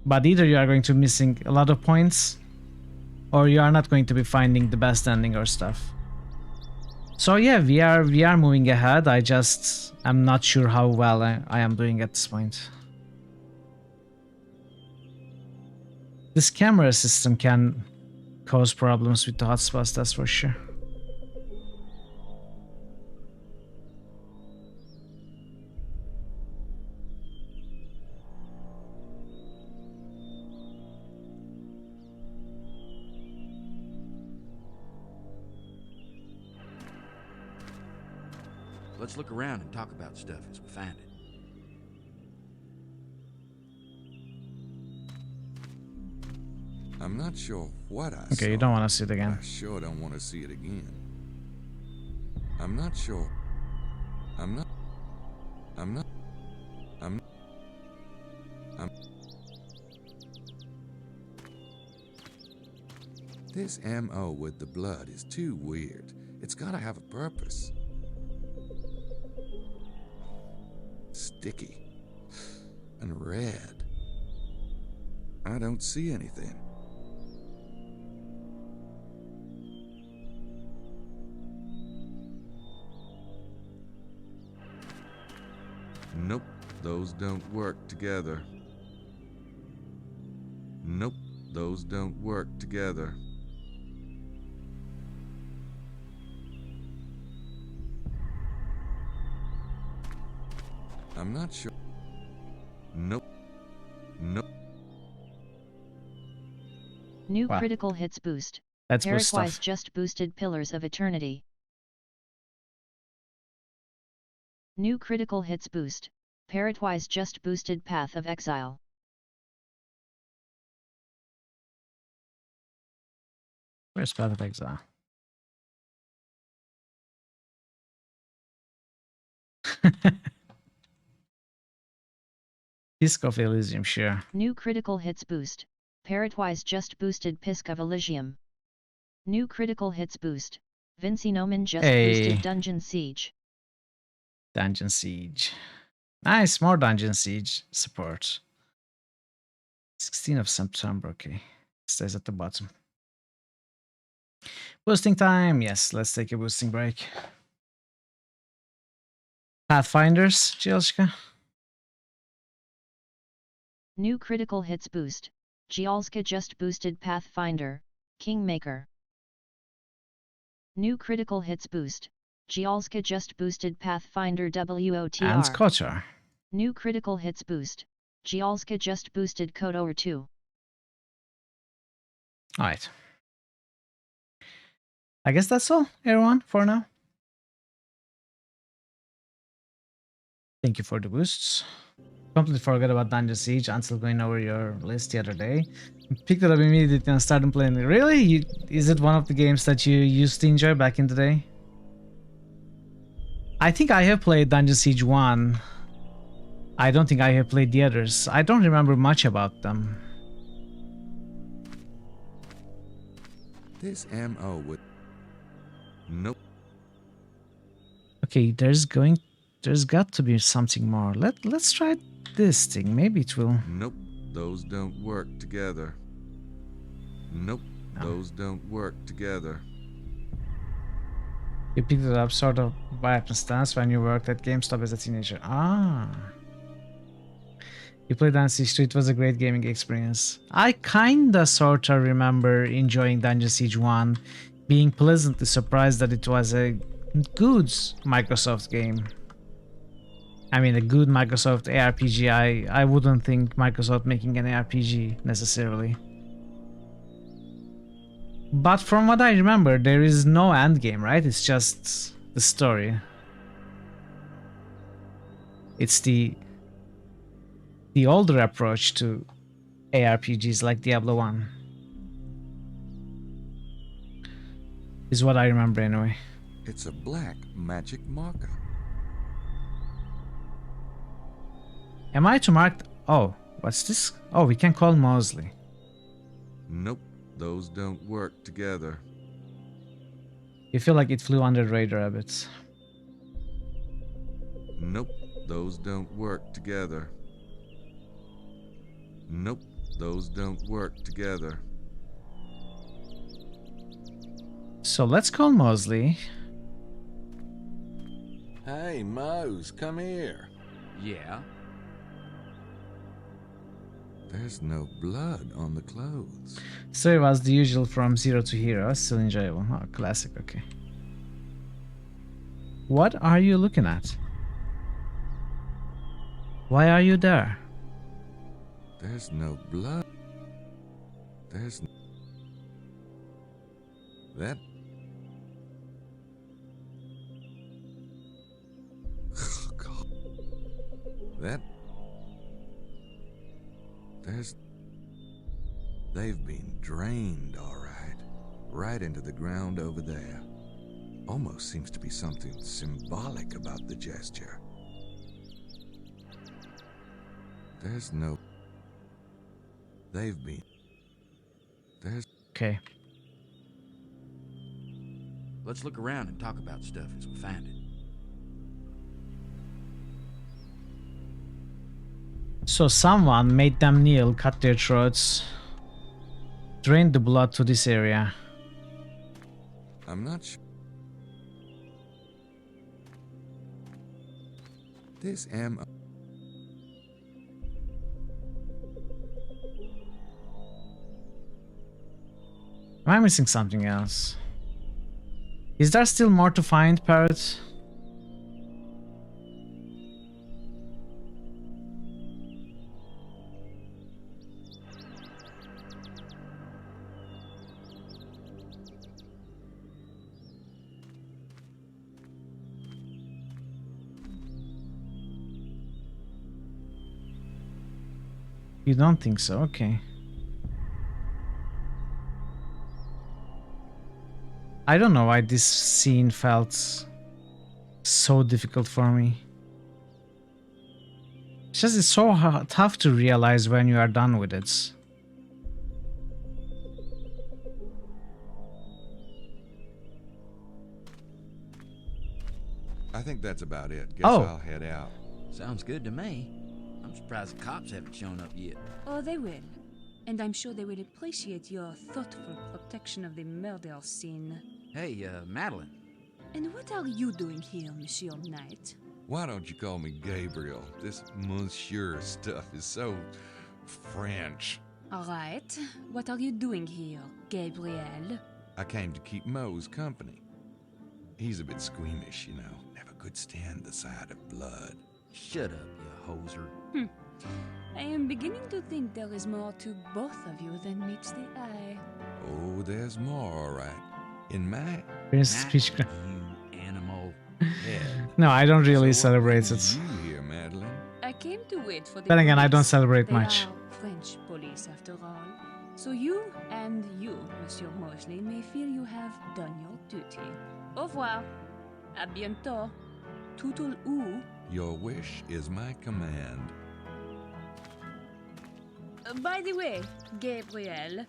S2: But either you are going to be missing a lot of points, or you are not going to be finding the best ending or stuff. So yeah, we are moving ahead. I'm not sure how well I am doing at this point. This camera system can cause problems with the hotspots, that's for sure.
S11: Let's look around and talk about stuff as we find it.
S1: I'm not sure what I saw.
S2: Okay, you don't want to see it again.
S1: I sure don't want to see it again. I'm not sure. I'm This MO with the blood is too weird. It's gotta have a purpose. Sticky. And red. I don't see anything. Nope, those don't work together. Nope, those don't work together. I'm not sure. Nope. Nope.
S4: New
S2: Wow.
S4: critical hits boost.
S2: That's good
S4: Pairwise
S2: stuff.
S4: just boosted Pillars of Eternity. New critical hits boost. Pairwise just boosted Path of Exile.
S2: Where's Path of Exile? Disc of Elysium, sure.
S4: New critical hits boost. Pairwise just boosted Pisk of Elysium. New critical hits boost. Vinci Nomen just boosted Dungeon Siege.
S2: Dungeon Siege. Nice, more Dungeon Siege support. 16th of September, okay. Stays at the bottom. Boosting time, yes, let's take a boosting break. Pathfinders, Jielska.
S4: New critical hits boost. Jialska just boosted Pathfinder, Kingmaker. New critical hits boost. Jialska just boosted Pathfinder WOTR.
S2: And Kotar.
S4: New critical hits boost. Jialska just boosted Kotor 2.
S2: Alright. I guess that's all, everyone, for now. Thank you for the boosts. Completely forgot about Dungeon Siege until going over your list the other day. Picked it up immediately and started playing it. Really? Is it one of the games that you used to enjoy back in the day? I think I have played Dungeon Siege 1. I don't think I have played the others. I don't remember much about them.
S1: This MO would. Nope.
S2: Okay, there's got to be something more. Let's try this thing. Maybe it will.
S1: Nope. Those don't work together. Nope.
S2: No.
S1: Those don't work together.
S2: You picked it up sort of by happenstance when you worked at GameStop as a teenager. Ah. You played Dungeon Siege 2, it was a great gaming experience. I kinda sorta remember enjoying Dungeon Siege 1, being pleasantly surprised that it was a good Microsoft game. I mean, a good Microsoft ARPG. I wouldn't think Microsoft making an ARPG necessarily. But from what I remember, there is no end game, right? It's just the story. It's the older approach to ARPGs like Diablo 1. Is what I remember anyway.
S1: It's a black magic marker.
S2: Am I to mark... Oh, what's this? Oh, we can call Mosley.
S1: Nope, those don't work together.
S2: You feel like it flew under the radar a bit.
S1: Nope, those don't work together. Nope, those don't work together.
S2: So let's call Mosley.
S20: Hey, Mose, come here.
S11: Yeah?
S1: There's no blood on the clothes.
S2: So it was the usual from Zero to Hero. Still enjoyable. Oh, classic, okay. What are you looking at? Why are you there?
S1: There's no blood. There's no... That... Oh, God. That... There's... They've been drained, all right. Right into the ground over there. Almost seems to be something symbolic about the gesture. There's no... They've been... There's...
S2: Okay.
S11: Let's look around and talk about stuff as we find it.
S2: So someone made them kneel, cut their throats, drained the blood to this area.
S1: I'm not sure. This M...
S2: Am I missing something else? Is there still more to find, Parrot? You don't think so? Okay. I don't know why this scene felt so difficult for me. It's just it's so tough to realize when you are done with it.
S1: I think that's about it. Guess
S2: Oh.
S1: I'll head out.
S11: Sounds good to me. I'm surprised the cops haven't shown up yet.
S9: Oh, they will. And I'm sure they will appreciate your thoughtful protection of the murder scene.
S11: Hey, Madeline.
S9: And what are you doing here, Monsieur Knight?
S1: Why don't you call me Gabriel? This monsieur stuff is so French.
S9: All right. What are you doing here, Gabriel?
S1: I came to keep Moe's company. He's a bit squeamish, you know. Never could stand the sight of blood.
S11: Shut up, you hoser.
S9: I am beginning to think there is more to both of you than meets the eye.
S1: Oh, there's more, all right. In my...
S2: Speech.
S11: You animal.
S1: head.
S2: No, I don't really
S1: So what
S2: celebrate
S1: brings
S2: it.
S1: you here, Madeline?
S9: I came to wait for the
S2: Then again, I don't
S9: police.
S2: celebrate
S9: They
S2: much.
S9: are French police, after all. So you and you, Monsieur Mosley, may feel you have done your duty. Au revoir. À bientôt. Toutle ou.
S1: Your wish is my command.
S9: By the way, Gabriel,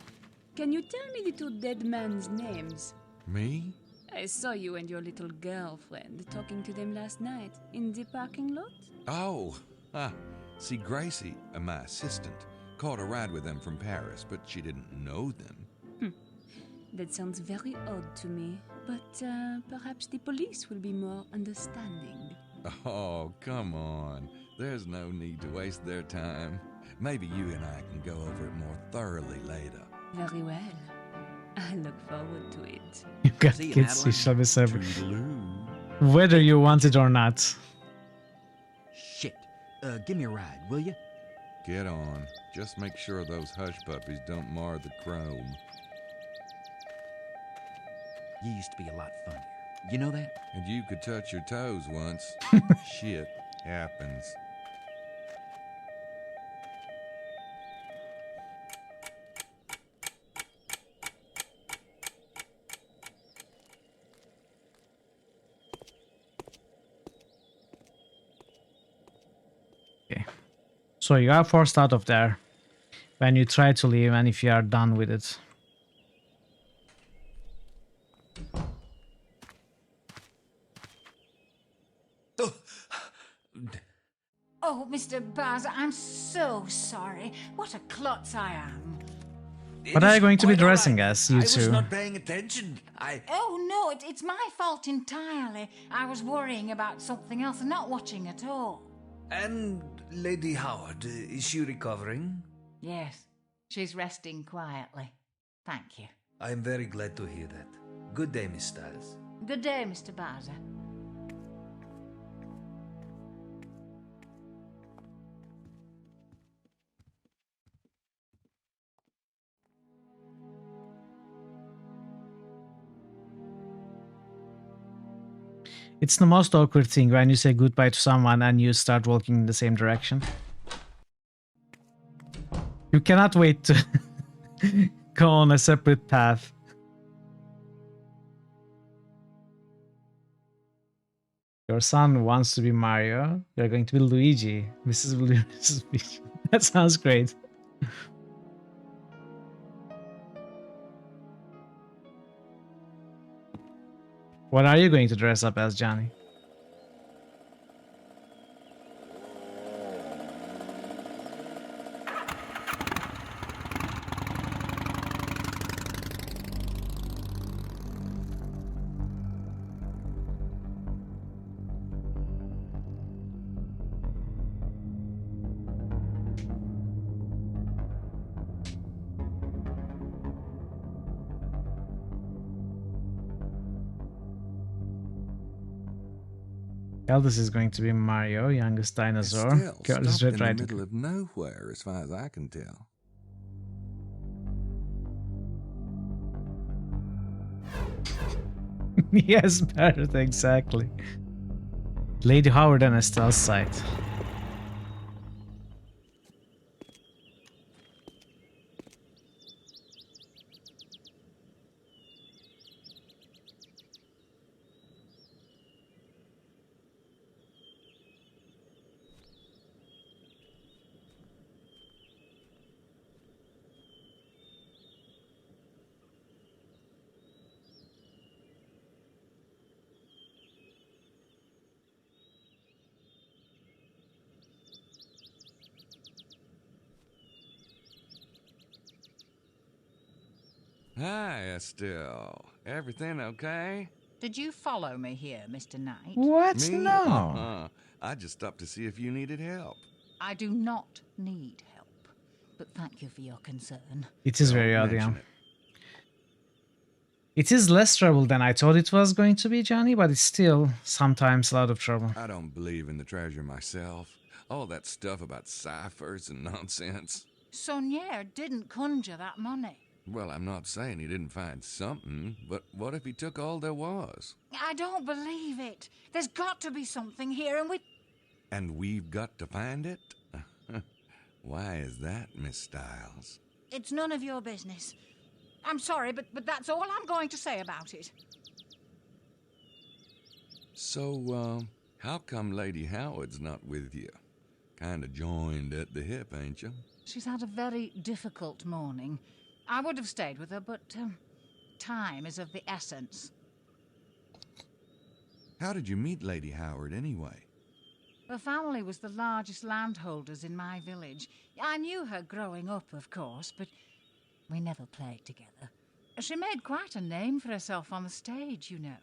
S9: can you tell me the two dead men's names?
S1: Me?
S9: I saw you and your little girlfriend talking to them last night in the parking lot.
S1: Oh, see, Gracie, my assistant, caught a ride with them from Paris, but she didn't know them.
S9: That sounds very odd to me, but perhaps the police will be more understanding.
S1: Oh, come on. There's no need to waste their time. Maybe you and I can go over it more thoroughly later.
S9: Very well. I look forward to it.
S2: You got
S11: See you,
S2: kids, you
S11: Madeline.
S2: shall be severed.
S1: Toodaloo.
S2: Whether you want it or not.
S11: Shit. Give me a ride, will you?
S1: Get on. Just make sure those hush puppies don't mar the chrome.
S11: You used to be a lot funnier. You know that?
S1: And you could touch your toes once. Shit happens.
S2: Okay. So you are forced out of there when you try to leave and if you are done with it.
S21: Oh, Mr. Bowser, I'm so sorry. What a klutz I am.
S2: What are you going to be dressing as, you
S5: I was
S2: two?
S5: not paying attention.
S21: Oh, no, it's my fault entirely. I was worrying about something else and not watching at all.
S22: And Lady Howard, is she recovering?
S21: Yes, she's resting quietly. Thank you.
S22: I am very glad to hear that. Good day, Miss Styles.
S21: Good day, Mr. Bowser.
S2: It's the most awkward thing when you say goodbye to someone and you start walking in the same direction. You cannot wait to go on a separate path. Your son wants to be Mario. You're going to be Luigi. Mrs. Mrs. Peach. That sounds great. What are you going to dress up as, Johnny? Eldest is going to be Mario, youngest dinosaur.
S1: Still,
S2: Girl is
S1: stopped
S2: Red
S1: in the
S2: Riding
S1: middle
S2: Hood.
S1: of nowhere, as far as I can tell.
S2: Yes, Barrett, exactly. Lady Howard and Estelle's side.
S1: Hi, Estelle. Everything okay?
S21: Did you follow me here, Mr. Knight?
S2: What?
S1: Me?
S2: No.
S1: I just stopped to see if you needed help.
S21: I do not need help, but thank you for your concern.
S2: It is very
S1: Don't
S2: odd, yeah.
S1: mention it.
S2: It is less trouble than I thought it was going to be, Johnny, but it's still sometimes a lot of trouble.
S1: I don't believe in the treasure myself. All that stuff about ciphers and nonsense.
S21: Saunier didn't conjure that money.
S1: Well, I'm not saying he didn't find something, but what if he took all there was?
S21: I don't believe it. There's got to be something here, and
S1: And we've got to find it? Why is that, Miss Styles?
S21: it's none of your business. I'm sorry, but that's all I'm going to say about it.
S1: So, how come Lady Howard's not with you? Kinda joined at the hip, ain't you?
S21: She's had a very difficult morning. I would have stayed with her, but time is of the essence.
S1: How did you meet Lady Howard, anyway?
S21: Her family was the largest landholders in my village. I knew her growing up, of course, but we never played together. She made quite a name for herself on the stage, you know,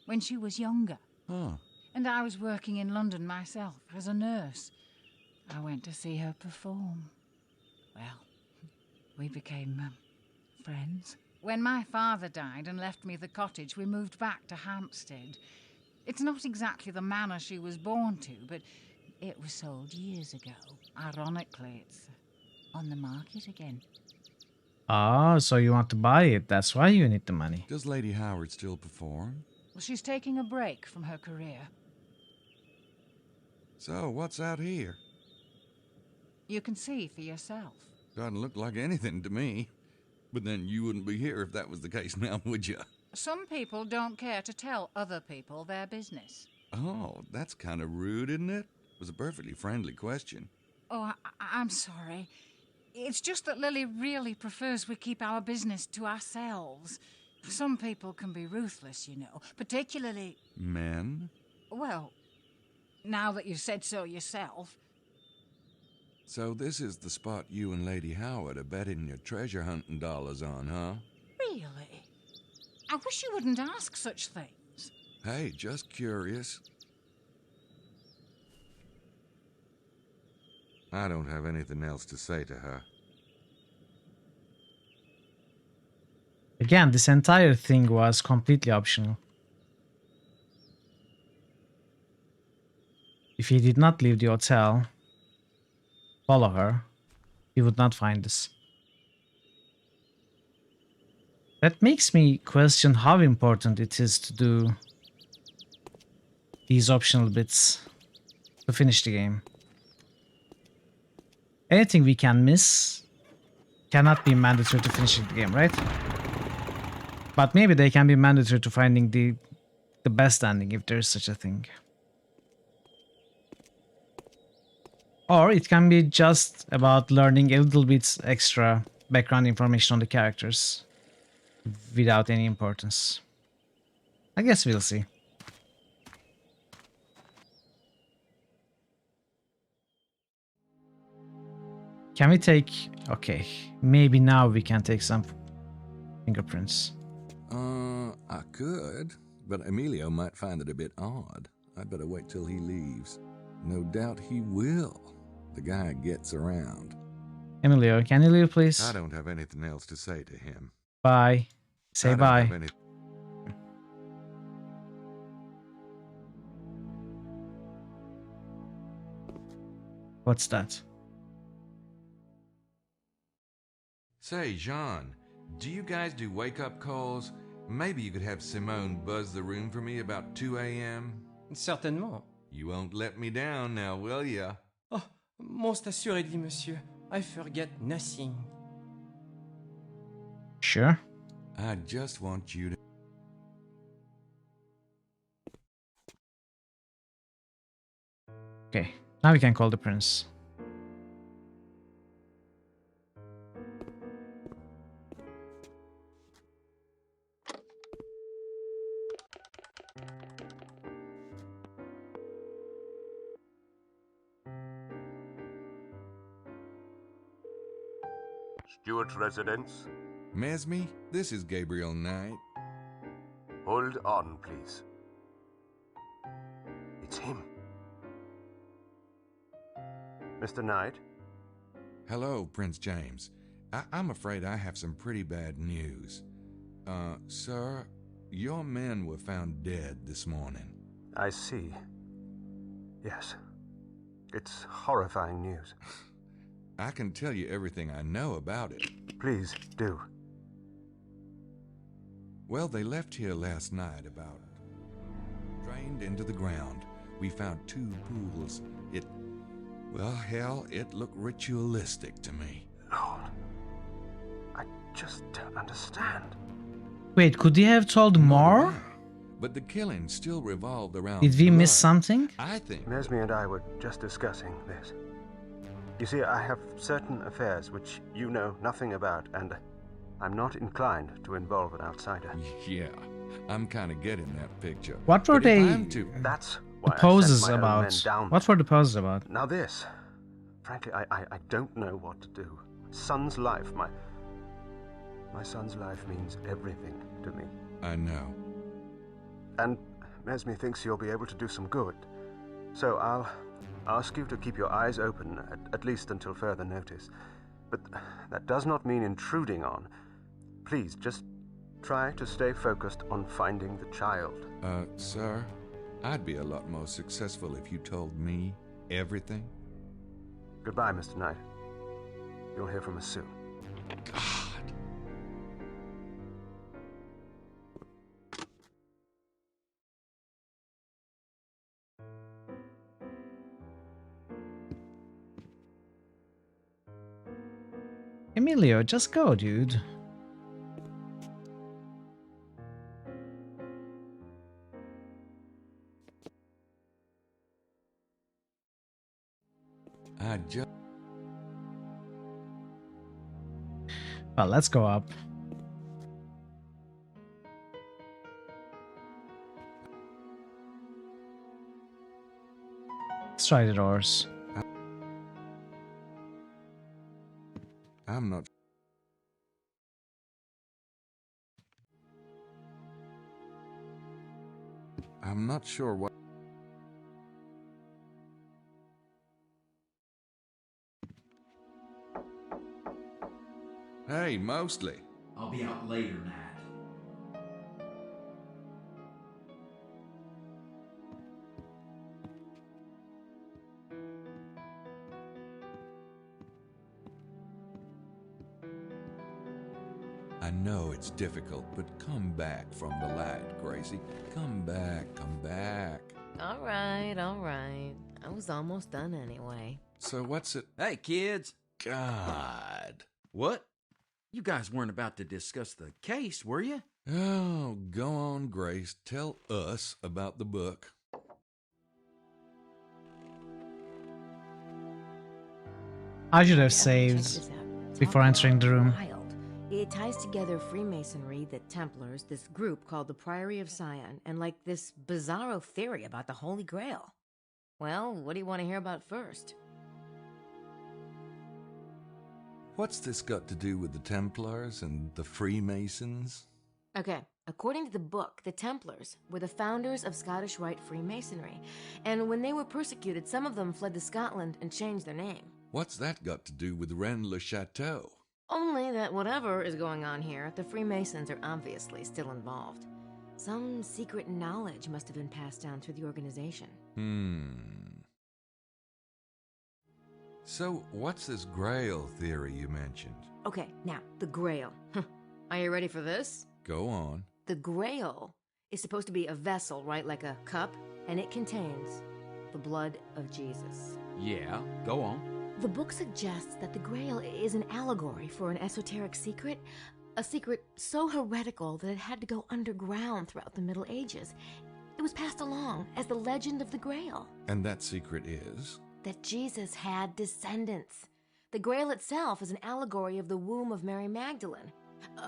S21: when she was younger.
S1: Huh.
S21: And I was working in London myself as a nurse. I went to see her perform. Well, we became friends. When my father died and left me the cottage, we moved back to Hampstead. It's not exactly the manor she was born to, but it was sold years ago. Ironically, it's on the market again.
S2: Oh, so you want to buy it. That's why you need the money.
S1: Does Lady Howard still perform?
S21: Well, she's taking a break from her career.
S1: So, what's out here?
S21: You can see for yourself.
S1: Doesn't look like anything to me. But then you wouldn't be here if that was the case now, would you?
S21: Some people don't care to tell other people their business.
S1: Oh, that's kind of rude, isn't it? It was a perfectly friendly question.
S21: Oh, I'm sorry. It's just that Lily really prefers we keep our business to ourselves. Some people can be ruthless, you know, particularly...
S1: Men?
S21: Well, now that you've said so yourself.
S1: So this is the spot you and Lady Howard are betting your treasure hunting dollars on, huh?
S21: Really? I wish you wouldn't ask such things.
S1: Hey, just curious. I don't have anything else to say to her.
S2: Again, this entire thing was completely optional. If he did not leave the hotel, follow her, he would not find us. That makes me question how important it is to do these optional bits to finish the game. Anything we can miss cannot be mandatory to finishing the game, right? But maybe they can be mandatory to finding the best ending, if there is such a thing. Or it can be just about learning a little bit extra background information on the characters without any importance. I guess we'll see. Can we take... Okay, maybe now we can take some fingerprints.
S1: I could, but Emilio might find it a bit odd. I'd better wait till he leaves. No doubt he will. The guy gets around.
S2: Emilio, can you leave, please?
S1: I don't have anything else to say to him.
S2: Bye. Say bye. What's that?
S1: Say, Jean, do you guys do wake-up calls? Maybe you could have Simone buzz the room for me about 2 a.m.?
S7: Certainement.
S1: You won't let me down now, will ya?
S7: Oh, most assuredly, monsieur. I forget nothing.
S2: Sure.
S1: I just want you to...
S2: Okay, now we can call the prince.
S14: Stuart's residence?
S1: Mesme, this is Gabriel Knight.
S3: Hold on, please. It's him. Mr. Knight?
S1: Hello, Prince James. I'm afraid I have some pretty bad news. Sir, your men were found dead this morning.
S3: I see. Yes. It's horrifying news.
S1: I can tell you everything I know about it.
S3: Please, do.
S1: Well, they left here last night about... drained into the ground. We found 2 pools. Well, hell, it looked ritualistic to me.
S3: Lord, I just don't understand.
S2: Wait, could you have told more?
S1: But the killing still revolved around
S2: Did we miss
S1: blood.
S2: something?
S1: I think...
S3: Mesme and I were just discussing this. You see, I have certain affairs which you know nothing about, and I'm not inclined to involve an outsider.
S1: Yeah, I'm kind of getting that picture.
S2: What were
S1: But if
S2: they...
S1: I'm to...
S3: That's
S2: the
S3: why
S2: poses
S3: I sent my own men
S2: about?
S3: down
S2: What were the poses about?
S3: Now this, frankly, I don't know what to do. Son's life, my son's life means everything to me.
S1: I know.
S3: And Mesme thinks you'll be able to do some good. So I'll ask you to keep your eyes open, at least until further notice. But that does not mean intruding on. Please, just try to stay focused on finding the child.
S1: Sir, I'd be a lot more successful if you told me everything.
S3: Goodbye, Mr. Knight. You'll hear from us soon.
S1: God.
S2: Emilio, just go, dude.
S1: I just...
S2: Well, let's go up. Let's try the doors.
S1: I'm not... I'm not sure what... Hey, Mostly.
S11: I'll be out later, Nat.
S1: I know it's difficult, but come back from the light, Gracie. Come back, come back.
S13: All right, all right. I was almost done anyway.
S1: So what's it?
S11: Hey, kids.
S1: God.
S11: What? You guys weren't about to discuss the case, were you?
S1: Oh, go on, Grace. Tell us about the book.
S2: I should have saved before entering the room.
S13: Wild. It ties together Freemasonry, the Templars, this group called the Priory of Sion, and like this bizarro theory about the Holy Grail. Well, what do you want to hear about first?
S1: What's this got to do with the Templars and the Freemasons?
S13: Okay, according to the book, the Templars were the founders of Scottish Rite Freemasonry, and when they were persecuted, some of them fled to Scotland and changed their name.
S1: What's that got to do with Rennes-le-Château?
S13: Only that whatever is going on here, the Freemasons are obviously still involved. Some secret knowledge must have been passed down through the organization.
S1: So, what's this Grail theory you mentioned?
S13: Okay, now, the Grail. Are you ready for this?
S1: Go on.
S13: The Grail is supposed to be a vessel, right? Like a cup, and it contains the blood of Jesus.
S11: Yeah, go on.
S13: The book suggests that the Grail is an allegory for an esoteric secret, a secret so heretical that it had to go underground throughout the Middle Ages. It was passed along as the legend of the Grail.
S1: And that secret is?
S13: That Jesus had descendants. The Grail itself is an allegory of the womb of Mary Magdalene.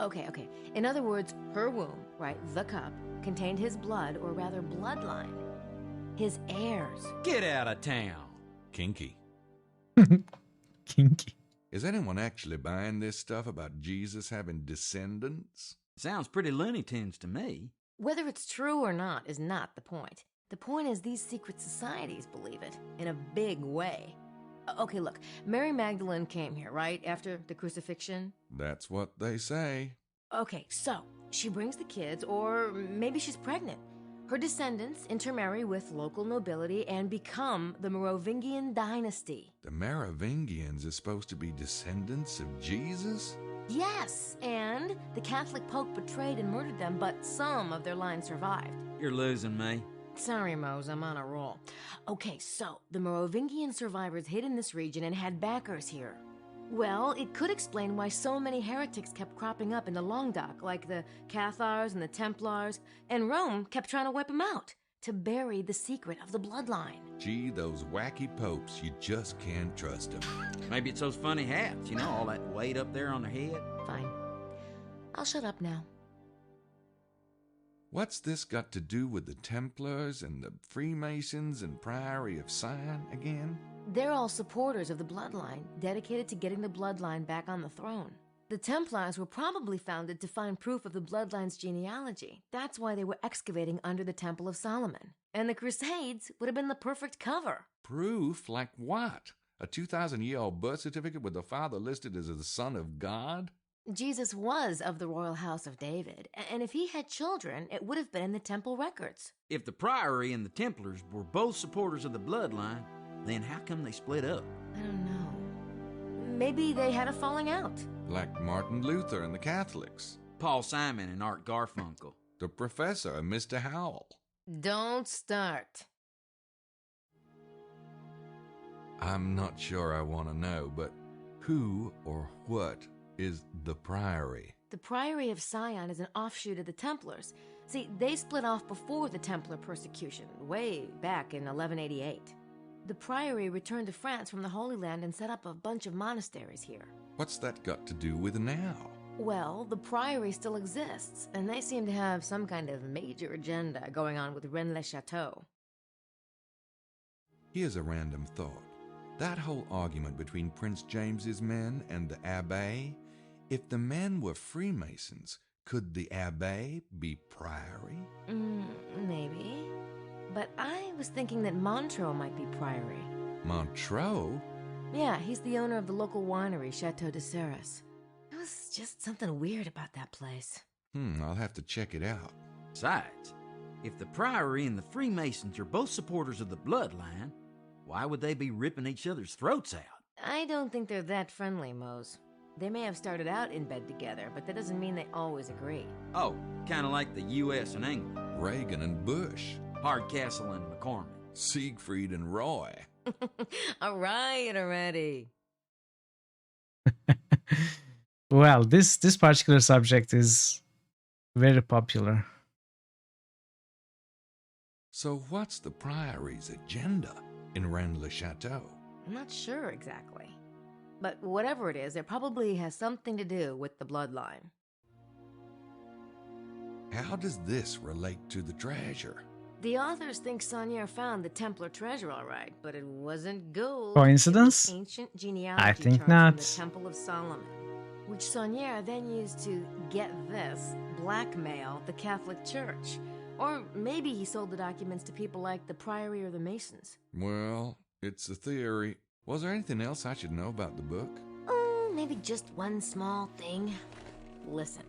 S13: Okay. In other words, her womb, right, the cup, contained his blood, or rather bloodline. His heirs.
S11: Get out of town.
S1: Kinky.
S2: Kinky.
S1: Is anyone actually buying this stuff about Jesus having descendants?
S11: Sounds pretty Looney Tunes to me.
S13: Whether it's true or not is not the point. The point is these secret societies believe it, in a big way. Okay, look, Mary Magdalene came here, right, after the crucifixion?
S1: That's what they say.
S13: Okay, so she brings the kids, or maybe she's pregnant. Her descendants intermarry with local nobility and become the Merovingian dynasty.
S1: The Merovingians are supposed to be descendants of Jesus?
S13: Yes, and the Catholic Pope betrayed and murdered them, but some of their line survived.
S11: You're losing me.
S13: Sorry, Mose, I'm on a roll. Okay, so the Merovingian survivors hid in this region and had backers here. Well, it could explain why so many heretics kept cropping up in the Languedoc, like the Cathars and the Templars, and Rome kept trying to wipe them out to bury the secret of the bloodline.
S1: Gee, those wacky popes, you just can't trust them.
S11: Maybe it's those funny hats, all that weight up there on their head.
S13: Fine. I'll shut up now.
S1: What's this got to do with the Templars and the Freemasons and Priory of Sion again?
S13: They're all supporters of the bloodline, dedicated to getting the bloodline back on the throne. The Templars were probably founded to find proof of the bloodline's genealogy. That's why they were excavating under the Temple of Solomon. And the Crusades would have been the perfect cover.
S1: Proof? Like what? A 2,000-year-old birth certificate with the father listed as the son of God?
S13: Jesus was of the royal house of David, and if he had children, it would have been in the temple records.
S11: If the Priory and the Templars were both supporters of the bloodline, then how come they split up?
S13: I don't know. Maybe they had a falling out.
S1: Like Martin Luther and the Catholics.
S11: Paul Simon and Art Garfunkel.
S1: The professor and Mr. Howell.
S13: Don't start.
S1: I'm not sure I want to know, but who or what is the Priory?
S13: The Priory of Sion is an offshoot of the Templars. See, they split off before the Templar persecution, way back in 1188. The Priory returned to France from the Holy Land and set up a bunch of monasteries here.
S1: What's that got to do with now?
S13: Well, the Priory still exists, and they seem to have some kind of major agenda going on with Rennes-le-Château.
S1: Here's a random thought. That whole argument between Prince James's men and the Abbé, if the men were Freemasons, could the Abbé be Priory?
S13: Maybe. But I was thinking that Montreux might be Priory.
S1: Montreux?
S13: Yeah, he's the owner of the local winery, Chateau de Serres. There was just something weird about that place.
S1: I'll have to check it out.
S11: Besides, if the Priory and the Freemasons are both supporters of the bloodline, why would they be ripping each other's throats out?
S13: I don't think they're that friendly, Mose. They may have started out in bed together, but that doesn't mean they always agree.
S11: Oh, kind of like the U.S. and England.
S1: Reagan and Bush.
S11: Hardcastle and McCormick.
S1: Siegfried and Roy.
S13: All right already.
S2: Well, this particular subject is very popular.
S1: So what's the Priory's agenda in Rennes-le-Château?
S13: I'm not sure exactly. But whatever it is, it probably has something to do with the bloodline.
S1: How does this relate to the treasure?
S13: The authors think Saunier found the Templar treasure all right, but it wasn't gold.
S2: Coincidence?
S13: It was ancient genealogy
S2: I think
S13: charts
S2: not.
S13: from the Temple of Solomon, which Saunier then used to, get this, blackmail the Catholic Church. Or maybe he sold the documents to people like the Priory or the Masons.
S1: Well, it's a theory. Was there anything else I should know about the book?
S13: Oh, maybe just one small thing. Listen.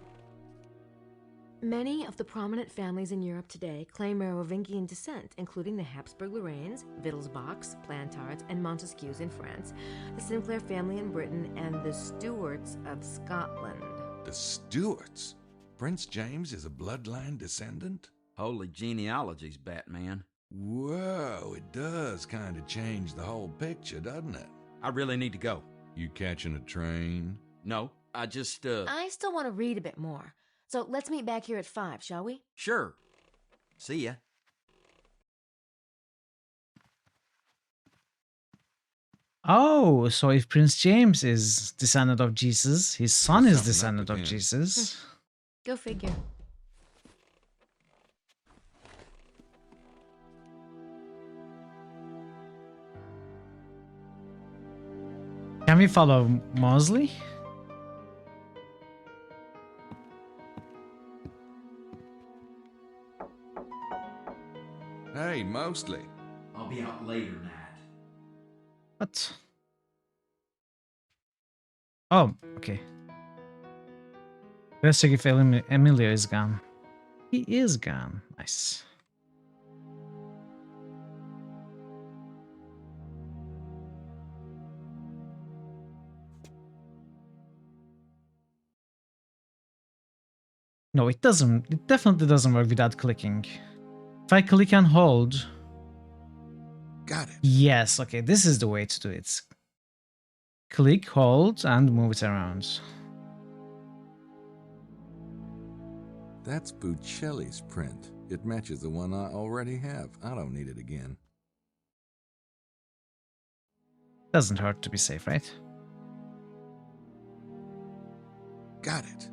S13: Many of the prominent families in Europe today claim Merovingian descent, including the Habsburg-Lorraines, Wittelsbachs, Plantards, and Montesquieux in France, the Sinclair family in Britain, and the Stuarts of Scotland.
S1: The Stuarts? Prince James is a bloodline descendant?
S11: Holy genealogies, Batman.
S1: Whoa, it does kind of change the whole picture, doesn't it?
S11: I really need to go.
S1: You catching a train?
S11: No, I just,
S13: I still want to read a bit more. So let's meet back here at 5, shall we?
S11: Sure. See ya.
S2: Oh, so if Prince James is descendant of Jesus, his son is descendant of Jesus.
S13: Go figure.
S2: we follow Mosley?
S1: Hey, Mosley.
S11: I'll be out later, Nat.
S2: What? Oh, okay. Let's check if Emilio is gone. He is gone. Nice. No, it doesn't. It definitely doesn't work without clicking. If I click and hold...
S1: Got it.
S2: Yes, okay, this is the way to do it. Click, hold, and move it around.
S1: That's Buccelli's print. It matches the one I already have. I don't need it again.
S2: Doesn't hurt to be safe, right?
S1: Got it.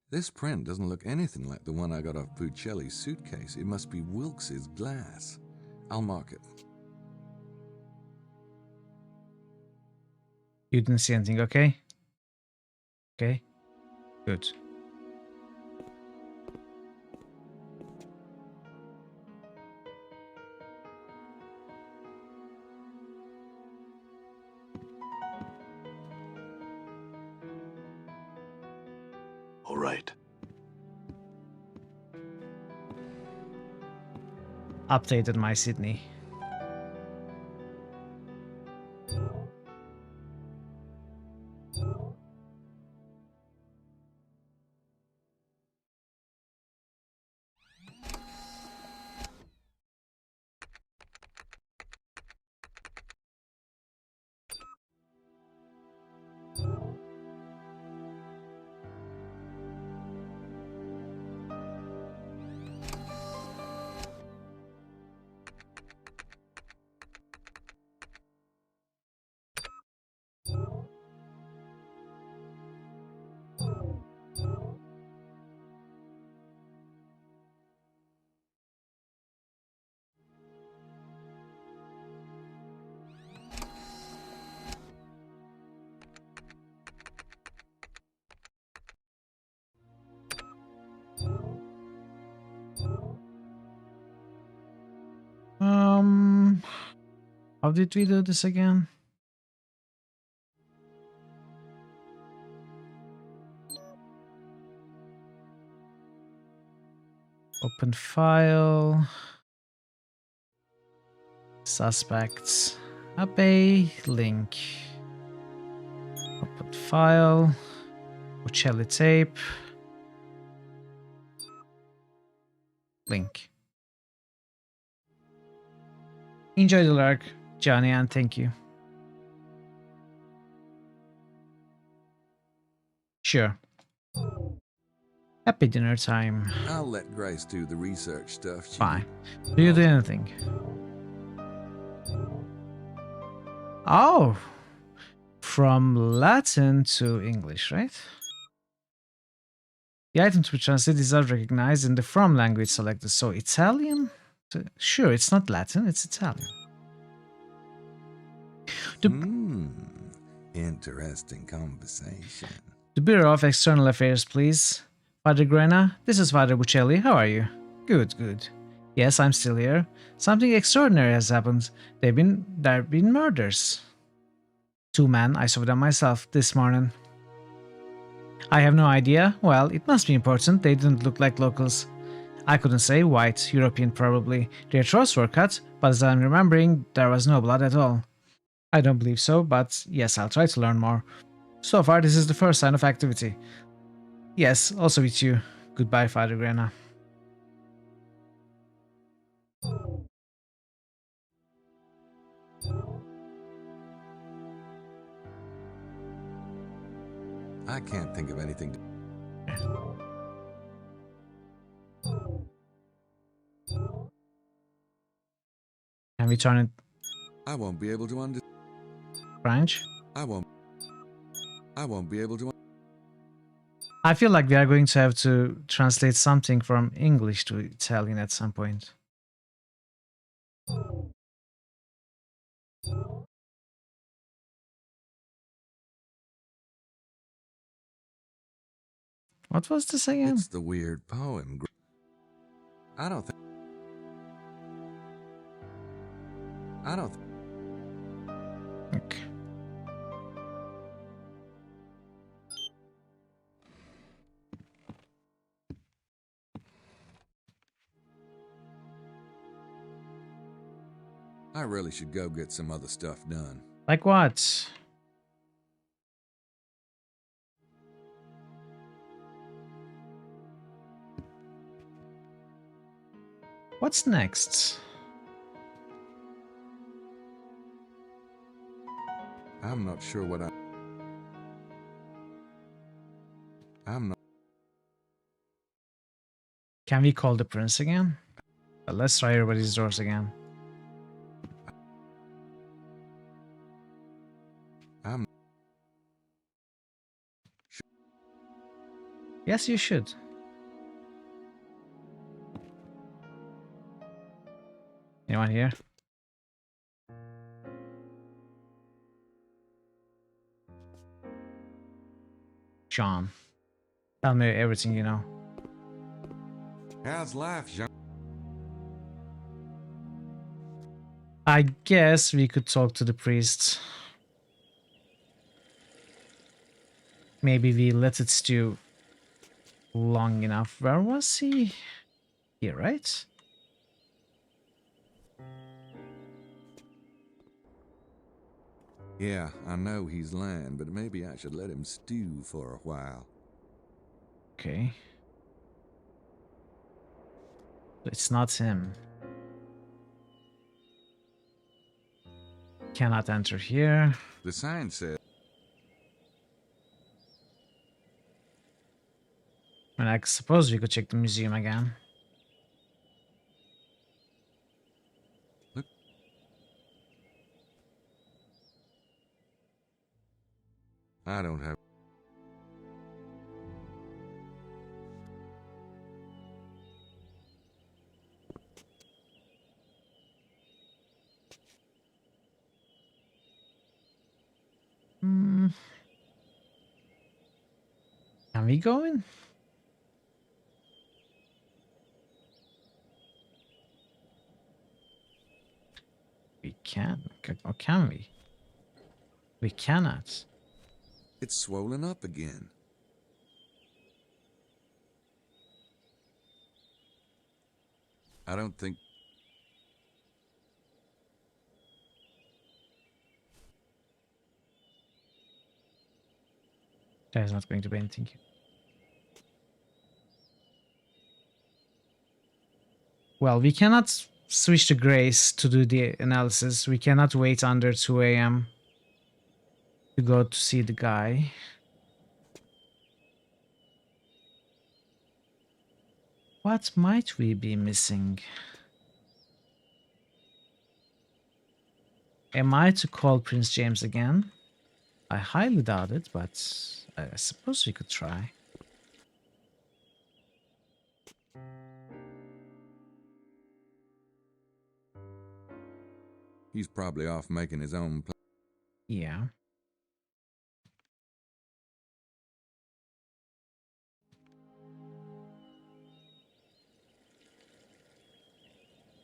S1: This print doesn't look anything like the one I got off Buccelli's suitcase. It must be Wilkes's glass. I'll mark it.
S2: You didn't see anything, okay? Okay. Good.
S18: All right.
S2: Updated my Sydney. How did we do this again? Open file. Suspects. Abbey link. Open file. Buccelli tape. Link. Enjoy the lurk, Johnny, and thank you. Sure. Happy dinner time.
S1: I'll let Grace do the research stuff.
S2: Fine. Do you do anything? Oh! From Latin to English, right? The item to be translated is not recognized in the from language selected. So Italian? Sure, it's not Latin, it's Italian.
S1: Interesting conversation.
S2: The Bureau of External Affairs, please. Father Grena, this is Father Buccelli. How are you? Good, good. Yes, I'm still here. Something extraordinary has happened. There have been murders. 2 men, I saw them myself this morning. I have no idea. Well, it must be important. They didn't look like locals. I couldn't say. White, European probably. Their throats were cut, but as I'm remembering, there was no blood at all. I don't believe so, but yes, I'll try to learn more. So far, this is the first sign of activity. Yes, also with you. Goodbye, Father Grena.
S1: I can't think of anything.
S2: Can we turn it
S1: I won't be able to understand.
S2: French?
S1: I won't be able to.
S2: I feel like we are going to have to translate something from English to Italian at some point. What was this again?
S1: It's the weird poem. I don't think.
S2: Okay.
S1: I really should go get some other stuff done.
S2: Like what? What's next?
S1: I'm not sure what I'm not.
S2: Can we call the prince again? Let's try everybody's doors again. Yes, you should. Anyone here? John. Tell me everything you know.
S1: How's life, Jean?
S2: I guess we could talk to the priest. Maybe we let it stew long enough. Where was he? Here, right?
S1: Yeah, I know he's lying, but maybe I should let him stew for a while.
S2: Okay. It's not him. Cannot enter here.
S1: The sign said.
S2: And I suppose we could check the museum again.
S1: Look. I don't have.
S2: Can we go in? We can. Or can we? We cannot.
S1: It's swollen up again. I don't think.
S2: There's not going to be anything here. Well, we cannot switch to Grace to do the analysis. We cannot wait under 2 a.m. to go to see the guy. What might we be missing? Am I to call Prince James again? I highly doubt it, but I suppose we could try.
S1: He's probably off making his own plan.
S2: Yeah.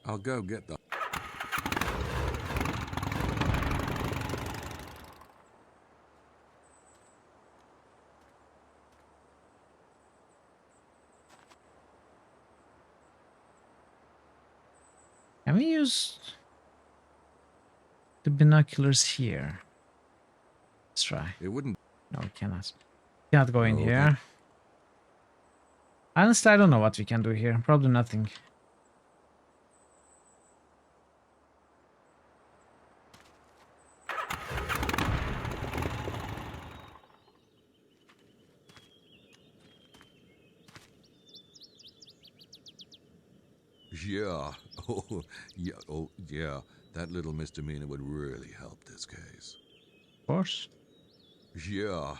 S1: I'll go get the.
S2: Can we use the binoculars here? Let's try.
S1: It wouldn't.
S2: No, we cannot. Cannot go in
S1: Oh,
S2: here. Honestly, I don't know what we can do here. Probably nothing.
S1: Yeah. Oh, yeah. That little misdemeanor would really help this case.
S2: Of course.
S1: Yeah.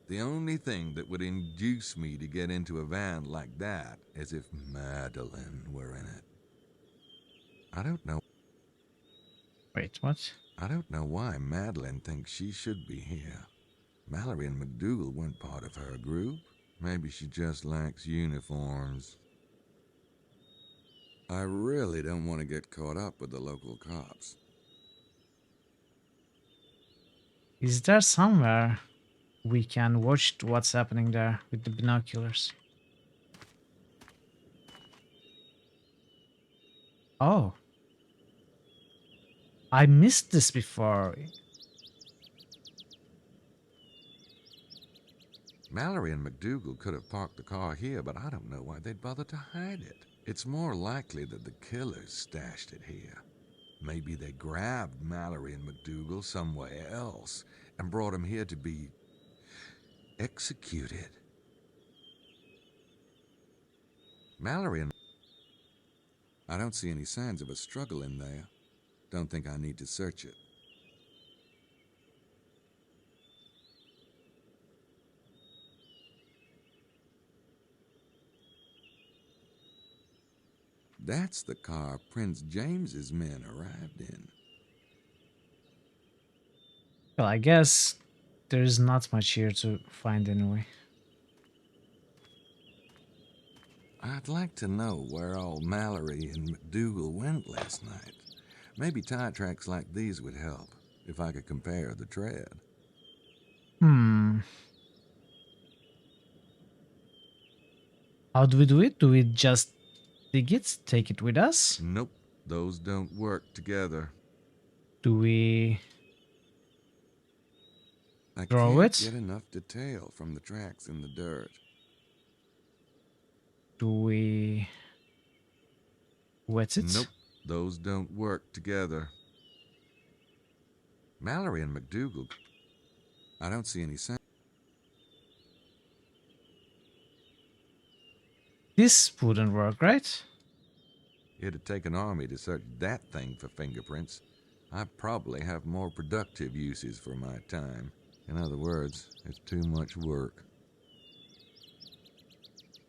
S1: The only thing that would induce me to get into a van like that is if Madeline were in it. I don't know.
S2: Wait, what?
S1: I don't know why Madeline thinks she should be here. Mallory and McDougal weren't part of her group. Maybe she just lacks uniforms. I really don't want to get caught up with the local cops.
S2: Is there somewhere we can watch what's happening there with the binoculars? Oh. I missed this before.
S1: Mallory and McDougal could have parked the car here, but I don't know why they'd bother to hide it. It's more likely that the killers stashed it here. Maybe they grabbed Mallory and McDougal somewhere else and brought them here to be executed. Mallory and... I don't see any signs of a struggle in there. Don't think I need to search it. That's the car Prince James's men arrived in.
S2: Well, I guess there's not much here to find anyway.
S1: I'd like to know where all Mallory and McDougal went last night. Maybe tire tracks like these would help, if I could compare the tread.
S2: How do we do it? Do we just dig it, take it with us?
S1: Nope, those don't work together.
S2: Do we
S1: I
S2: throw
S1: can't
S2: it?
S1: get enough detail from the tracks in the dirt.
S2: Do we wet it?
S1: Nope, those don't work together. Mallory and McDougal. I don't see any sign.
S2: This wouldn't work, right?
S1: It'd take an army to search that thing for fingerprints. I probably have more productive uses for my time. In other words, it's too much work.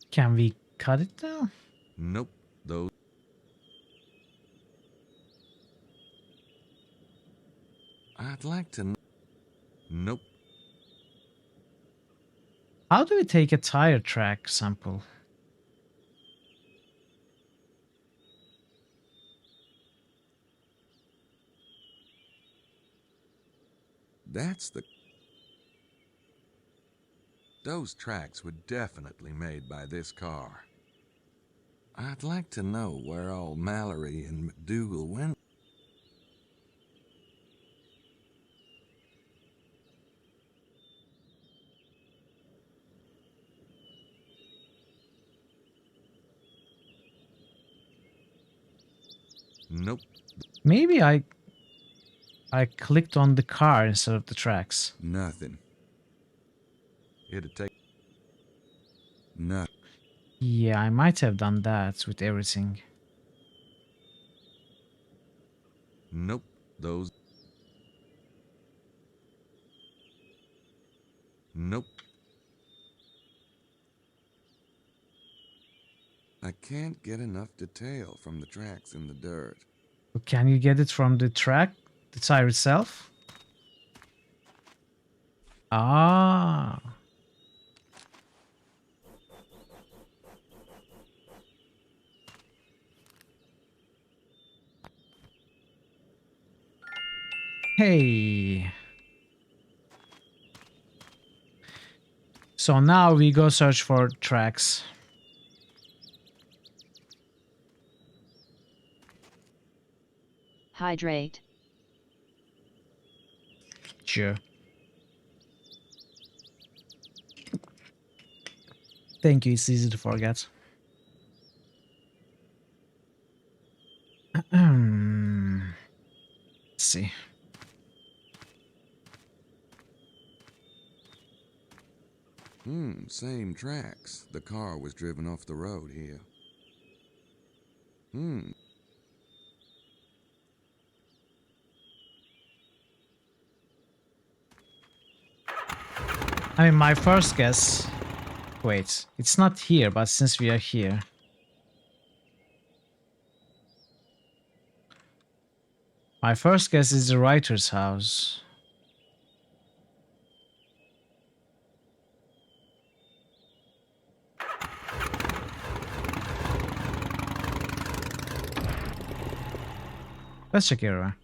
S2: Can we cut it down?
S1: Nope, those... I'd like to... Nope.
S2: How do we take a tire track sample?
S1: That's the... Those tracks were definitely made by this car. I'd like to know where all Mallory and McDougal went. Nope.
S2: Maybe I clicked on the car instead of the tracks.
S1: Nothing. It'd take... Nothing.
S2: Yeah, I might have done that with everything.
S1: Nope. Those... Nope. I can't get enough detail from the tracks in the dirt.
S2: Can you get it from the track, the tire itself? Ah. Hey. So now we go search for tracks.
S4: Hydrate.
S2: Sure. Thank you, it's easy to forget. Let's see.
S1: Same tracks. The car was driven off the road here.
S2: I mean, my first guess... Wait, it's not here, but since we are here... My first guess is the writer's house. Let's check everywhere.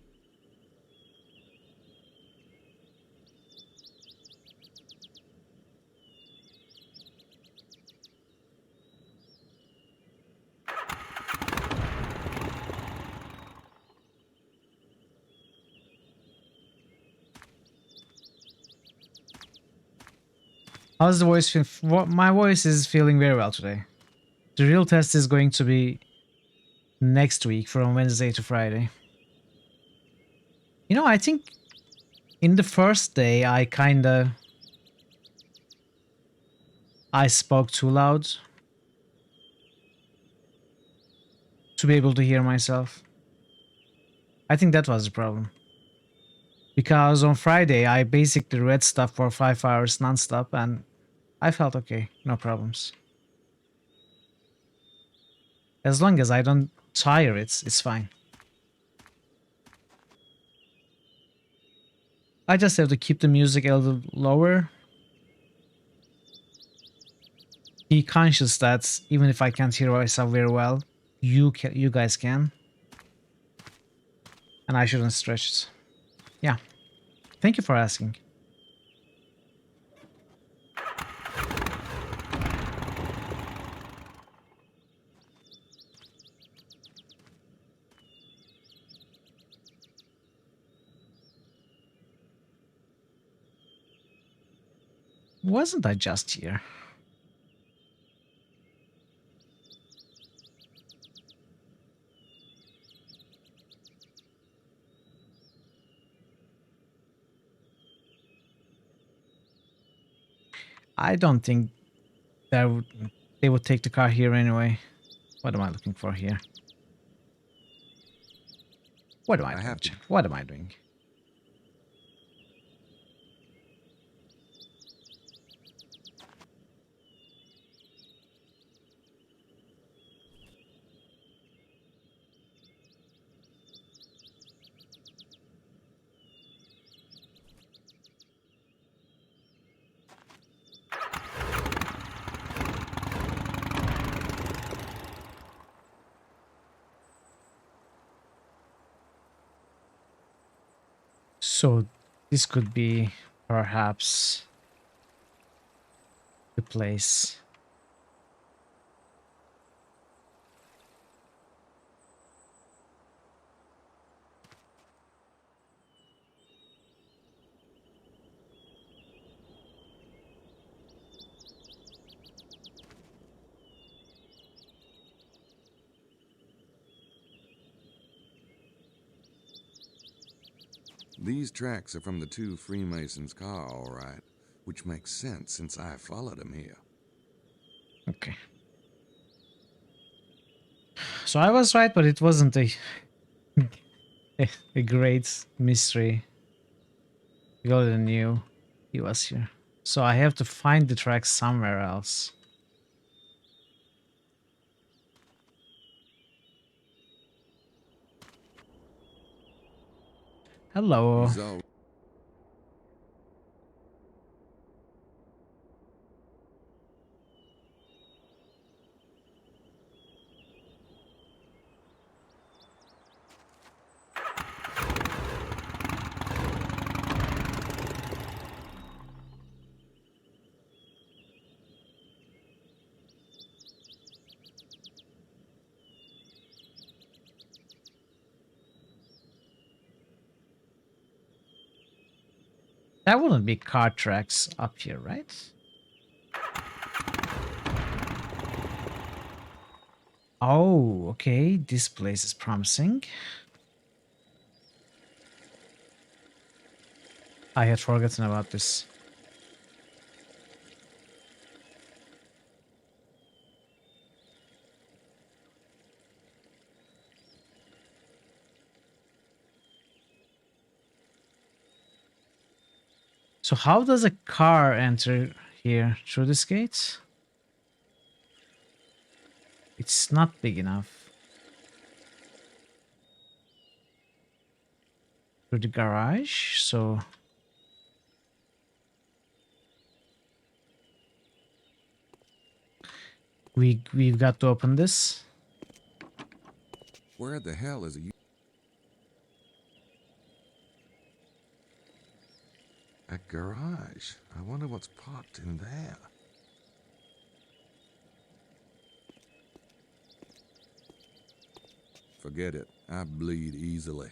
S2: How's the voice feel? My voice is feeling very well today. The real test is going to be next week from Wednesday to Friday. You know, I think in the first day I spoke too loud to be able to hear myself. I think that was the problem. Because on Friday I basically read stuff for 5 hours nonstop and I felt okay, no problems. As long as I don't tire, it's fine. I just have to keep the music a little lower. Be conscious that even if I can't hear myself very well, you guys can. And I shouldn't stretch it. Yeah. Thank you for asking. Wasn't I just here? I don't think they would take the car here anyway. What am I looking for here? What am I doing? What am I doing? So this could be perhaps the place.
S1: These tracks are from the two Freemasons' car, all right, which makes sense since I followed them here.
S2: Okay. So I was right, but it wasn't a great mystery. We already knew he was here. So I have to find the track somewhere else. Hello. That wouldn't be car tracks up here, right? Oh, okay. This place is promising. I had forgotten about this. So how does a car enter here? Through this gate? It's not big enough. Through the garage, so... We've got to open this.
S1: Where the hell is he? A garage. I wonder what's parked in there. Forget it. I bleed easily.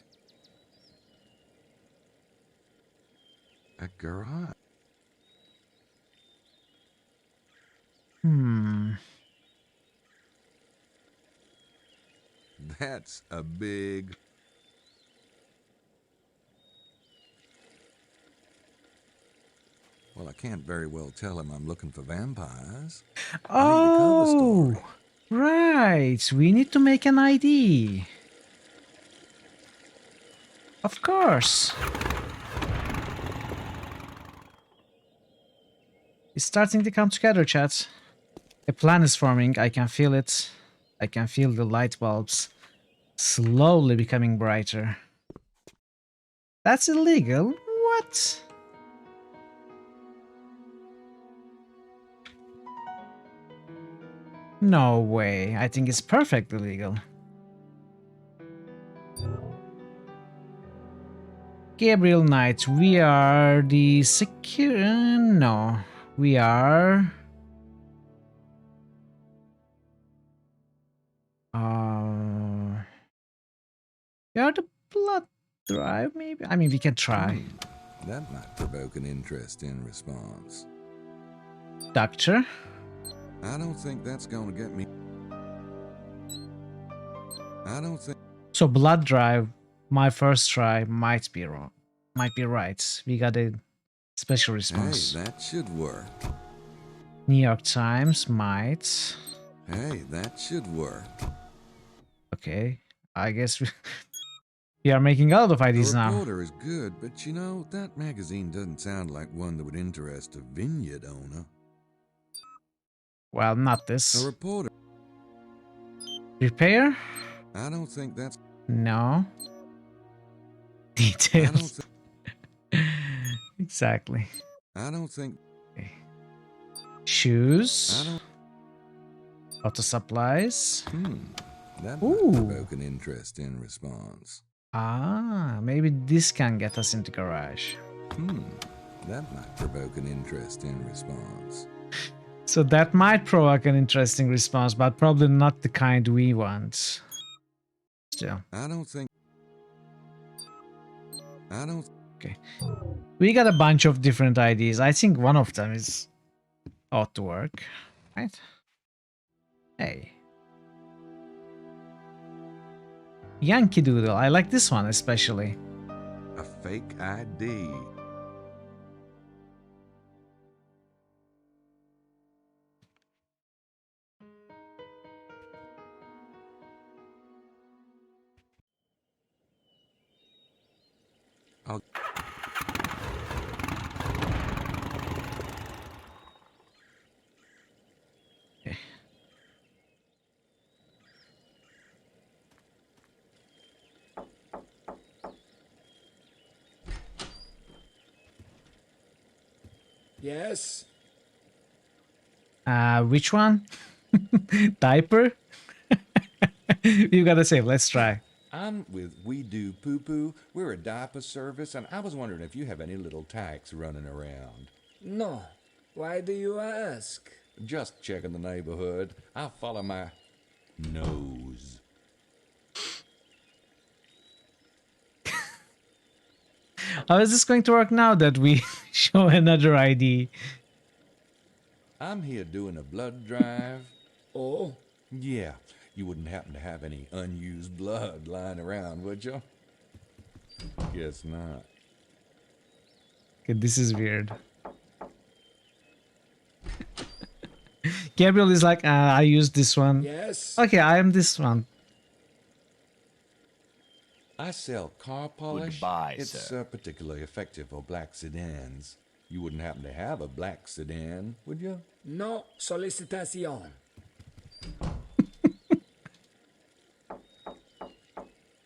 S1: A garage. That's a big... Well, I can't very well tell him I'm looking for vampires.
S2: Oh, right. We need to make an ID. Of course. It's starting to come together, chat. A plan is forming. I can feel it. I can feel the light bulbs slowly becoming brighter. That's illegal? What? No way. I think it's perfectly legal. Gabriel Knight, we are the secure... No. We are... We are the blood drive, maybe? I mean, we can try.
S1: That might provoke an interesting response.
S2: Doctor?
S1: I don't think that's gonna get me... I don't think...
S2: So blood drive, my first try might be wrong. Might be right. We got a special response.
S1: Hey, that should work.
S2: New York Times might.
S1: Hey, that should work.
S2: Okay. I guess we are making a lot of IDs
S1: The
S2: now.
S1: reporter is good, but you know, that magazine doesn't sound like one that would interest a vineyard owner.
S2: Well, not
S1: A
S2: this.
S1: reporter...
S2: Repair?
S1: I don't think that's...
S2: No. Details. Exactly.
S1: I don't think...
S2: Okay. Shoes. Auto supplies.
S1: That might provoke an interesting response.
S2: Ah, maybe this can get us into garage.
S1: That might provoke an interesting response.
S2: So that might provoke an interesting response, but probably not the kind we want. Still.
S1: I don't think...
S2: Okay. We got a bunch of different IDs. I think one of them is ought to work. Right? Hey. Yankee Doodle. I like this one especially.
S1: A fake ID. I'll...
S2: Okay.
S18: Yes?
S2: Which one? Diaper? You gotta save. Let's try.
S20: I'm with We Do Poo Poo. We're a diaper service, and I was wondering if you have any little tykes running around.
S12: No. Why do you ask?
S20: Just checking the neighborhood. I follow my nose.
S2: How is this going to work now that we show another ID?
S20: I'm here doing a blood drive.
S12: Oh?
S20: Yeah. You wouldn't happen to have any unused blood lying around, would you? Guess not.
S2: Okay, this is weird. Gabriel is like, I used this one.
S18: Yes?
S2: Okay, I am this one.
S20: I sell car polish.
S14: Goodbye,
S20: it's
S14: sir.
S20: Particularly effective for black sedans. You wouldn't happen to have a black sedan, would you?
S12: No solicitation.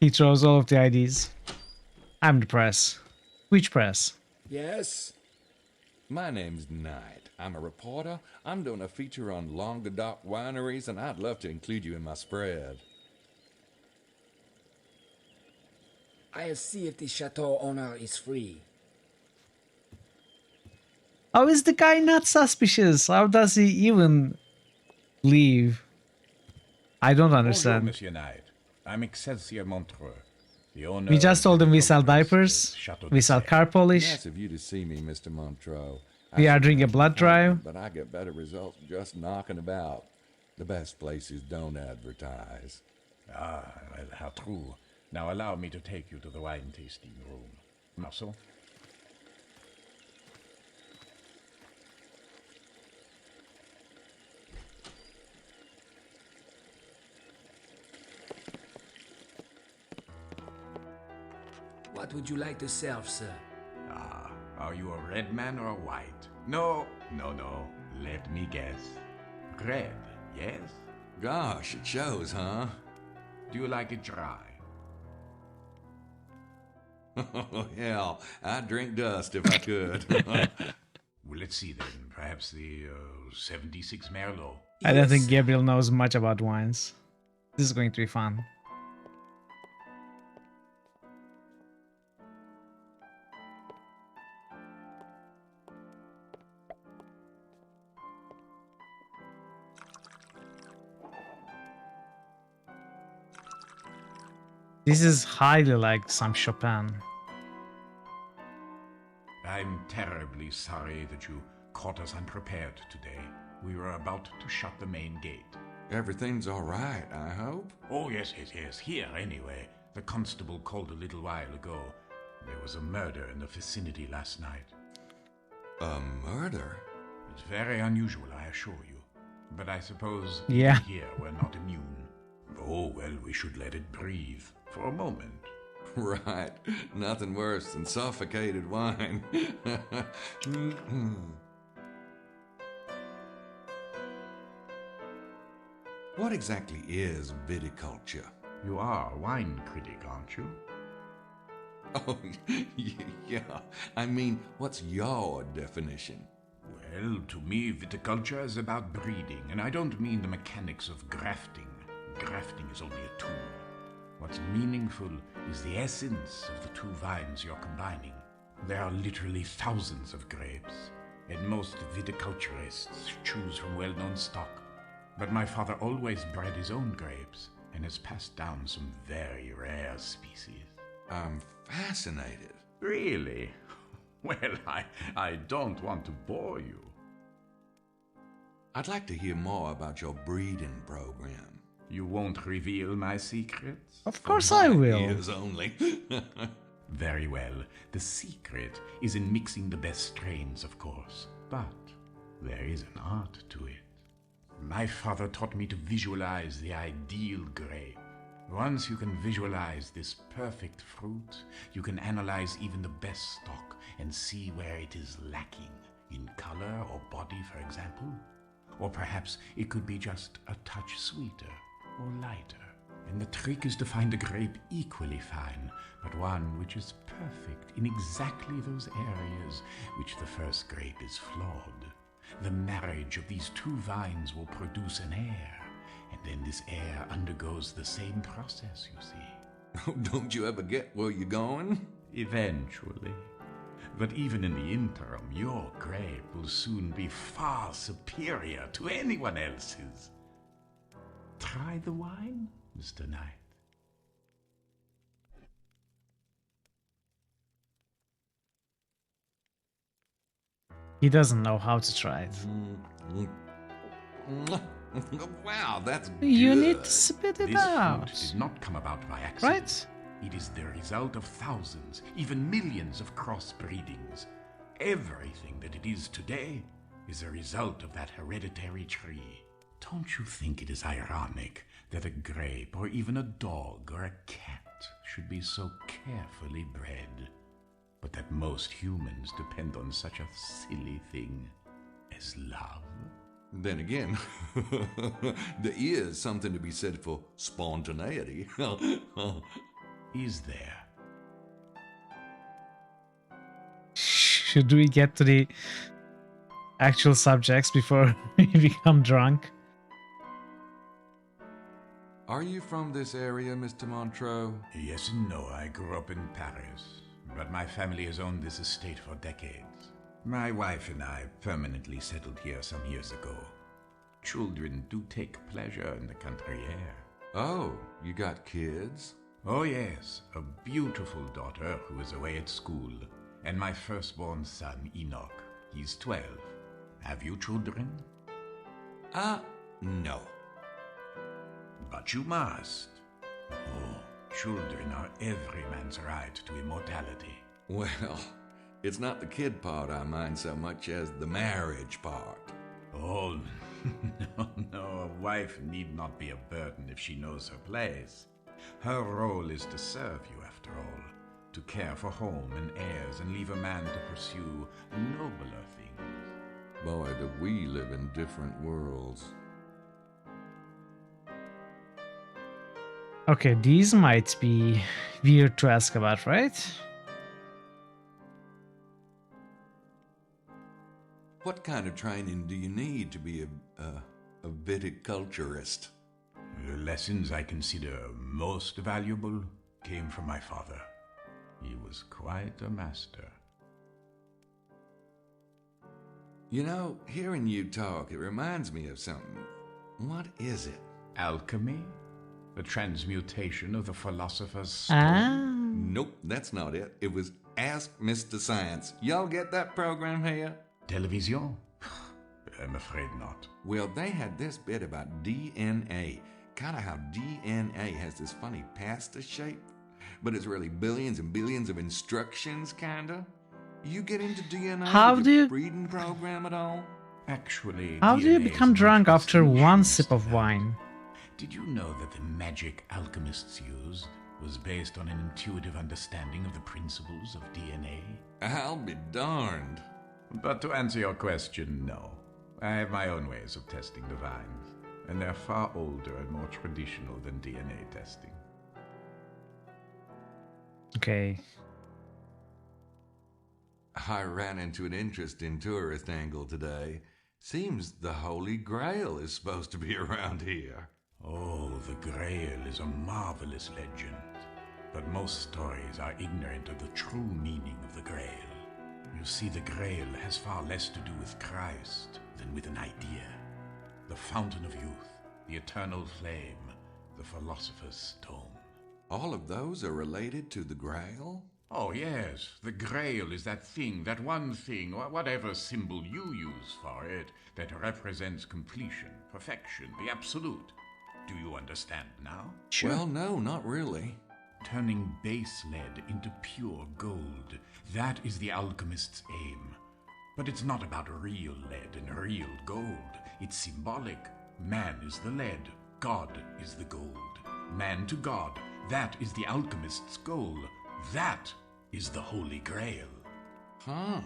S2: He throws all of the IDs. I'm the press. Which press?
S18: Yes?
S20: My name's Knight. I'm a reporter. I'm doing a feature on Languedoc wineries, and I'd love to include you in my spread.
S12: I'll see if the chateau owner is free.
S2: How is the guy not suspicious? How does he even leave? I don't
S16: Bonjour,
S2: understand.
S16: Monsieur Knight. I'm Excelsior Montreux, the owner
S2: We just
S16: of
S2: told
S16: the
S2: him we sell
S16: Culturist,
S2: diapers,
S16: Chateau
S2: we
S16: de
S2: sell
S16: Sèvres.
S2: car polish,
S20: Nice of you to see me, Mr. Montreux.
S2: we are
S20: should
S2: doing a
S20: make an
S2: blood drive.
S20: appointment, but I get better results just knocking about. The best places don't advertise.
S16: Ah, well, how true. Now allow me to take you to the wine tasting room. Marceau?
S12: What would you like to serve, sir?
S16: Ah, are you a red man or a white? No. Let me guess. Red, yes?
S20: Gosh, it shows, huh?
S16: Do you like it dry?
S20: Oh, hell, I'd drink dust if I could.
S16: Well, let's see then. Perhaps the 76 Merlot.
S2: I don't think Gabriel knows much about wines. This is going to be fun. This is highly like some Chopin.
S16: I'm terribly sorry that you caught us unprepared today. We were about to shut the main gate.
S20: Everything's all right, I hope?
S16: Oh, yes. Here, anyway. The constable called a little while ago. There was a murder in the vicinity last night.
S20: A murder?
S16: It's very unusual, I assure you. But I suppose
S2: Yeah.
S16: here we're not immune. Oh, well, we should let it breathe. For a moment.
S20: Right. Nothing worse than suffocated wine. What exactly is viticulture?
S16: You are a wine critic, aren't you?
S20: Oh, yeah. I mean, what's your definition?
S16: Well, to me, viticulture is about breeding, and I don't mean the mechanics of grafting. Grafting is only a tool. What's meaningful is the essence of the two vines you're combining. There are literally thousands of grapes, and most viticulturists choose from well-known stock. But my father always bred his own grapes, and has passed down some very rare species.
S20: I'm fascinated.
S16: Really? Well, I don't want to bore you.
S20: I'd like to hear more about your breeding program.
S16: You won't reveal my secrets?
S2: Of course I will.
S20: Ears only.
S16: Very well. The secret is in mixing the best strains, of course. But there is an art to it. My father taught me to visualize the ideal grape. Once you can visualize this perfect fruit, you can analyze even the best stock and see where it is lacking, in color or body, for example. Or perhaps it could be just a touch sweeter or lighter. And the trick is to find a grape equally fine, but one which is perfect in exactly those areas which the first grape is flawed. The marriage of these two vines will produce an heir, and then this heir undergoes the same process, you see.
S20: Oh, don't you ever get where you're going?
S16: Eventually. But even in the interim, your grape will soon be far superior to anyone else's. Try the wine, Mr. Knight.
S2: He doesn't know how to try it.
S20: Wow, that's good.
S2: You need to spit it
S16: This
S2: out.
S16: fruit did not come about by accident.
S2: Right?
S16: It is the result of thousands, even millions of crossbreedings. Everything that it is today is a result of that hereditary tree. Don't you think it is ironic that a grape or even a dog or a cat should be so carefully bred, but that most humans depend on such a silly thing as love?
S20: Then again, there is something to be said for spontaneity.
S16: Is there?
S2: Should we get to the actual subjects before we become drunk?
S20: Are you from this area, Mr. Montreux?
S16: Yes and no. I grew up in Paris, but my family has owned this estate for decades. My wife and I permanently settled here some years ago. Children do take pleasure in the country air.
S20: Oh, you got kids?
S16: Oh, yes. A beautiful daughter who is away at school. And my firstborn son, Enoch. He's 12. Have you children?
S20: No.
S16: But you must. Oh, children are every man's right to immortality.
S20: Well, it's not the kid part I mind so much as the marriage part.
S16: Oh, no, a wife need not be a burden if she knows her place. Her role is to serve you, after all, to care for home and heirs and leave a man to pursue nobler things.
S20: Boy, do we live in different worlds.
S2: Okay, these might be weird to ask about, right?
S20: What kind of training do you need to be a viticulturist?
S16: The lessons I consider most valuable came from my father. He was quite a master.
S20: You know, hearing you talk, it reminds me of something. What is it?
S16: Alchemy? The transmutation of the philosopher's stone?
S20: Nope, that's not it. It was Ask Mr. Science. Y'all get that program here?
S16: Television? I'm afraid not.
S20: Well, they had this bit about DNA. Kind of how DNA has this funny pasta shape, but it's really billions and billions of instructions, kinda. You get into DNA
S2: How
S20: with
S2: do
S20: your
S2: you...
S20: breeding program at all?
S16: Actually,
S2: How do you
S16: DNA
S2: become
S16: is
S2: drunk
S16: much
S2: after one sip of wine?
S16: Did you know that the magic alchemists used was based on an intuitive understanding of the principles of DNA?
S20: I'll be darned.
S16: But to answer your question, no. I have my own ways of testing the vines, and they're far older and more traditional than DNA testing.
S2: Okay.
S20: I ran into an interesting tourist angle today. Seems the Holy Grail is supposed to be around here.
S16: Oh, the Grail is a marvelous legend, but most stories are ignorant of the true meaning of the Grail. You see, the Grail has far less to do with Christ than with an idea. The fountain of youth, the eternal flame, the philosopher's stone.
S20: All of those are related to the Grail?
S16: Oh, yes. The Grail is that thing, that one thing, or whatever symbol you use for it, that represents completion, perfection, the absolute. Do you understand now?
S20: Sure. Well, no, not really.
S16: Turning base lead into pure gold. That is the alchemist's aim. But it's not about real lead and real gold. It's symbolic. Man is the lead. God is the gold. Man to God. That is the alchemist's goal. That is the Holy Grail.
S20: Huh.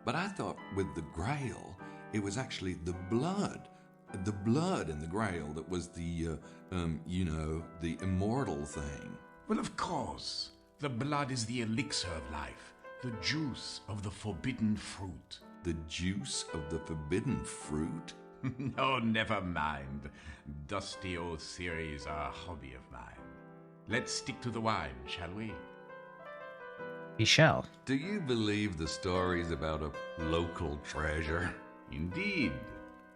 S20: But I thought with the Grail, it was actually the blood. The blood in the Grail that was the, the immortal thing.
S16: Well, of course. The blood is the elixir of life. The juice of the forbidden fruit.
S20: The juice of the forbidden fruit?
S16: No, never mind. Dusty old theories are a hobby of mine. Let's stick to the wine, shall we?
S2: We shall.
S20: Do you believe the stories about a local treasure?
S16: Indeed.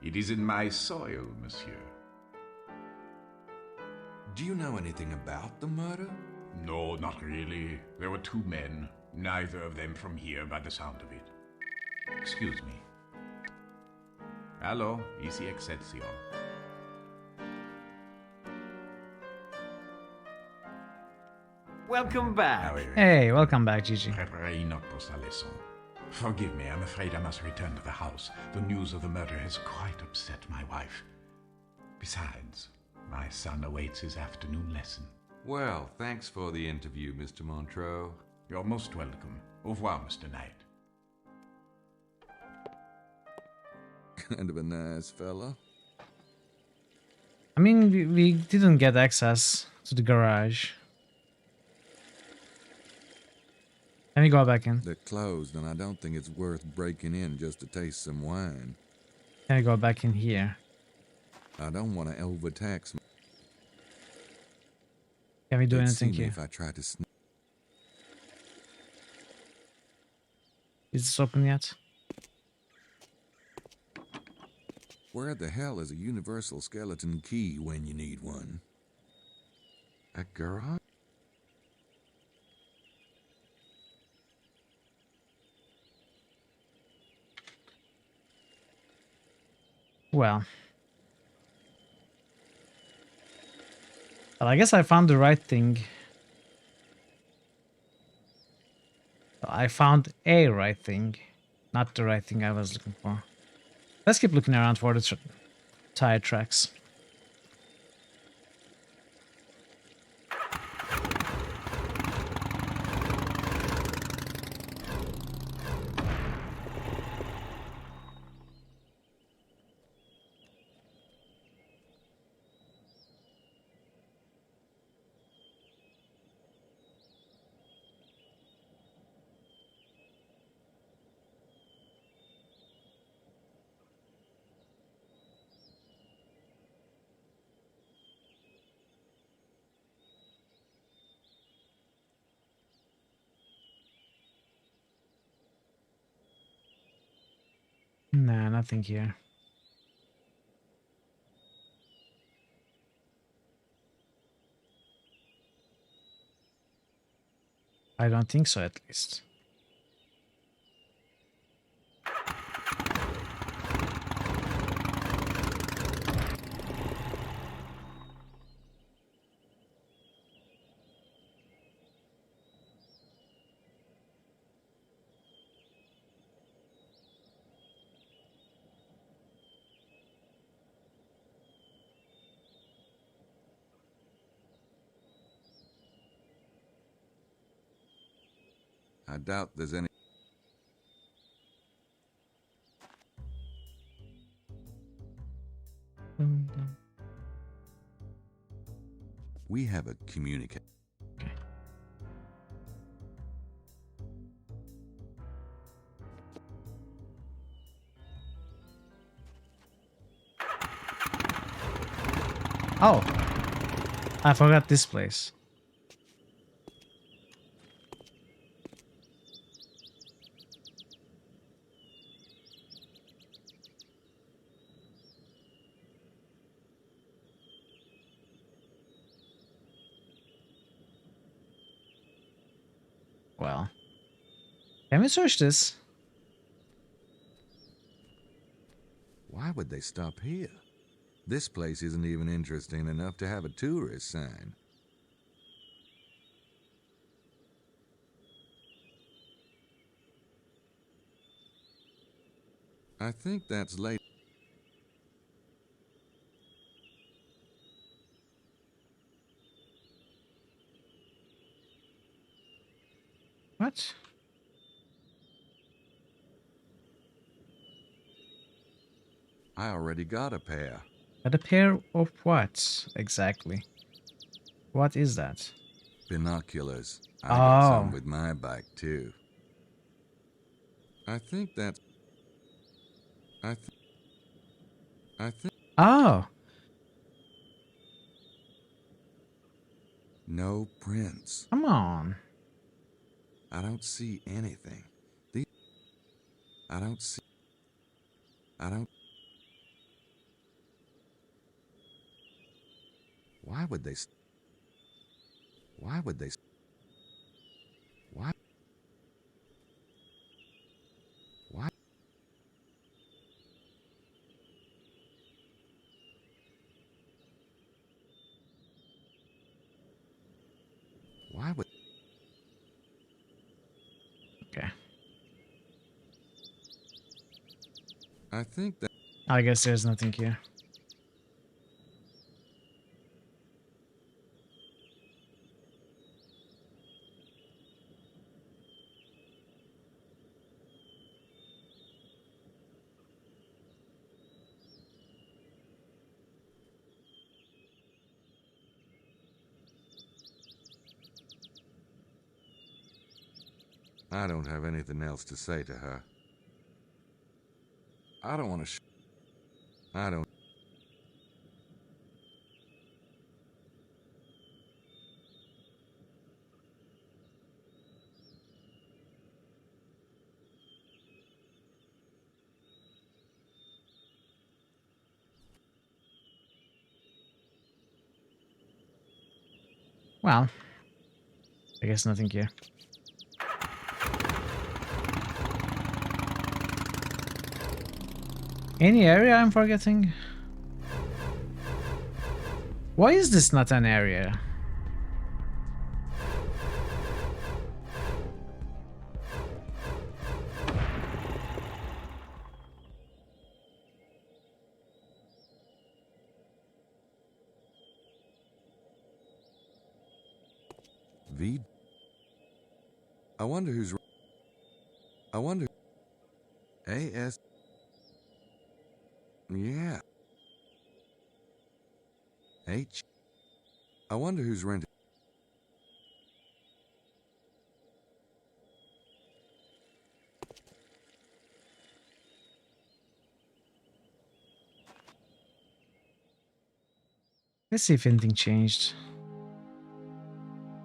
S16: It is in my soil, monsieur.
S20: Do you know anything about the murder?
S16: No, not really. There were two men, neither of them from here by the sound of it. Excuse me. Allo, ici Excelsior.
S7: Welcome back.
S2: Hey, welcome back, Gigi.
S16: Forgive me, I'm afraid I must return to the house. The news of the murder has quite upset my wife. Besides, my son awaits his afternoon lesson.
S20: Well, thanks for the interview, Mr. Montreux.
S16: You're most welcome. Au revoir, Mr. Knight.
S20: Kind of a nice fella.
S2: I mean, we didn't get access to the garage. Let me go back in.
S20: They're closed, and I don't think it's worth breaking in just to taste some wine.
S2: Can I go back in here?
S20: I don't want to overtax.
S2: Can we do
S20: They'd
S2: anything
S20: see me
S2: here?
S20: if I tried to
S2: Is this open yet?
S1: Where the hell is a universal skeleton key when you need one? A garage?
S2: Well, I guess I found the right thing. I found a right thing, not the right thing I was looking for. Let's keep looking around for the tire tracks. Nah, nothing here. I don't think so, at least.
S1: I doubt there's any... We have a communication.
S2: Oh, I forgot this place. Well, can we search this?
S1: Why would they stop here? This place isn't even interesting enough to have a tourist sign. I think that's late.
S2: What?
S1: I already got a pair.
S2: But a pair of what, exactly? What is that?
S1: Binoculars. I got some
S2: Oh.
S1: with my bike, too. I think that's... I think...
S2: Oh.
S1: No prints.
S2: Come on.
S1: I don't see anything. I don't see... I don't... Why would they... Why would they... Why... Why... Why would...
S2: Okay.
S1: I think that...
S2: I guess there's nothing here.
S1: I don't have anything else to say to her. I don't want to... I don't...
S2: Well, I guess nothing here. Any area I'm forgetting? Why is this not an area?
S1: V. I wonder who's. I wonder. AS. Yeah. H. I wonder who's renting.
S2: Let's see if anything changed.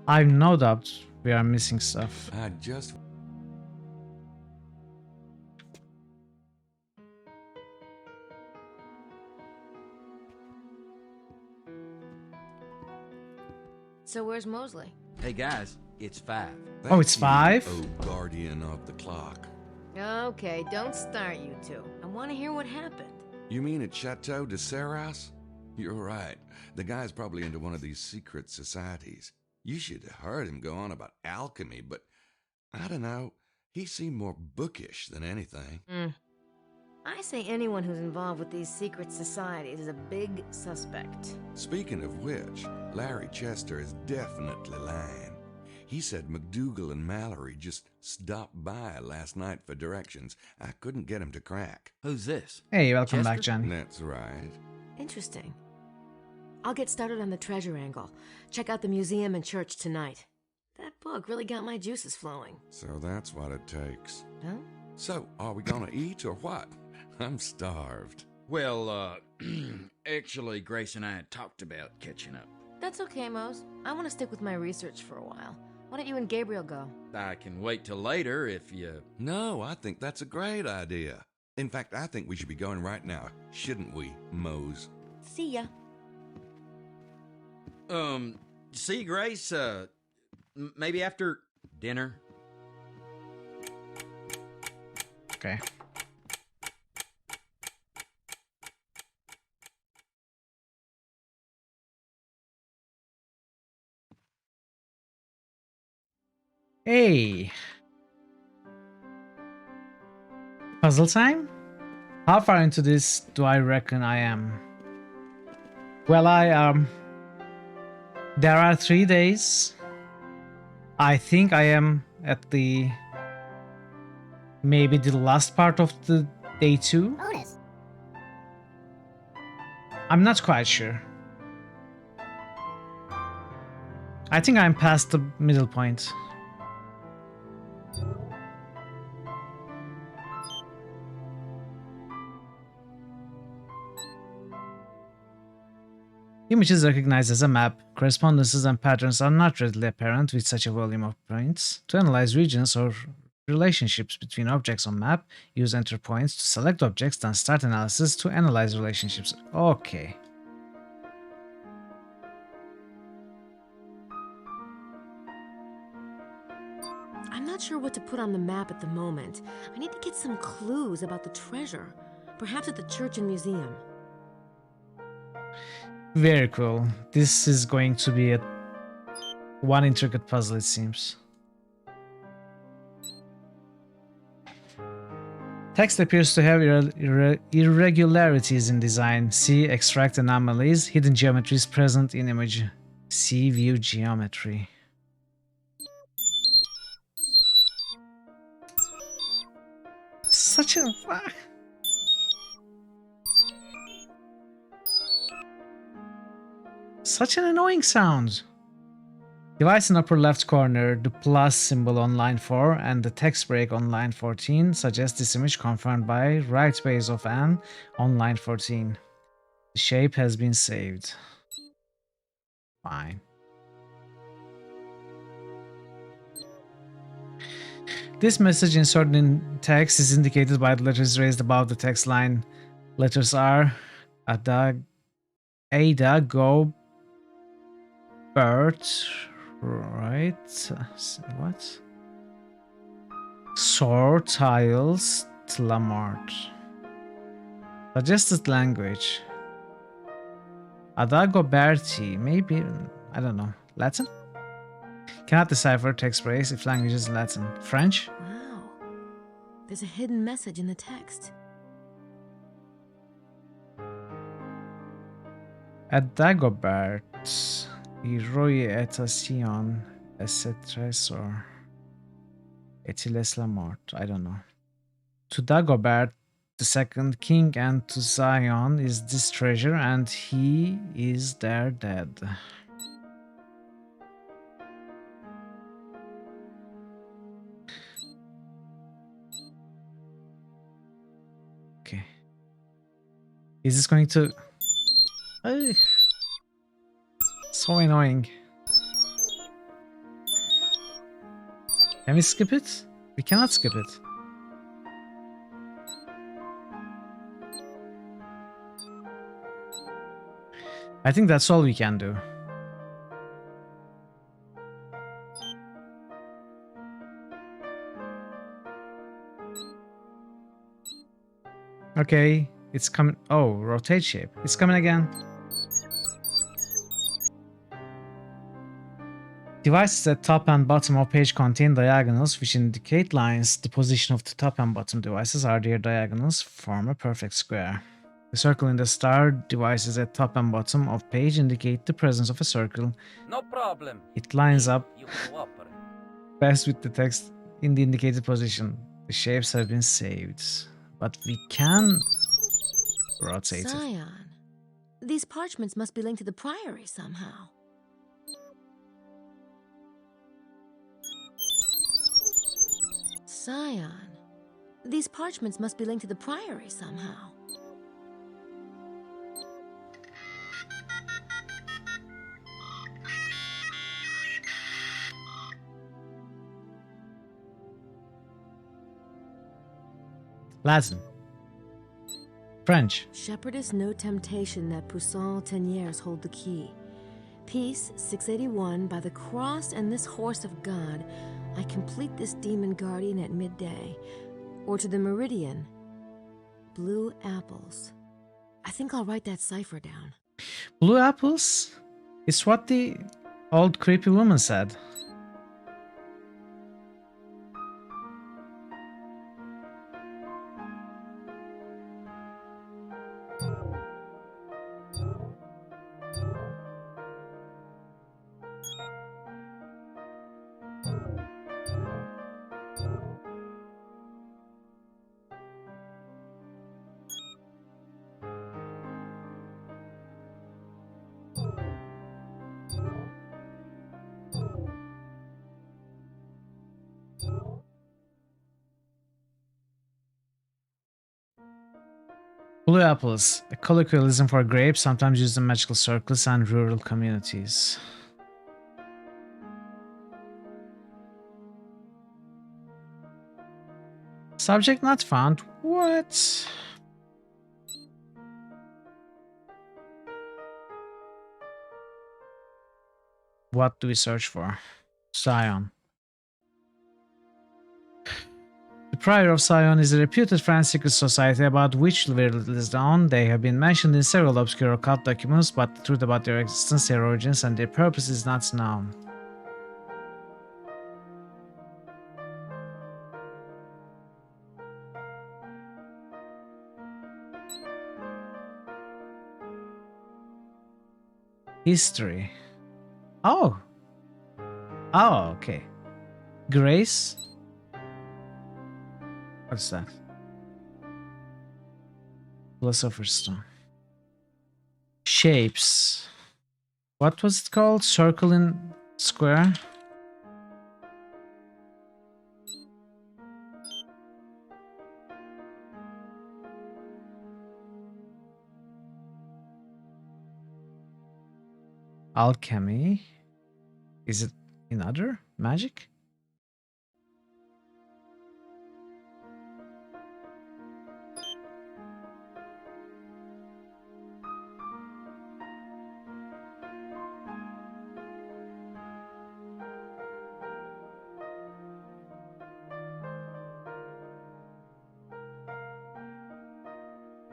S2: I've no doubt we are missing stuff.
S1: I just.
S13: So where's Mosley?
S11: Hey guys, it's 5.
S2: Oh, it's 5?
S1: Oh, guardian of the clock.
S13: Okay, don't start, you two. I want to hear what happened.
S1: You mean at Chateau de Serras? You're right. The guy's probably into one of these secret societies. You should have heard him go on about alchemy, but I don't know. He seemed more bookish than anything.
S13: I say anyone who's involved with these secret societies is a big suspect.
S1: Speaking of which, Larry Chester is definitely lying. He said McDougal and Mallory just stopped by last night for directions. I couldn't get him to crack.
S11: Who's this?
S2: Hey, welcome back, Johnny.
S1: That's right.
S13: Interesting. I'll get started on the treasure angle. Check out the museum and church tonight. That book really got my juices flowing.
S1: So that's what it takes.
S13: Huh?
S1: So, are we gonna eat or what? I'm starved.
S11: Well, actually, Grace and I had talked about catching up.
S13: That's okay, Mose. I want to stick with my research for a while. Why don't you and Gabriel go?
S11: I can wait till later if you...
S1: No, I think that's a great idea. In fact, I think we should be going right now, shouldn't we, Mose?
S13: See ya.
S11: See, Grace, maybe after dinner?
S2: Okay. Hey. Puzzle time? How far into this do I reckon I am? Well, there are 3 days. I think I am at maybe the last part of the day 2.
S6: Bonus.
S2: I'm not quite sure. I think I'm past the middle point. Images recognized as a map, correspondences and patterns are not readily apparent with such a volume of points. To analyze regions or relationships between objects on map, use enter points to select objects, then start analysis to analyze relationships. Okay.
S13: I'm not sure what to put on the map at the moment. I need to get some clues about the treasure. Perhaps at the church and museum.
S2: Very cool. This is going to be one intricate puzzle, it seems. Text appears to have irregularities in design. See extract anomalies, hidden geometries present in image. See view geometry. Such a... Such an annoying sound. Device in upper left corner, the plus symbol on line 4 and the text break on line 14 suggest this image confirmed by right base of an on line 14. The shape has been saved. Fine. This message inserted in text is indicated by the letters raised above the text line. Letters are Ada, Go, Bert, Right. What? Sword tiles Tlamart. Suggested language. Adagoberti. Maybe. I don't know. Latin? Cannot decipher text phrase if language is Latin. French?
S13: Wow. There's a hidden message in the text.
S2: Adagobert. Iroi etasion esetresor. Etiles la mort. I don't know. To Dagobert the second king and to Zion is this treasure, and he is there dead. Okay. Is this going to... Ugh. So annoying. Can we skip it? We cannot skip it. I think that's all we can do. Okay, it's coming. Oh, rotate shape. It's coming again. Devices at top and bottom of page contain diagonals which indicate lines. The position of the top and bottom devices are their diagonals form a perfect square. The circle in the star devices at top and bottom of page indicate the presence of a circle.
S6: No problem.
S2: It lines up
S6: You cooperate.
S2: best with the text in the indicated position. The shapes have been saved, but we can rotate it.
S13: Zion. These parchments must be linked to the priory somehow. Zion. These parchments must be linked to the priory somehow.
S2: Latin. French.
S13: Shepherdess no temptation that Poussin Teniers hold the key. Peace 681 by the cross and this horse of God. I complete this demon guardian at midday. Or to the meridian. Blue apples. I think I'll write that cipher down.
S2: Blue apples? It's what the old creepy woman said. Blue apples, a colloquialism for grapes, sometimes used in magical circles and rural communities. Subject not found. What? What do we search for? Zion. The Prior of Zion is a reputed French secret society about which little is known. They have been mentioned in several obscure occult documents, but the truth about their existence, their origins, and their purpose is not known. History. Oh! Oh, okay. Grace? What's that? Philosopher's Stone. Shapes. What was it called? Circle in square? Alchemy. Is it in other magic?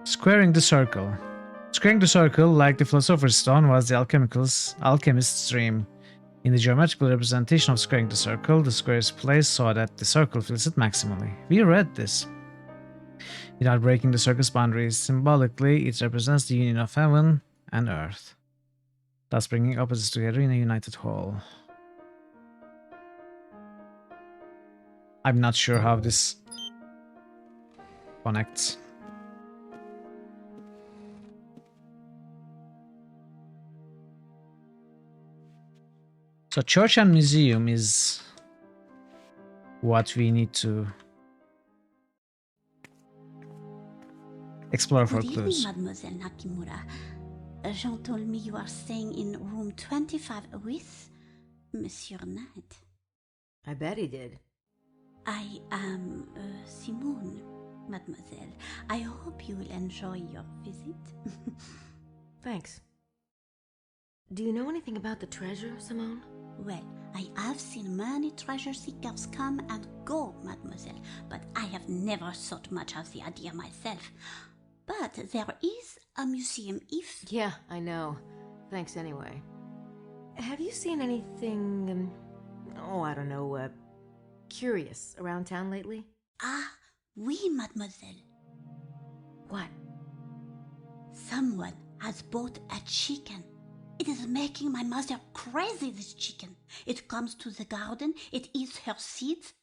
S2: Squaring the circle. Squaring the circle, like the Philosopher's Stone, was the alchemist's dream. In the geometrical representation of squaring the circle, the square is placed so that the circle fills it maximally. We read this. Without breaking the circle's boundaries, symbolically, it represents the union of heaven and earth, thus bringing opposites together in a united whole. I'm not sure how this connects. So church and museum is what we need to explore for
S19: Good
S2: clues.
S19: evening, Mademoiselle Nakimura. Jean told me you are staying in room 25 with Monsieur Knight.
S13: I bet he did.
S19: I am Simone, Mademoiselle. I hope you will enjoy your visit.
S13: Thanks. Do you know anything about the treasure, Simone?
S19: Well, I have seen many treasure seekers come and go, Mademoiselle, but I have never thought much of the idea myself. But there is a museum if...
S13: Yeah, I know. Thanks anyway. Have you seen anything, I don't know, curious around town lately?
S19: Ah, oui, Mademoiselle.
S13: What?
S19: Someone has bought a chicken. It is making my mother crazy, this chicken. It comes to the garden, it eats her seeds.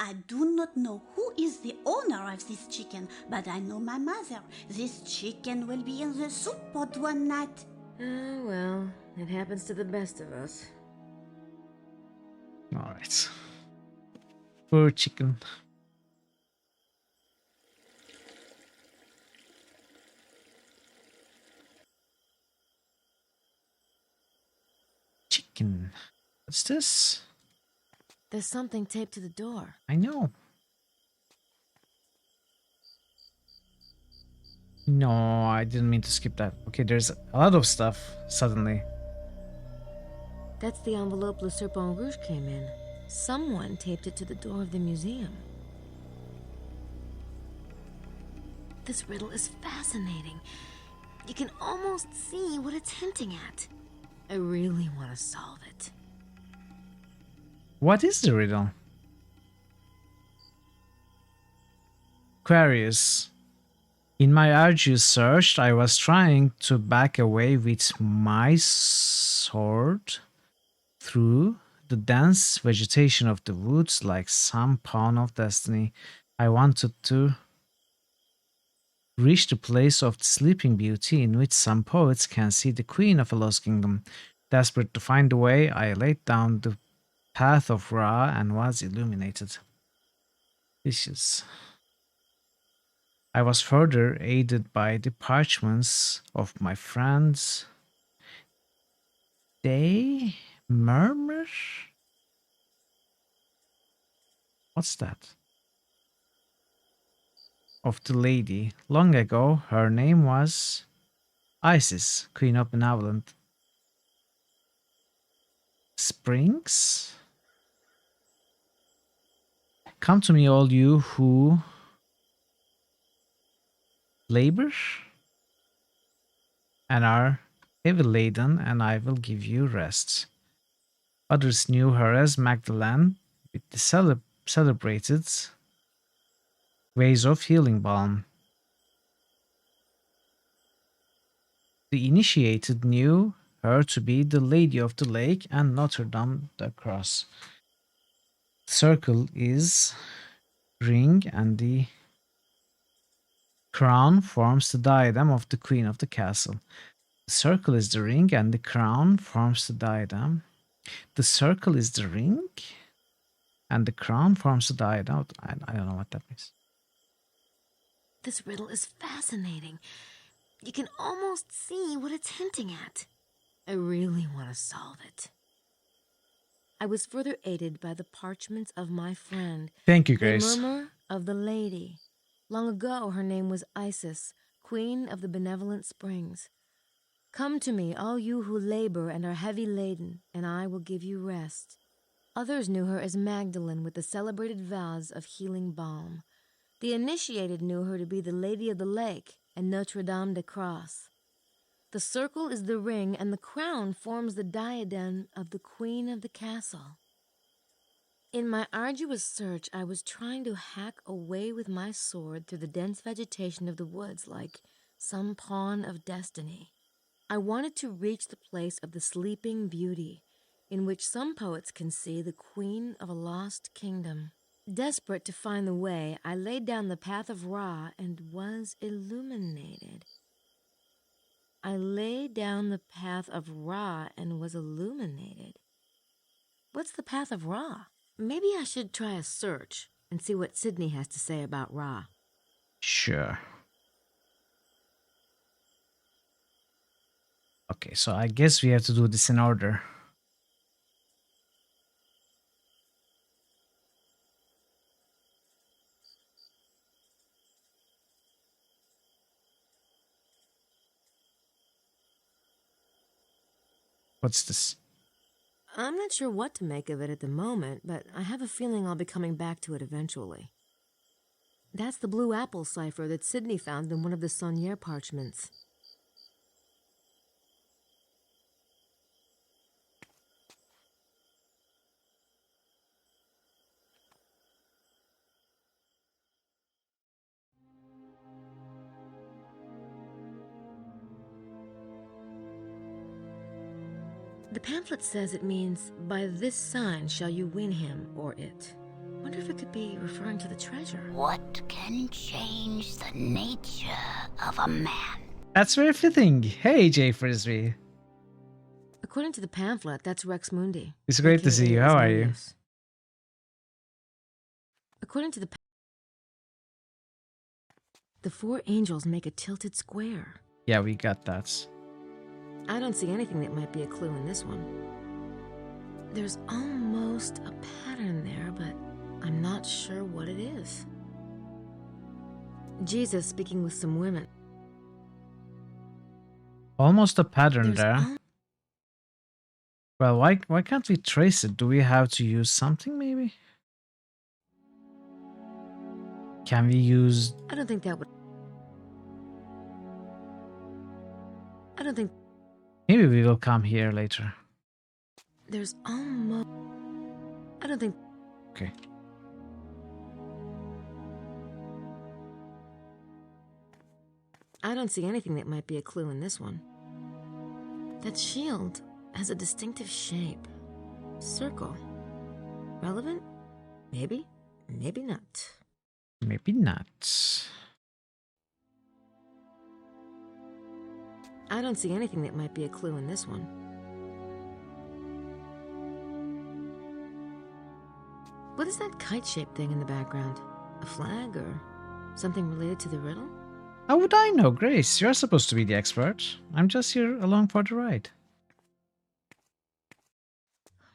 S19: I do not know who is the owner of this chicken, but I know my mother. This chicken will be in the soup pot one night.
S13: Oh, well, it happens to the best of us.
S2: Alright. Poor chicken. Chicken. What's this?
S13: There's something taped to the door.
S2: I know. No, I didn't mean to skip that. Okay, there's a lot of stuff suddenly.
S13: That's the envelope Le Serpent Rouge came in. Someone taped it to the door of the museum. This riddle is fascinating. You can almost see what it's hinting at. I really want to solve it.
S2: What is the riddle? Aquarius. In my arduous search, I was trying to back away with my sword through the dense vegetation of the woods like some pawn of destiny. I wanted to reach the place of the sleeping beauty in which some poets can see the queen of a lost kingdom. Desperate to find the way, I laid down the path of Ra and was illuminated. Vicious. I was further aided by the parchments of my friends. They murmur? What's that? Of the lady. Long ago, her name was Isis, Queen of Benevolent Springs. Come to me, all you who labor and are heavy laden, and I will give you rest. Others knew her as Magdalene, with the celebrated ways of healing balm. The initiated knew her to be the Lady of the Lake and Notre Dame the Cross. The circle is ring, and the crown forms the diadem of the Queen of the Castle. The circle is the ring, and the crown forms the diadem. The circle is the ring, and the crown forms the diadem. I don't know what that means.
S13: This riddle is fascinating. You can almost see what it's hinting at. I really want to solve it. I was further aided by the parchments of my friend.
S2: Thank you, Grace.
S13: The murmur of the lady. Long ago, her name was Isis, Queen of the Benevolent Springs. Come to me, all you who labor and are heavy laden, and I will give you rest. Others knew her as Magdalene with the celebrated vows of healing balm. The initiated knew her to be the Lady of the Lake and Notre Dame de Croix. The circle is the ring, and the crown forms the diadem of the queen of the castle. In my arduous search, I was trying to hack a way with my sword through the dense vegetation of the woods like some pawn of destiny. I wanted to reach the place of the sleeping beauty, in which some poets can see the queen of a lost kingdom. Desperate to find the way, I laid down the path of Ra and was illuminated. I laid down the path of Ra and was illuminated. What's the path of Ra? Maybe I should try a search and see what Sydney has to say about Ra.
S2: Sure. Okay, so I guess we have to do this in order. What's this?
S13: I'm not sure what to make of it at the moment, but I have a feeling I'll be coming back to it eventually. That's the blue apple cipher that Sydney found in one of the Saunier parchments. The pamphlet says it means, by this sign shall you win him or it. Wonder if it could be referring to the treasure.
S19: What can change the nature of a man?
S2: That's very fitting. Hey, Jay Frisbee.
S13: According to the pamphlet, that's Rex Mundi.
S2: It's great to see you. How are you?
S13: According to the four angels make a tilted square.
S2: Yeah, we got that.
S13: I don't see anything that might be a clue in this one. There's almost a pattern there, but I'm not sure what it is. Jesus speaking with some women.
S2: Almost a pattern there. Well, why can't we trace it? Do we have to use something maybe? Can we use...
S13: I don't think...
S2: Maybe we will come here later.
S13: There's almost... I don't think...
S2: Okay.
S13: I don't see anything that might be a clue in this one. That shield has a distinctive shape. Circle. Relevant? Maybe. Maybe not.
S2: Maybe not.
S13: I don't see anything that might be a clue in this one. What is that kite-shaped thing in the background? A flag or something related to the riddle?
S2: How would I know, Grace? You're supposed to be the expert. I'm just here along for the ride.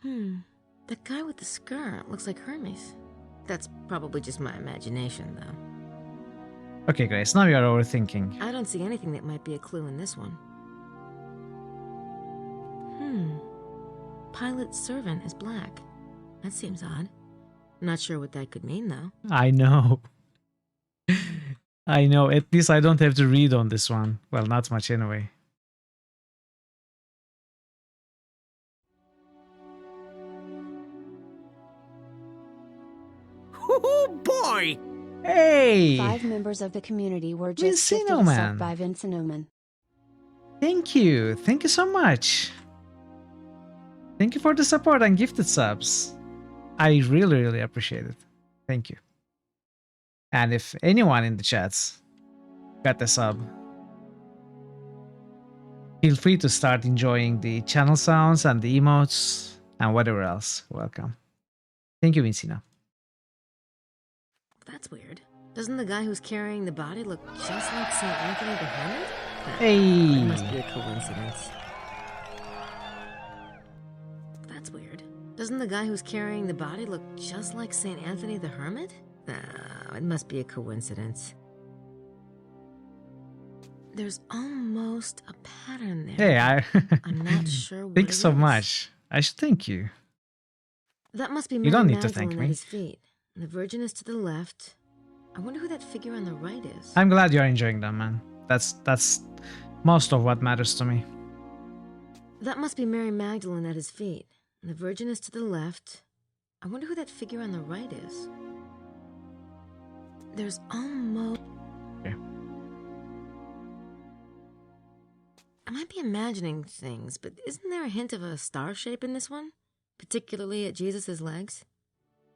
S13: That guy with the skirt looks like Hermes. That's probably just my imagination, though.
S2: Okay, Grace, now you're overthinking.
S13: I don't see anything that might be a clue in this one. Pilot's servant is black. That seems odd. Not sure what that could mean, though.
S2: I know. I know. At least I don't have to read on this one. Well, not much anyway.
S14: Oh boy!
S2: Hey!
S6: 5 members of the community were just gifted a
S2: Vincino,
S6: sub
S2: man.
S6: by Vincinoman.
S2: Thank you. Thank you so much. Thank you for the support and gifted subs. I really, really appreciate it. Thank you. And if anyone in the chats got the sub, feel free to start enjoying the channel sounds and the emotes and whatever else. Welcome. Thank you, Vincina.
S13: That's weird. Doesn't the guy who's carrying the body look just like St. Anthony the Hermit?
S2: Hey!
S13: It must be a coincidence. That's weird. Doesn't the guy who's carrying the body look just like St. Anthony the Hermit? It must be a coincidence. There's almost a pattern there.
S2: Hey,
S13: I'm not sure what
S2: thanks
S13: it
S2: so
S13: is.
S2: much. I should thank you.
S13: That must be
S2: You
S13: Mary
S2: don't need to
S13: Magdalene
S2: thank
S13: at
S2: me.
S13: his feet. The Virgin is to the left. I wonder who that figure on the right is.
S2: I'm glad you're enjoying them, man. That's most of what matters to me.
S13: That must be Mary Magdalene at his feet. The Virgin is to the left. I wonder who that figure on the right is. There's almost...
S2: Okay.
S13: I might be imagining things, but isn't there a hint of a star shape in this one? Particularly at Jesus' legs?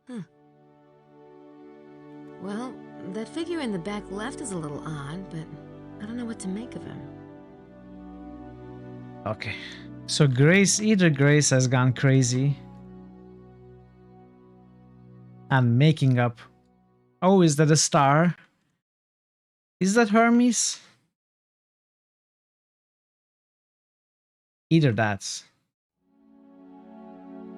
S13: Huh. Well, that figure in the back left is a little odd, but I don't know what to make of him.
S2: Okay. So either Grace has gone crazy and making up. Oh, is that a star? Is that Hermes? Either that.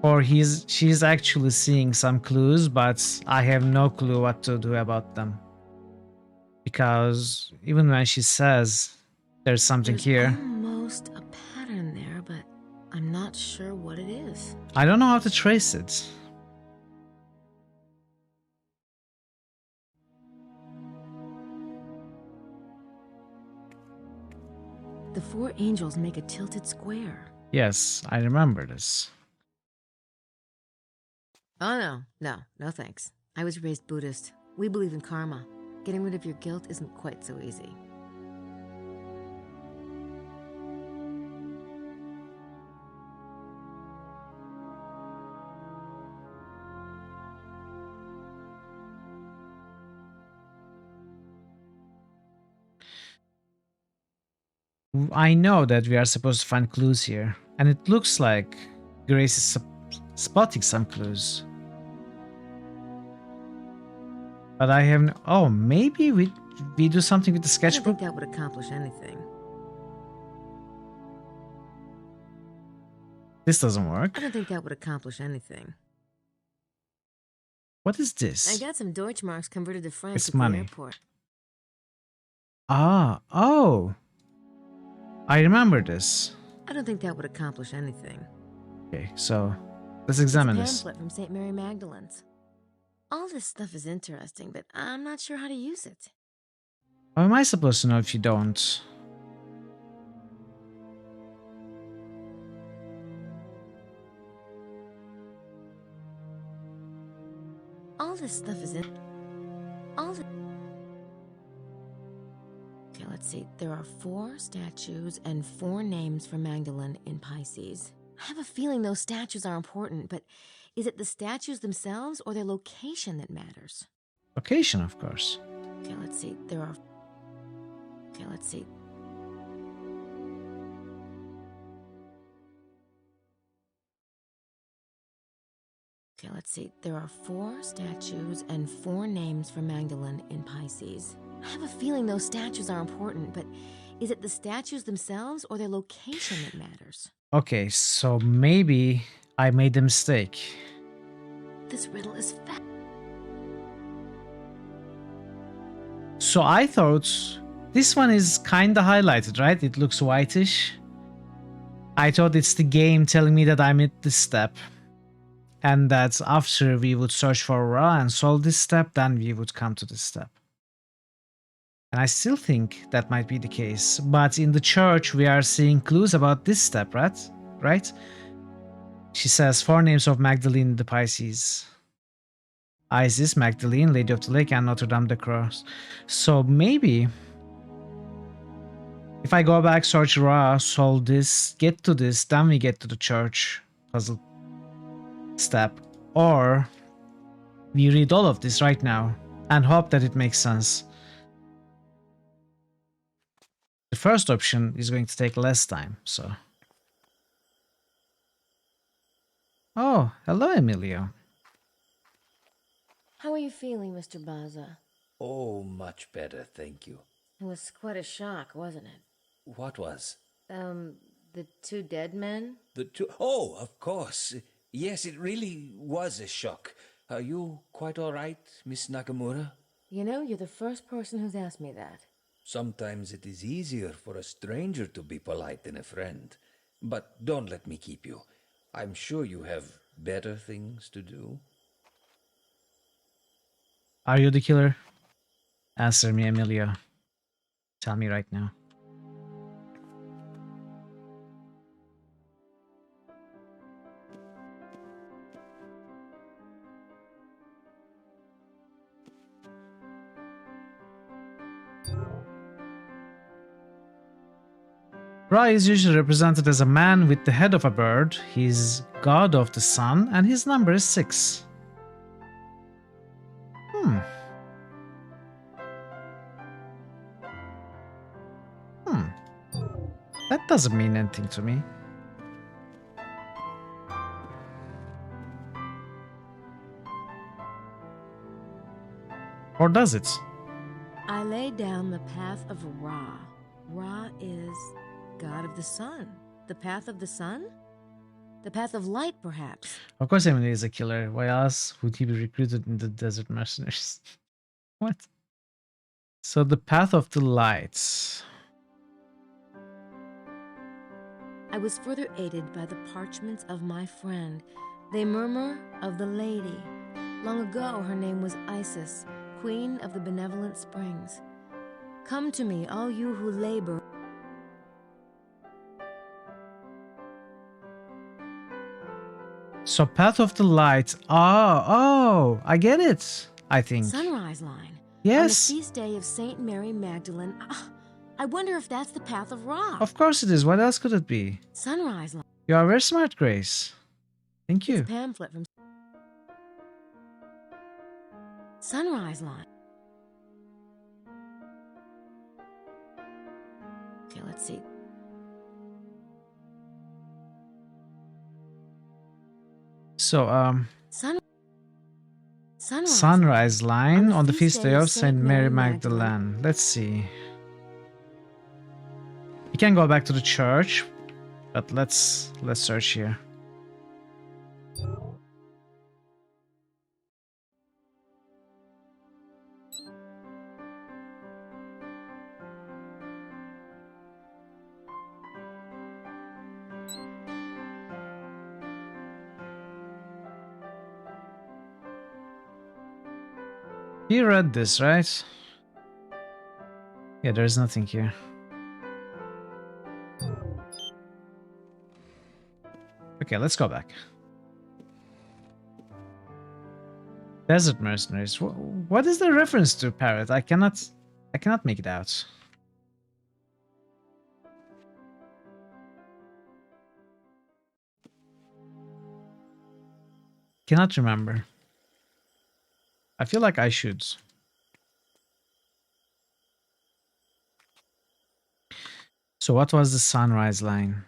S2: Or she's actually seeing some clues, but I have no clue what to do about them. Because even when she says there's something here,
S13: Almost a pattern there, but I'm not sure what it is.
S2: I don't know how to trace it.
S13: The four angels make a tilted square.
S2: Yes, I remember this.
S13: Oh, no thanks. I was raised Buddhist. We believe in karma. Getting rid of your guilt isn't quite so easy.
S2: I know that we are supposed to find clues here, and it looks like Grace is spotting some clues. But I have no... Oh, maybe we do something with the
S13: I don't
S2: sketchbook?
S13: think that would accomplish anything.
S2: This doesn't work.
S13: I don't think that would accomplish anything.
S2: What is this?
S13: I got some Deutschmarks converted to francs
S2: It's
S13: at
S2: money.
S13: the airport.
S2: Oh. I remember this.
S13: I don't think that would accomplish anything.
S2: Okay, so let's examine
S13: It's a
S2: this.
S13: pamphlet from St. Mary Magdalene's. All this stuff is interesting, but I'm not sure how to use it.
S2: How am I supposed to know if you don't?
S13: All this stuff is in... Okay, let's see. There are 4 statues and 4 names for Magdalene in Pisces. I have a feeling those statues are important, but is it the statues themselves or their location that matters?
S2: Location, of course.
S13: Okay, let's see. There are... Okay, let's see. Okay, let's see. There are 4 statues and 4 names for Magdalene in Pisces. I have a feeling those statues are important, but is it the statues themselves or their location that matters?
S2: Okay, so maybe I made a mistake.
S13: This riddle is fat.
S2: So I thought this one is kinda highlighted, right? It looks whitish. I thought it's the game telling me that I'm at this step. And that after we would search for Ra and solve this step, then we would come to this step. And I still think that might be the case. But in the church, we are seeing clues about this step, right? She says 4 names of Magdalene the Pisces. Isis, Magdalene, Lady of the Lake, and Notre Dame de Cross. So maybe if I go back, search Ra, solve this, get to this, then we get to the church puzzle step. Or we read all of this right now and hope that it makes sense. The first option is going to take less time, so... Oh, hello, Emilio.
S13: How are you feeling, Mr. Baza?
S8: Oh, much better, thank you.
S13: It was quite a shock, wasn't it?
S8: What was?
S13: The 2 dead men?
S8: The 2... Oh, of course. Yes, it really was a shock. Are you quite all right, Miss Nakamura?
S13: You know, you're the first person who's asked me that.
S8: Sometimes it is easier for a stranger to be polite than a friend. But don't let me keep you. I'm sure you have better things to do.
S2: Are you the killer? Answer me, Emilio. Tell me right now. Ra is usually represented as a man with the head of a bird. He's god of the sun, and his number is 6. That doesn't mean anything to me. Or does it?
S13: I lay down the path of Ra. Ra is god of the sun. The path of the sun? The path of light, perhaps.
S2: Of course Emily is a killer. Why else would he be recruited in the Desert Mercenaries? What? So the path of the lights.
S13: I was further aided by the parchments of my friend. They murmur of the lady. Long ago her name was Isis, queen of the benevolent springs. Come to me, all you who labor.
S2: So path of the lights. Oh, I get it. I think.
S13: Sunrise line.
S2: Yes.
S13: On the feast day of Saint Mary Magdalene. I wonder if that's the path of Ra.
S2: Of course it is. What else could it be?
S13: Sunrise line.
S2: You are very smart, Grace. Thank you.
S13: It's a pamphlet from Sunrise line. Okay, let's see.
S2: So,
S13: Sunrise
S2: line on the feast day of Saint Mary Magdalene. Let's see. You can go back to the church, but let's search here. You read this, right? Yeah, there's nothing here. Okay, let's go back. Desert Mercenaries. What is the reference to, Parrot? I cannot make it out. Cannot remember. I feel like I should. So what was the sunrise line?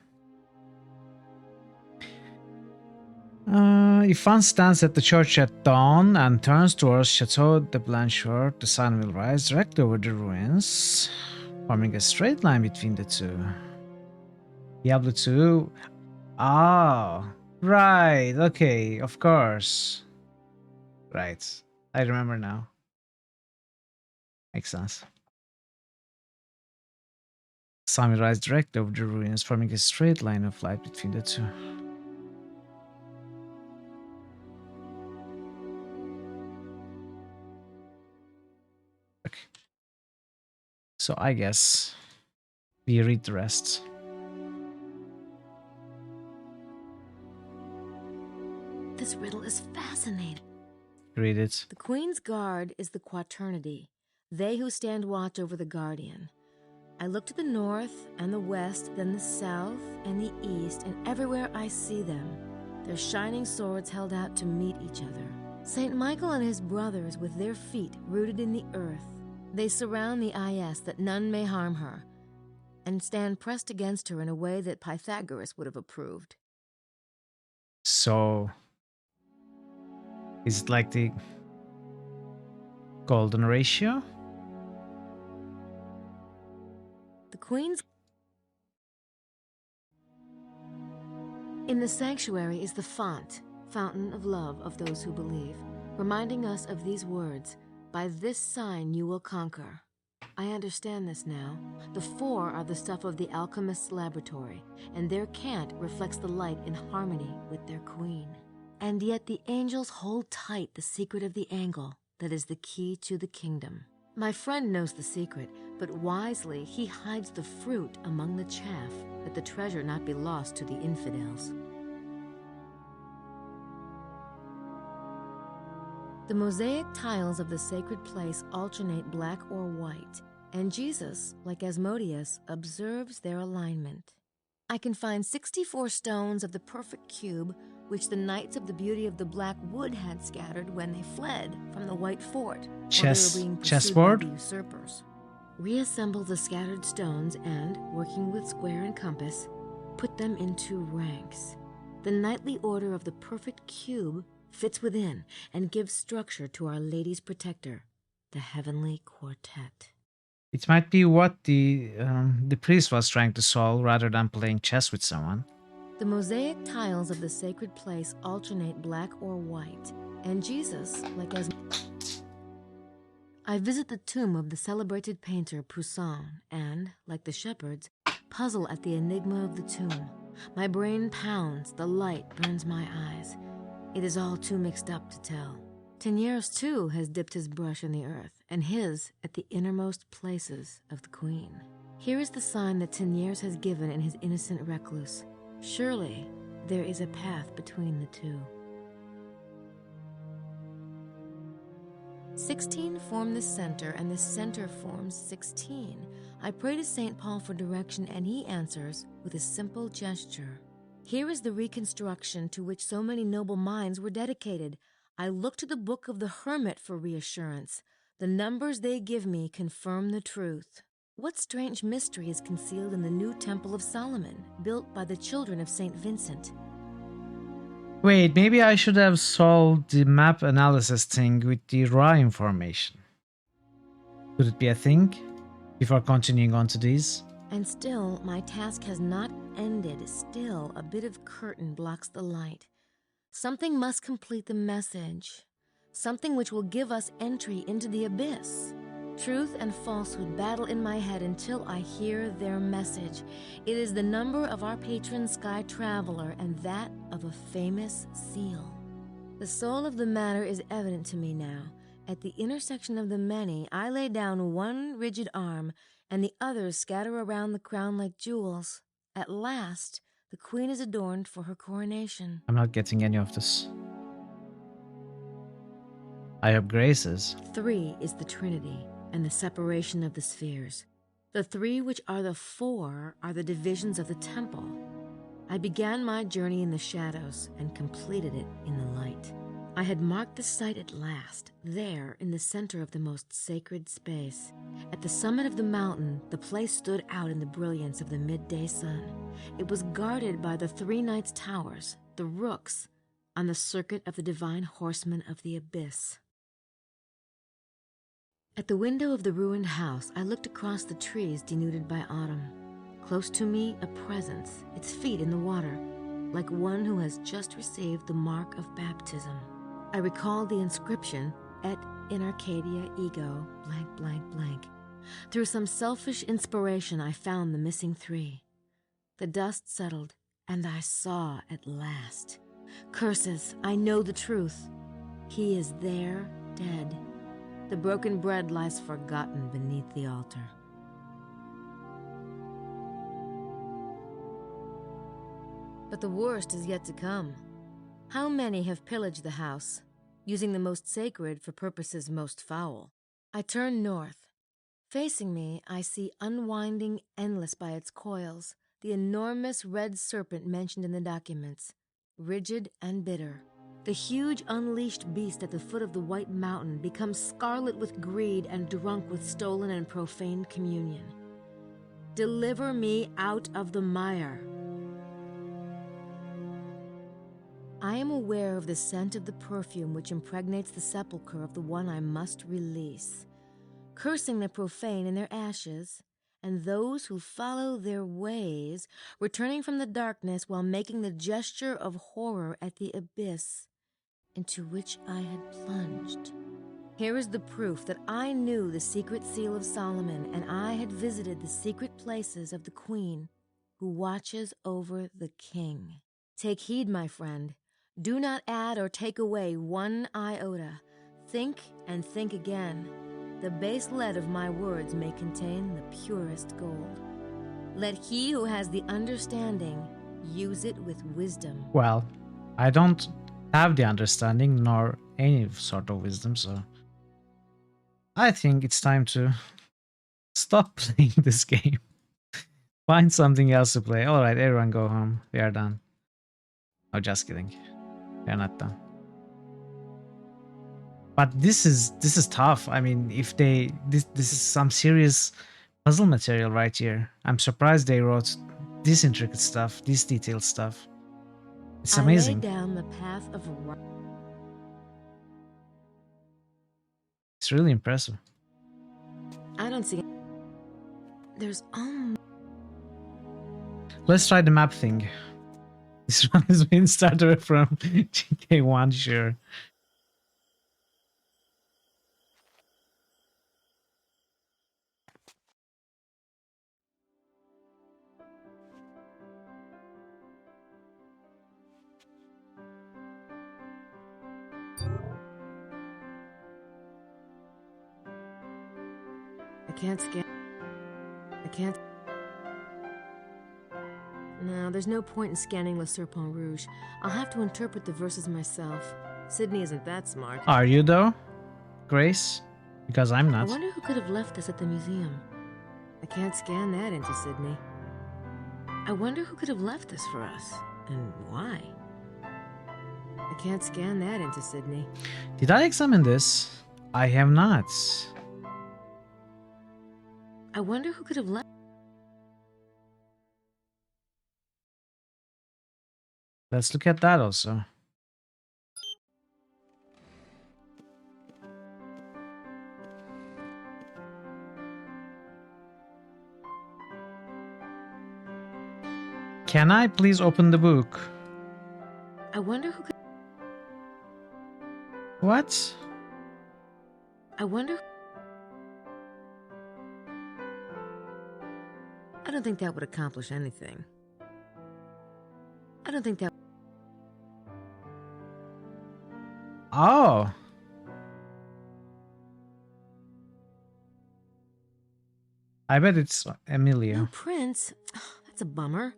S2: If one stands at the church at dawn and turns towards Chateau de Blanchard, the sun will rise directly over the ruins, forming a straight line between the two. Diablo 2. Ah, right. Okay, of course. Right. I remember now. Makes sense. Sun will rise directly over the ruins, forming a straight line of light between the two. Okay. So I guess we read the rest.
S13: This riddle is fascinating.
S2: Read it.
S13: The Queen's Guard is the Quaternity, they who stand watch over the Guardian. I look to the north and the west, then the south and the east, and everywhere I see them, their shining swords held out to meet each other. Saint Michael and his brothers with their feet rooted in the earth, they surround the Is that none may harm her, and stand pressed against her in a way that Pythagoras would have approved.
S2: So, is it like the golden ratio?
S13: The Queen's... In the sanctuary is the font, fountain of love of those who believe, reminding us of these words, "By this sign you will conquer." I understand this now. The four are the stuff of the alchemist's laboratory, and their cant reflects the light in harmony with their queen. And yet the angels hold tight the secret of the angle that is the key to the kingdom. My friend knows the secret, but wisely he hides the fruit among the chaff, that the treasure not be lost to the infidels. The mosaic tiles of the sacred place alternate black or white, and Jesus, like Asmodeus, observes their alignment. I can find 64 stones of the perfect cube, which the Knights of the Beauty of the Black Wood had scattered when they fled from the White Fort, while they were being pursued by the usurpers. Reassemble the scattered stones and, working with square and compass, put them into ranks. The knightly order of the perfect cube fits within and gives structure to Our Lady's protector, the Heavenly Quartet.
S2: It might be what the priest was trying to solve rather than playing chess with someone.
S13: The mosaic tiles of the sacred place alternate black or white, and Jesus, like as I visit the tomb of the celebrated painter Poussin and, like the shepherds, puzzle at the enigma of the tomb. My brain pounds, the light burns my eyes. It is all too mixed up to tell. Teniers, too, has dipped his brush in the earth, and his at the innermost places of the queen. Here is the sign that Teniers has given in his innocent recluse. Surely there is a path between the two. 16 form the center, and the center forms 16. I pray to St. Paul for direction, and he answers with a simple gesture. Here is the reconstruction to which so many noble minds were dedicated. I look to the Book of the Hermit for reassurance. The numbers they give me confirm the truth. What strange mystery is concealed in the new Temple of Solomon, built by the children of St. Vincent?
S2: Wait, maybe I should have solved the map analysis thing with the raw information. Could it be a thing? Before continuing on to these?
S13: And still, my task has not ended. Still, a bit of curtain blocks the light. Something must complete the message. Something which will give us entry into the abyss. Truth and falsehood battle in my head until I hear their message. It is the number of our patron sky traveler and that of a famous seal. The soul of the matter is evident to me now. At the intersection of the many, I lay down one rigid arm, and the others scatter around the crown like jewels. At last, the queen is adorned for her coronation.
S2: I'm not getting any of this. I hope Grace is.
S13: 3 is the Trinity and the separation of the spheres. The 3 which are the 4 are the divisions of the temple. I began my journey in the shadows and completed it in the light. I had marked the site at last, there in the center of the most sacred space. At the summit of the mountain, the place stood out in the brilliance of the midday sun. It was guarded by the 3 knights' towers, the rooks, on the circuit of the divine horsemen of the abyss. At the window of the ruined house, I looked across the trees denuded by autumn. Close to me, a presence, its feet in the water, like one who has just received the mark of baptism. I recalled the inscription, Et in Arcadia ego, blank, blank, blank. Through some selfish inspiration, I found the missing 3. The dust settled, and I saw at last. Curses, I know the truth. He is there, dead. The broken bread lies forgotten beneath the altar. But the worst is yet to come. How many have pillaged the house, using the most sacred for purposes most foul? I turn north. Facing me, I see unwinding endless by its coils, the enormous red serpent mentioned in the documents, rigid and bitter. The huge unleashed beast at the foot of the white mountain becomes scarlet with greed and drunk with stolen and profaned communion. Deliver me out of the mire. I am aware of the scent of the perfume which impregnates the sepulchre of the one I must release, cursing the profane in their ashes, and those who follow their ways, returning from the darkness while making the gesture of horror at the abyss into which I had plunged. Here is the proof that I knew the secret seal of Solomon, and I had visited the secret places of the queen who watches over the king. Take heed, my friend. Do not add or take away one iota. Think and think again. The base lead of my words may contain the purest gold. Let he who has the understanding use it with wisdom.
S2: Well, I don't have the understanding nor any sort of wisdom, so I think it's time to stop playing this game. Find something else to play. Alright, everyone go home. We are done. Oh, just kidding. We are not done. But this is tough. I mean, if this is some serious puzzle material right here. I'm surprised they wrote this intricate stuff, this detailed stuff. It's amazing.
S13: I lay down the path of
S2: It's really impressive.
S13: I don't see. There's
S2: Let's try the map thing. This one has been started from GK1, sure.
S13: I can't scan. I can't. No, there's no point in scanning Le Serpent Rouge. I'll have to interpret the verses myself. Sydney isn't that smart.
S2: Are you though, Grace? Because I'm
S13: I
S2: not.
S13: wonder who could have left this at the museum. I can't scan that into Sydney. I wonder who could have left this for us, and why. I can't scan that into Sydney.
S2: Did I examine this? I have not.
S13: I wonder who could have left.
S2: Let's look at that also. Can I please open the book?
S13: I wonder who could.
S2: What?
S13: I wonder. I don't think that would accomplish anything. I don't think that.
S2: Oh. I bet it's Emilio.
S13: No prince. That's a bummer.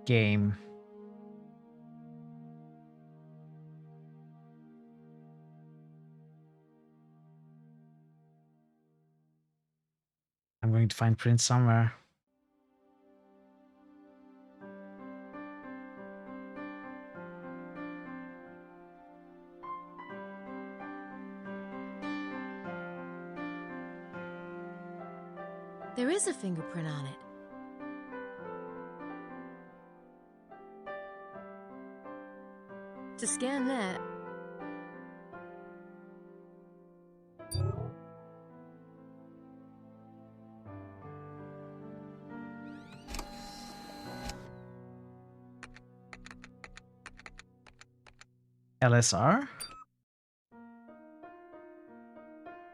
S2: Game. I'm going to find Prince somewhere.
S13: There is a fingerprint on it. To scan that.
S2: LSR?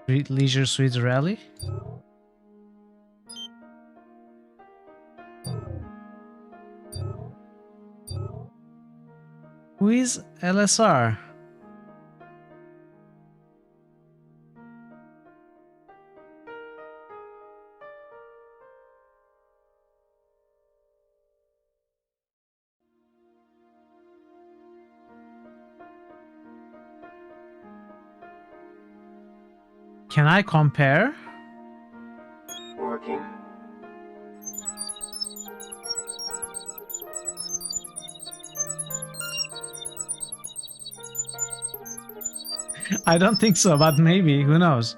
S2: Leisure Suites Rally? Who is LSR? Can I compare?
S18: Working.
S2: I don't think so, but maybe. Who knows?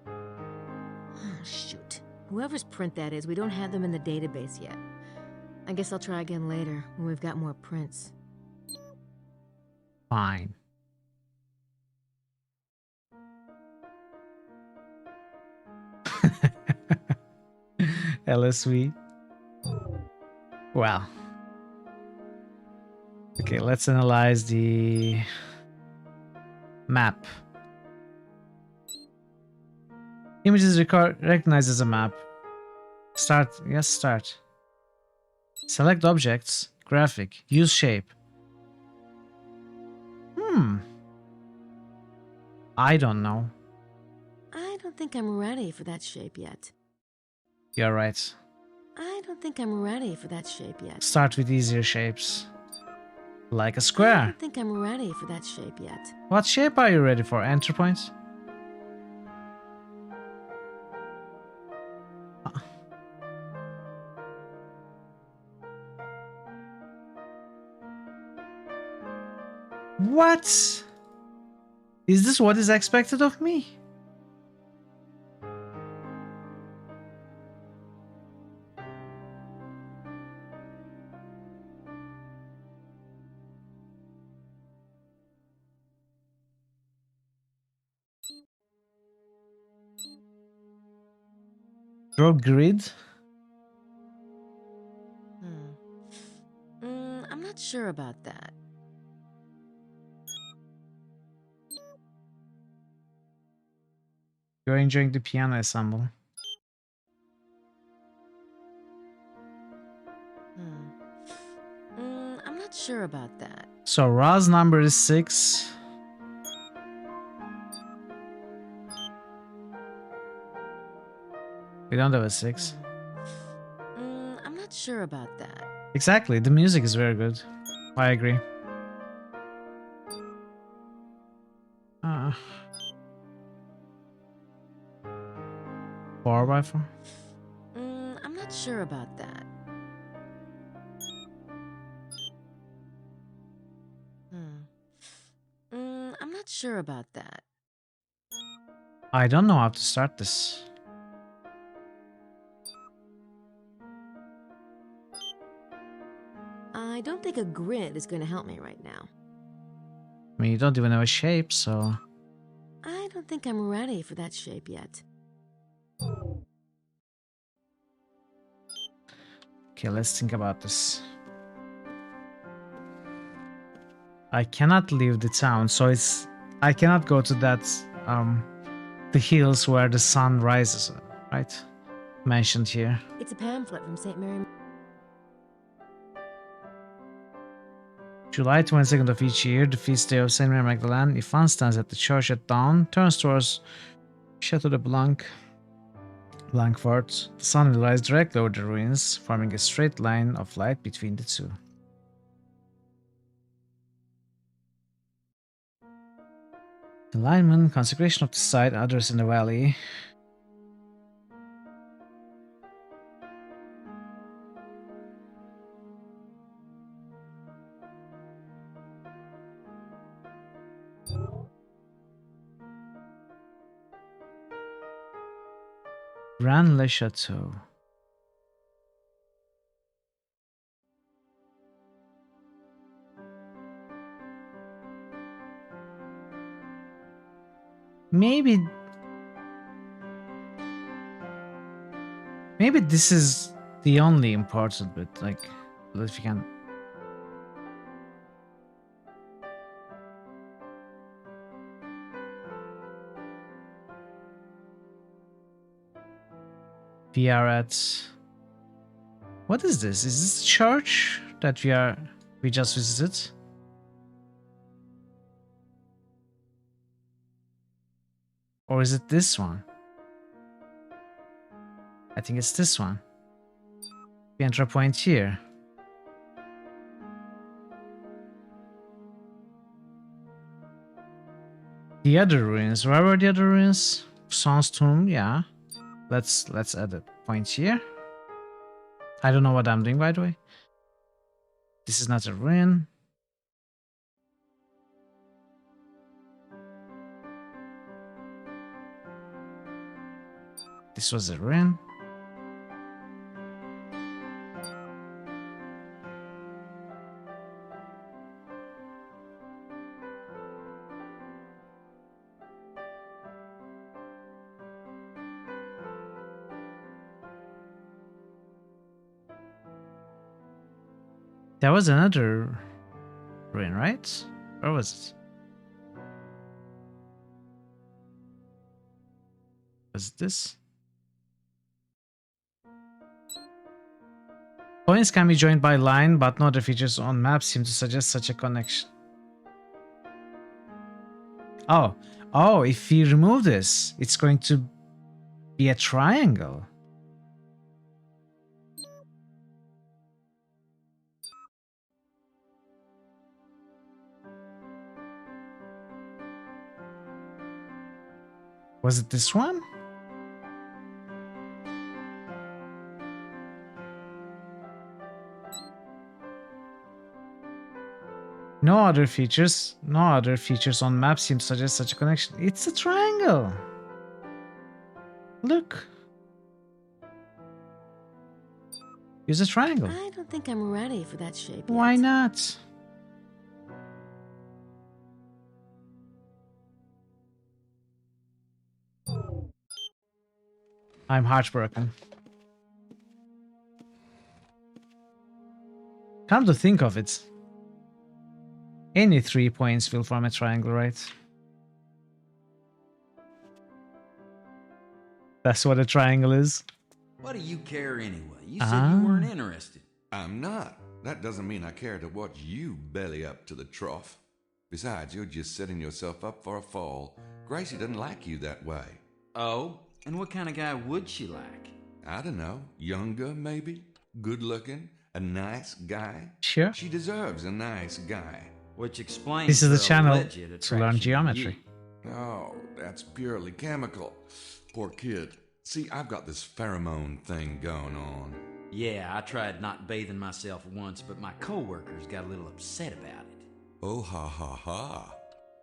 S13: Oh, shoot. Whoever's print that is, we don't have them in the database yet. I guess I'll try again later, when we've got more prints.
S2: Fine. LSV. Well. Okay, let's analyze the map. Image is recognized as a map. Start. Yes, start. Select objects. Graphic. Use shape. I don't know.
S13: I don't think I'm ready for that shape yet.
S2: You're right.
S13: I don't think I'm ready for that shape yet.
S2: Start with easier shapes. Like a
S13: I
S2: square.
S13: don't think I'm ready for that shape yet.
S2: What shape are you ready for? Enter point? What? Is this what is expected of me? Draw grid?
S13: I'm not sure about that.
S2: You're enjoying the piano ensemble.
S13: I'm not sure about that.
S2: So Ra's number is 6. We don't have a 6.
S13: I'm not sure about that.
S2: Exactly, the music is very good. I agree. 4x4?
S13: I'm not sure about that. I'm not sure about that.
S2: I don't know how to start this.
S13: I don't think a grid is going to help me right now.
S2: I mean, you don't even have a shape, so...
S13: I don't think I'm ready for that shape yet.
S2: Okay, let's think about this. I cannot leave the town, so it's... I cannot go to that, the hills where the sun rises, right? Mentioned here.
S13: It's a pamphlet from St. Mary.
S2: July 22nd of each year, the feast day of Saint Mary Magdalene, if one stands at the church at dawn, turns towards Chateau de Blancfort, the sun will rise directly over the ruins, forming a straight line of light between the two. Alignment, consecration of the site, others in the valley. Grand Le Chateau. Maybe this is the only important bit, like, if you can. We are at... What is this? Is this the church that we just visited? Or is it this one? I think it's this one. We enter a point here. The other ruins. Where were the other ruins? Sans tomb, yeah. Let's add a point here. I don't know what I'm doing, by the way. This is not a ruin. This was a ruin. There was another ruin, right? Where was it? Was it this? points can be joined by line, but no other features on map seem to suggest such a connection. Oh, if we remove this, it's going to be a triangle. Was it this one? No other features on map seem to suggest such a connection. It's a triangle. Look. Use a triangle.
S13: I don't think I'm ready for that shape
S2: Why
S13: yet.
S2: not? I'm heartbroken. Come to think of it, any 3 points will form a triangle, right? That's what a triangle is.
S11: What do you care anyway? You said you weren't interested.
S20: I'm not. That doesn't mean I care to watch you belly up to the trough. Besides, you're just setting yourself up for a fall. Gracie doesn't like you that way.
S11: Oh? And what kind of guy would she like?
S20: I don't know. Younger, maybe? Good looking? A nice guy?
S2: Sure.
S20: She deserves a nice guy.
S11: Which explains
S2: This is the
S11: her
S2: channel
S11: alleged
S2: to learn
S11: attraction
S2: geometry.
S11: you.
S20: Oh, that's purely chemical. Poor kid. See, I've got this pheromone thing going on.
S11: Yeah, I tried not bathing myself once, but my coworkers got a little upset about it.
S20: Oh, ha, ha, ha.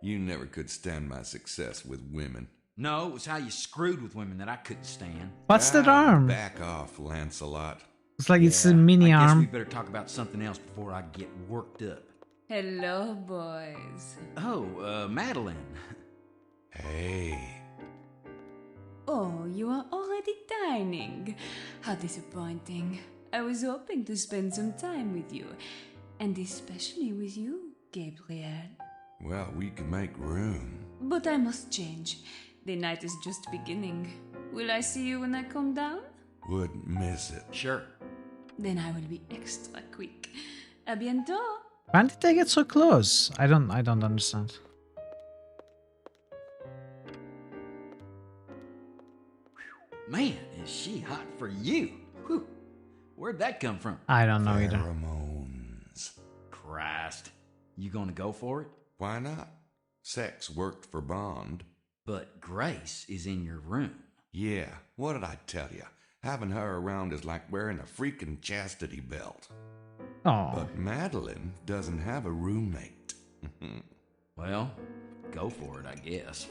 S20: You never could stand my success with women.
S11: No, it was how you screwed with women that I couldn't stand.
S2: What's that arm?
S20: Back off, Lancelot.
S2: It's like it's a mini
S11: I guess we
S2: arm.
S11: better talk about something else before I get worked up.
S9: Hello, boys.
S11: Oh, Madeline.
S20: Hey.
S9: Oh, you are already dining. How disappointing. I was hoping to spend some time with you. And especially with you, Gabriel.
S20: Well, we could make room.
S9: But I must change. The night is just beginning. Will I see you when I come down?
S20: Wouldn't miss it.
S11: Sure.
S9: Then I will be extra quick. A bientôt.
S2: When did they get so close? I don't understand.
S11: Man, is she hot for you. Whew. Where'd that come from?
S2: I don't know either.
S20: Pheromones.
S11: Christ. You gonna go for it?
S20: Why not? Sex worked for Bond.
S11: But Grace is in your room.
S20: Yeah, what did I tell you? Having her around is like wearing a freaking chastity belt.
S2: Oh.
S20: But Madeline doesn't have a roommate.
S11: Well, go for it, I guess.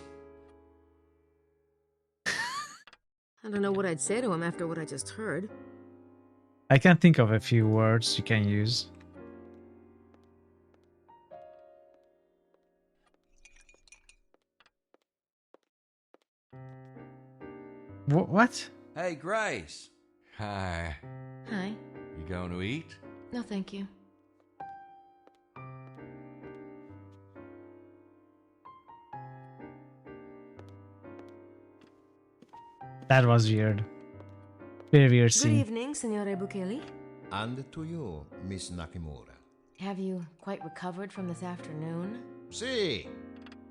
S13: I don't know what I'd say to him after what I just heard.
S2: I can think of a few words you can use. What?
S11: Hey, Grace.
S20: Hi.
S13: Hi.
S20: You going to eat?
S13: No, thank you.
S2: That was weird. Very weird
S13: Good
S2: scene.
S13: evening, Signore Bukeli.
S10: And to you, Miss Nakimura.
S13: Have you quite recovered from this afternoon?
S10: See,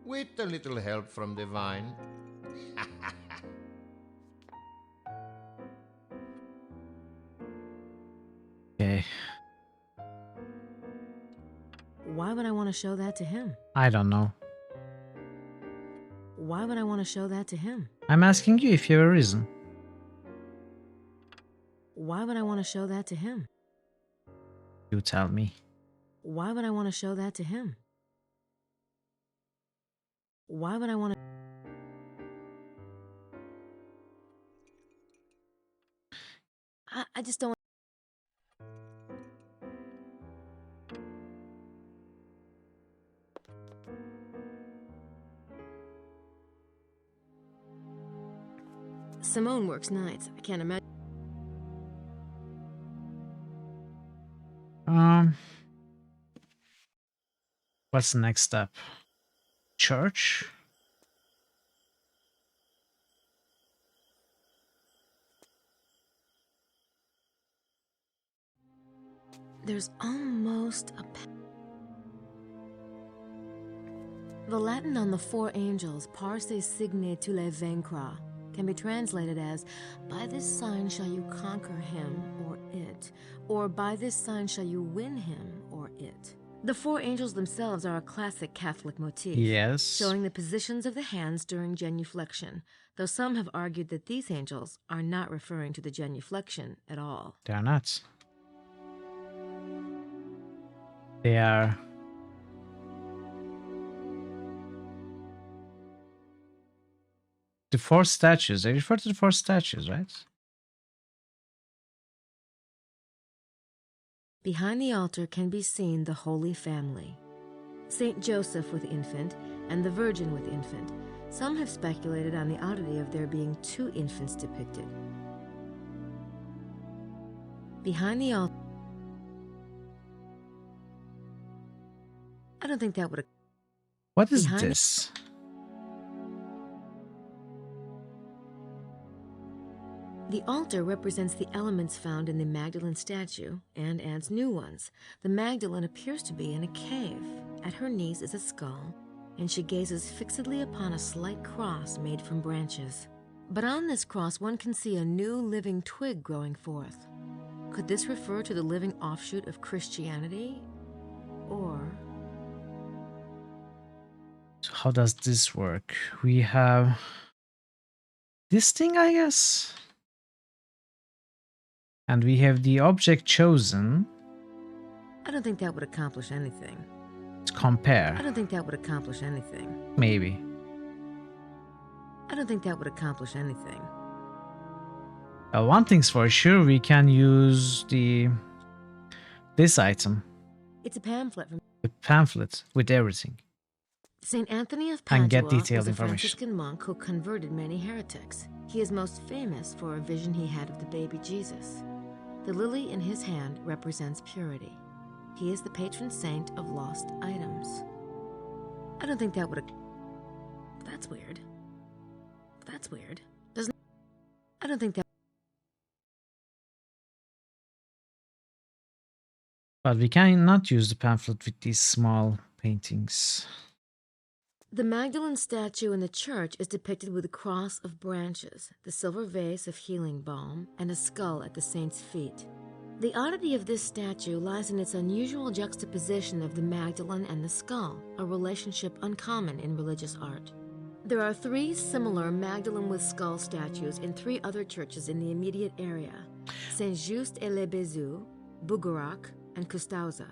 S10: with a little help from the vine.
S2: Okay.
S13: Why would I want to show that to him?
S2: I don't know.
S13: Why would I want to show that to him?
S2: I'm asking you if you have a reason.
S13: Why would I want to show that to him?
S2: You tell me.
S13: Why would I want to show that to him? Why would I want to... I just don't... Simone works nights. I can't imagine...
S2: What's the next step? Church?
S13: There's almost a... The Latin on the four angels, Parce signe tu les vaincras, can be translated as, by this sign shall you conquer him or it, or by this sign shall you win him or it. The four angels themselves are a classic Catholic motif,
S2: Yes.
S13: showing the positions of the hands during genuflection, though some have argued that these angels are not referring to the genuflection at all.
S2: They are not. They are... the four statues. They refer to the four statues, right?
S13: Behind the altar can be seen the Holy Family. Saint Joseph with infant and the Virgin with infant. Some have speculated on the oddity of there being two infants depicted. Behind the altar... I don't think that would have...
S2: What is this?
S13: The altar represents the elements found in the Magdalene statue and adds new ones. The Magdalene appears to be in a cave. At her knees is a skull, and she gazes fixedly upon a slight cross made from branches. But on this cross one can see a new living twig growing forth. Could this refer to the living offshoot of Christianity? Or...
S2: So how does this work? We have this thing, I guess? And we have the object chosen.
S13: I don't think that would accomplish anything.
S2: To compare.
S13: I don't think that would accomplish anything.
S2: Maybe.
S13: I don't think that would accomplish anything.
S2: One thing's for sure, we can use this item.
S13: It's a pamphlet from
S2: The pamphlet with everything.
S13: St. Anthony of Padua
S2: And get detailed
S13: was a
S2: information.
S13: Franciscan monk who converted many heretics. He is most famous for a vision he had of the baby Jesus. The lily in his hand represents purity. He is the patron saint of lost items. I don't think that would... That's weird. That's weird. Doesn't... I don't think that...
S2: But we cannot use the pamphlet with these small paintings.
S13: The Magdalene statue in the church is depicted with a cross of branches, the silver vase of healing balm, and a skull at the saint's feet. The oddity of this statue lies in its unusual juxtaposition of the Magdalene and the skull, a relationship uncommon in religious art. There are 3 similar Magdalene with skull statues in 3 other churches in the immediate area: Saint-Just-et-les-Bézous, Bougarac, and Custauza.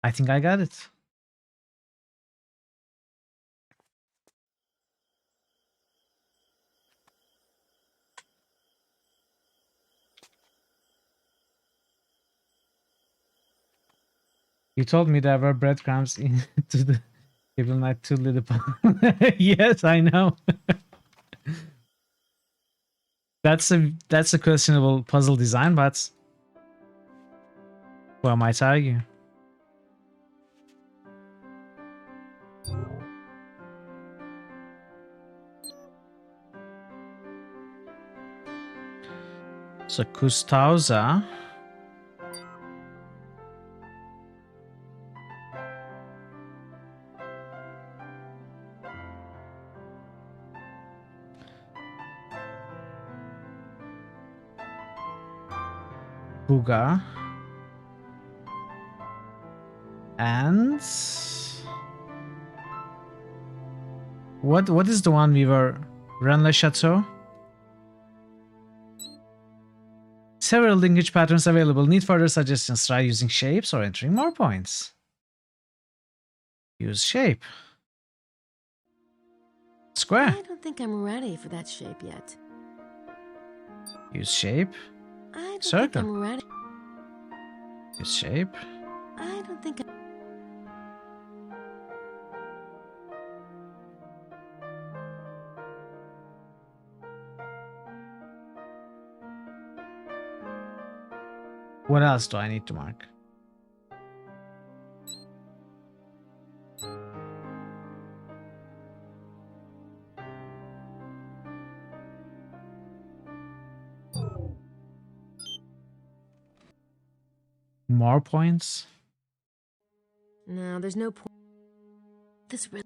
S2: I think I got it. You told me there were breadcrumbs into the Table Knight 2 little. Yes, I know. That's a questionable puzzle design, but well, might argue. So Custauza. Buga. And what is the one we were... Rennes-le-Château? Several linkage patterns available. Need further suggestions? Try using shapes or entering more points. Use shape. Square.
S13: I don't think I'm ready for that shape yet.
S2: Use shape.
S13: I don't
S2: Circle.
S13: think I'm ready.
S2: Use shape.
S13: I don't think I'm...
S2: What else do I need to mark? More points?
S13: No, there's no point. This really.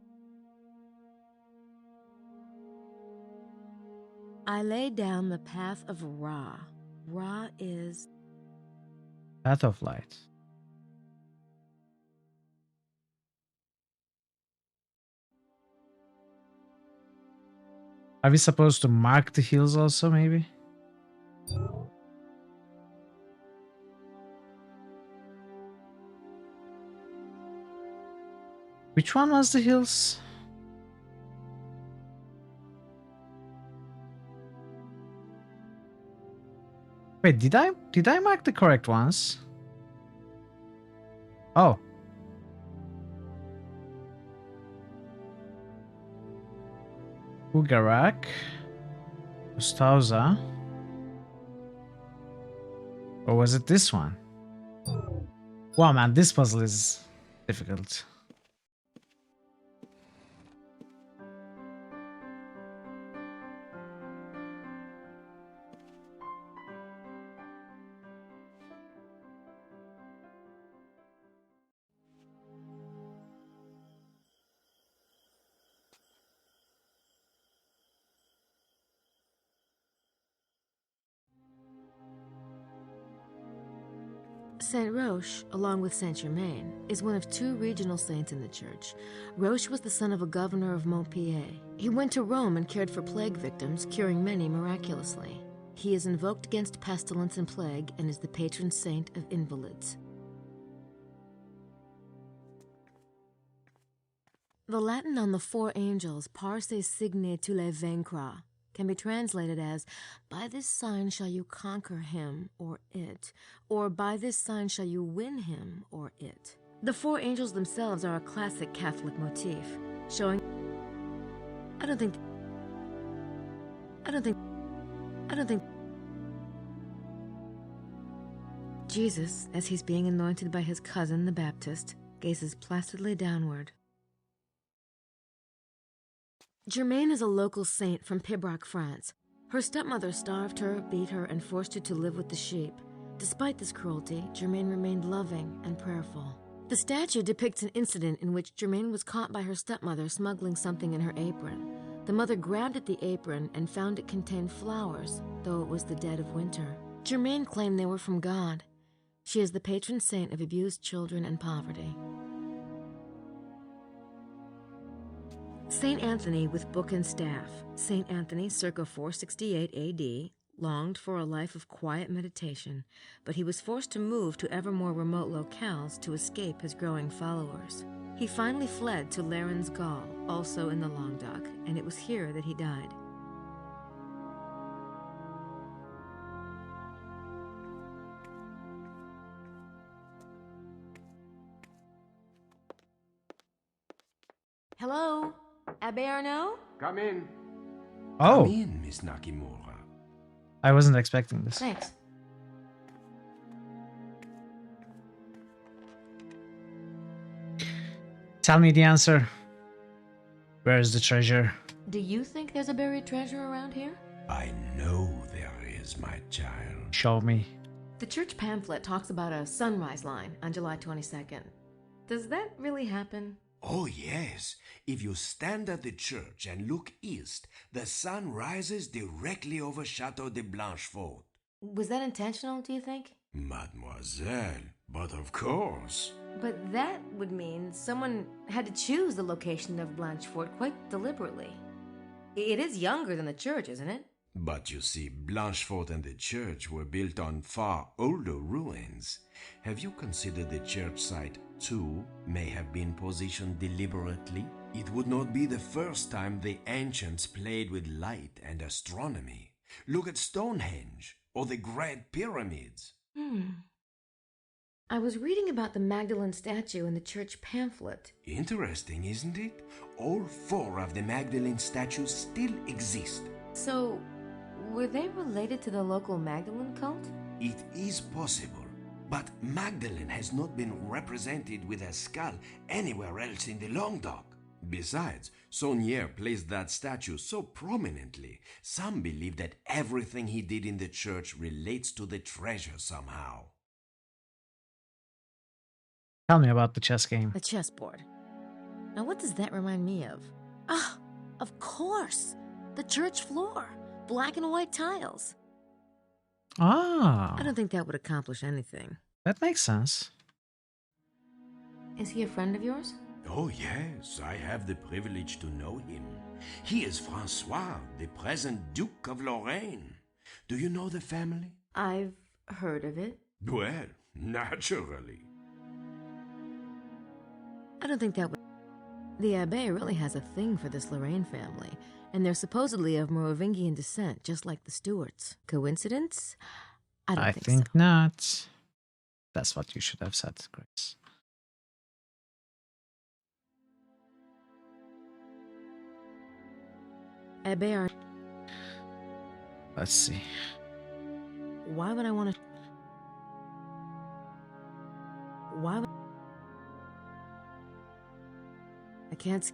S13: I lay down the path of Ra. Ra is.
S2: Path of light. Are we supposed to mark the hills also, maybe? Which one was the hills? Wait, did I mark the correct ones? Oh. Ugarak. Ustauza. Or was it this one? Wow, man, this puzzle is difficult.
S13: Saint Roche, along with Saint Germain, is one of two regional saints in the church. Roche was the son of a governor of Montpellier. He went to Rome and cared for plague victims, curing many miraculously. He is invoked against pestilence and plague and is the patron saint of invalids. The Latin on the four angels, Par se signe tu les vaincras, can be translated as, by this sign shall you conquer him or it, or by this sign shall you win him or it. The four angels themselves are a classic Catholic motif, showing... I don't think... Jesus, as he's being anointed by his cousin the Baptist, gazes placidly downward. Germaine is a local saint from Pibroch, France. Her stepmother starved her, beat her, and forced her to live with the sheep. Despite this cruelty, Germaine remained loving and prayerful. The statue depicts an incident in which Germaine was caught by her stepmother smuggling something in her apron. The mother grabbed at the apron and found it contained flowers, though it was the dead of winter. Germaine claimed they were from God. She is the patron saint of abused children and poverty. Saint Anthony with book and staff. Saint Anthony, circa 468 AD, longed for a life of quiet meditation, but he was forced to move to ever more remote locales to escape his growing followers. He finally fled to Larens Gaul, also in the Languedoc, and it was here that he died. Hello? Abbe Arnaud?
S18: Come in.
S2: Oh.
S18: Come in, Miss Nakimura.
S2: I wasn't expecting this.
S13: Thanks.
S2: Tell me the answer. Where is the treasure?
S13: Do you think there's a buried treasure around here?
S18: I know there is, my child.
S2: Show me.
S13: The church pamphlet talks about a sunrise line on July 22nd. Does that really happen?
S18: Oh, yes. If you stand at the church and look east, the sun rises directly over Chateau de Blanchefort.
S13: Was that intentional, do you think?
S18: Mademoiselle, but of course.
S13: But that would mean someone had to choose the location of Blanchefort quite deliberately. It is younger than the church, isn't it?
S18: But you see, Blanchefort and the church were built on far older ruins. Have you considered the church site, too, may have been positioned deliberately? It would not be the first time the ancients played with light and astronomy. Look at Stonehenge or the Great Pyramids.
S13: I was reading about the Magdalene statue in the church pamphlet.
S18: Interesting, isn't it? All four of the Magdalene statues still exist.
S13: So, were they related to the local Magdalene cult?
S18: It is possible, but Magdalene has not been represented with a skull anywhere else in the Languedoc. Besides, Saunier placed that statue so prominently, some believe that everything he did in the church relates to the treasure somehow.
S2: Tell me about the chess game.
S13: The chessboard. Now, what does that remind me of? Ah, of course! The church floor. Black and white tiles.
S2: Ah.
S13: I don't think that would accomplish anything.
S2: That makes sense.
S13: Is he a friend of yours?
S18: Oh, yes, I have the privilege to know him. He is Francois, the present Duke of Lorraine. Do you know the family?
S13: I've heard of it.
S18: Well, naturally.
S13: I don't think that would... The Abbé really has a thing for this Lorraine family, and they're supposedly of Merovingian descent, just like the Stuarts. Coincidence? I don't think so.
S2: Not. That's what you should have said, Grace.
S13: Abbé are...
S2: Let's see.
S13: Why would I want to... Why would... I can't...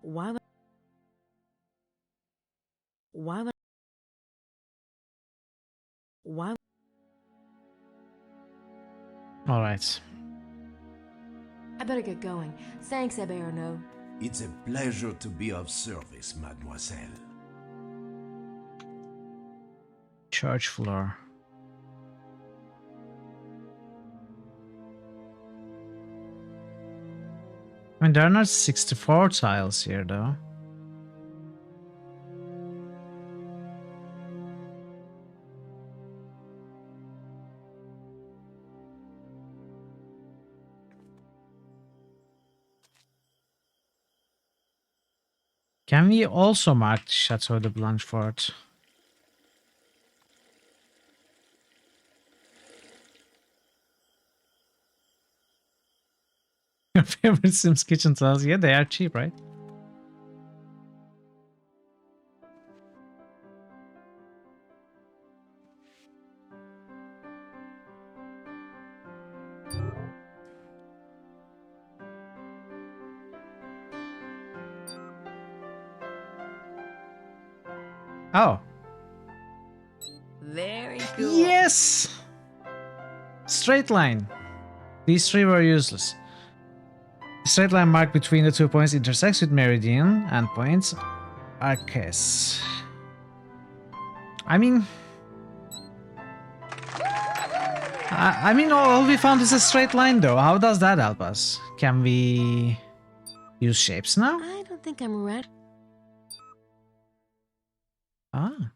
S13: Why would... Why would... Why...
S2: All right.
S13: I better get going. Thanks, Abbé Arnaud.
S18: It's a pleasure to be of service, mademoiselle.
S2: Church floor. I mean, there are not 64 tiles here, though. Can we also mark Chateau de Blanchefort? Your favorite Sims kitchen tiles? Yeah, they are cheap, right? Oh.
S13: Very cool.
S2: Yes! Straight line. These three were useless. The straight line marked between the 2 points intersects with meridian and points arcs. I mean... I mean, all we found is a straight line, though. How does that help us? Can we use shapes now?
S13: I don't think I'm ready.
S2: Ah.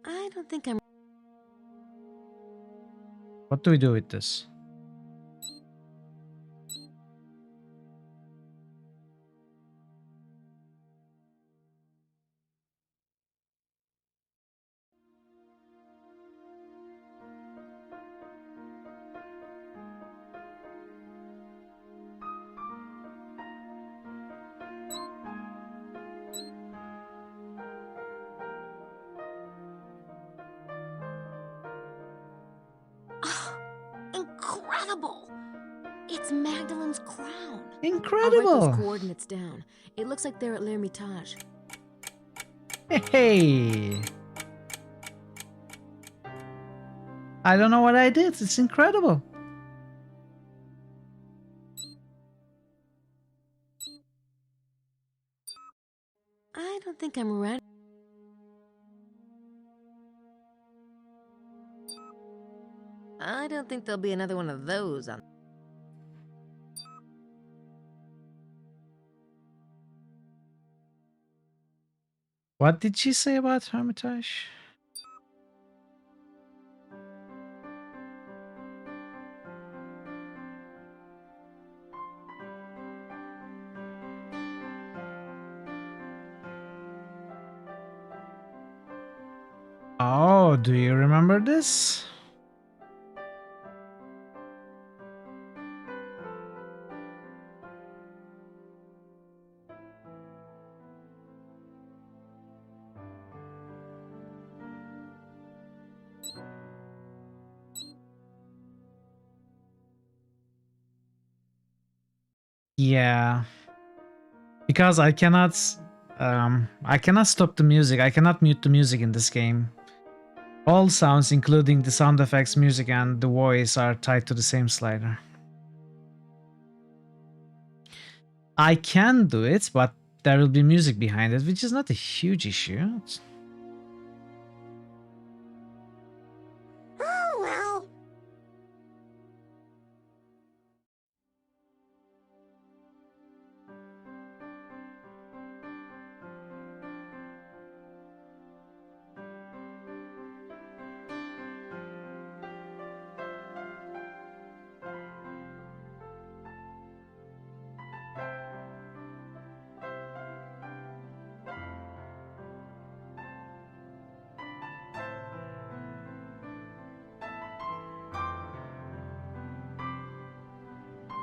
S13: I don't think I'm...
S2: What do we do with this?
S13: Incredible! It's Magdalene's crown.
S2: Incredible!
S13: I'll write those coordinates down. It looks like they're at l'Hermitage.
S2: Hey! I don't know what I did. It's incredible.
S13: I don't think I'm ready. I don't think there'll be another one of those on...
S2: What did she say about Hermitage? Oh, do you remember this? Yeah. Because I cannot stop the music. I cannot mute the music in this game. All sounds, including the sound effects, music, and the voice, are tied to the same slider. I can do it, but there will be music behind it, which is not a huge issue.
S19: Oh, well.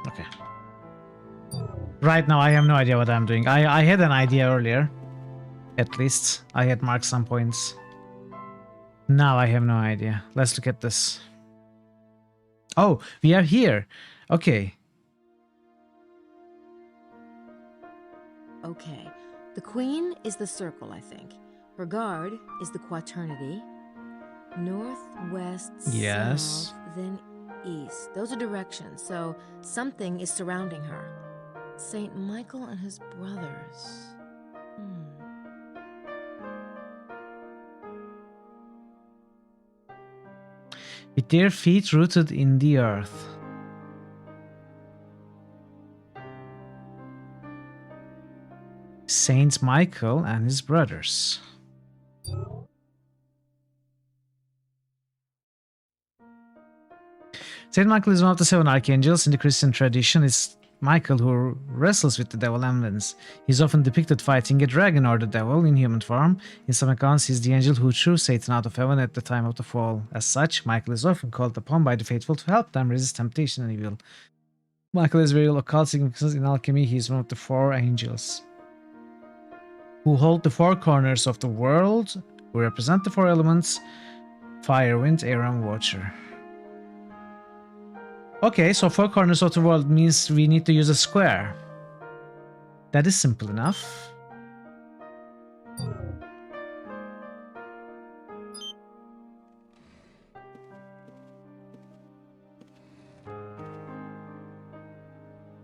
S2: Okay. Right now, I have no idea what I'm doing. I had an idea earlier. At least, I had marked some points. Now I have no idea. Let's look at this. Oh, we are here. Okay.
S13: Okay. The queen is the circle, I think. Her guard is the quaternity. North, west,
S2: Yes.
S13: south, then east. Those are directions, so something is surrounding her. Saint Michael and his brothers.
S2: With their feet rooted in the earth. Saint Michael and his brothers. Saint Michael is one of the 7 archangels in the Christian tradition. It's Michael who wrestles with the devil and wins. He's often depicted fighting a dragon or the devil in human form. In some accounts, he's the angel who threw Satan out of heaven at the time of the fall. As such, Michael is often called upon by the faithful to help them resist temptation and evil. Michael has very occult significance in alchemy. He is one of the 4 angels who hold the 4 corners of the world, who represent the 4 elements: fire, wind, air, and water. Okay, so 4 corners of the world means we need to use a square. That is simple enough.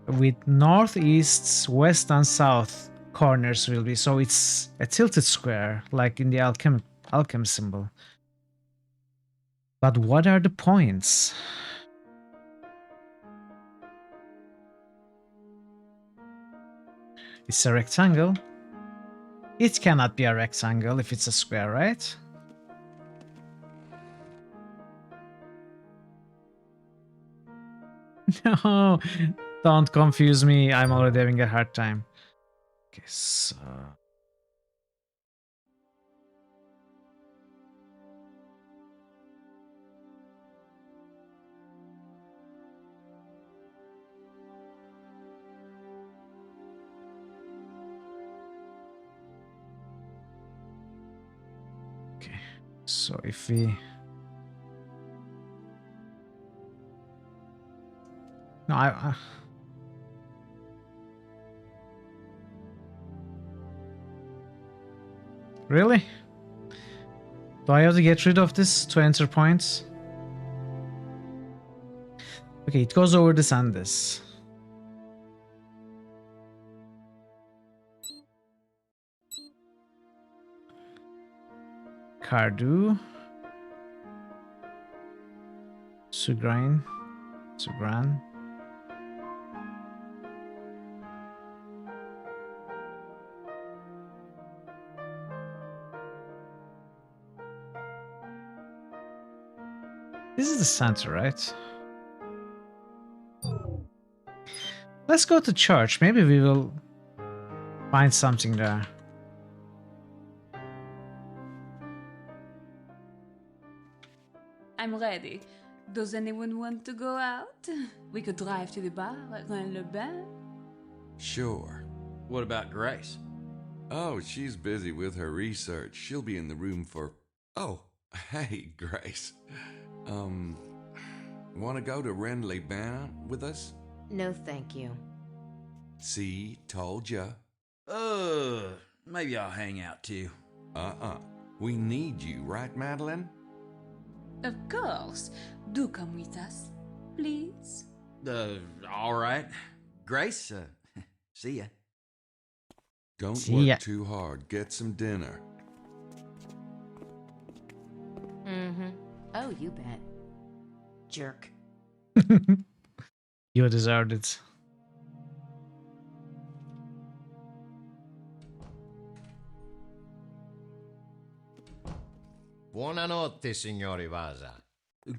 S2: With north, east, west, and south corners will be, so it's a tilted square, like in the alchemy symbol. But what are the points? It's a rectangle. It cannot be a rectangle if it's a square, right? No, don't confuse me. I'm already having a hard time. Okay, so... Okay, so if we... No, I... Really? Do I have to get rid of this to enter points? Okay, it goes over this and this. Cardu. Sugran. This is the center, right? Let's go to church. Maybe we will find something there.
S9: I'm ready. Does anyone want to go out? We could drive to the bar at Rennes-le-Bain.
S1: Sure.
S11: What about Grace?
S1: Oh, she's busy with her research. She'll be in the room for... Oh, hey, Grace. Want to go to Rennes-les-Bains with us?
S13: No, thank you.
S1: See, told ya.
S11: Maybe I'll hang out too.
S1: We need you, right, Madeline?
S9: Of course. Do come with us, please.
S11: All right. Grace, see ya.
S1: Don't work too hard. Get some dinner.
S13: Mm-hmm. Oh, you bet. Jerk.
S2: You deserved it.
S10: Buonanotte, signori Vaza.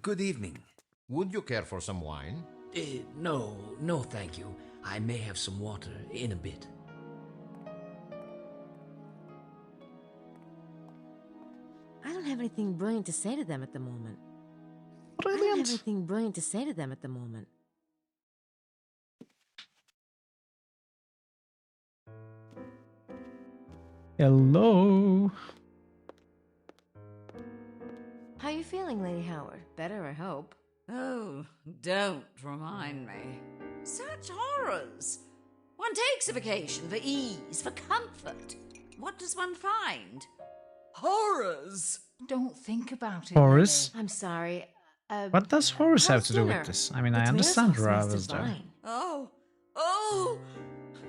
S8: Good evening.
S10: Would you care for some wine?
S12: No, thank you. I may have some water in a bit.
S13: I don't have anything brilliant to say to them at the moment.
S2: Brilliant.
S13: I don't have anything brilliant to say to them at the moment.
S2: Hello.
S13: How are you feeling, Lady Howard? Better, I hope.
S15: Oh, don't remind me. Such horrors. One takes a vacation for ease, for comfort. What does one find? Horrors.
S21: Don't think about it.
S2: Horace?
S13: I'm sorry.
S2: What does Horace have to do
S13: dinner?
S2: with this? I mean,
S13: The
S2: I
S13: tomato
S2: understand
S13: sauce smells
S2: Ravel's there.
S13: divine.
S15: Oh,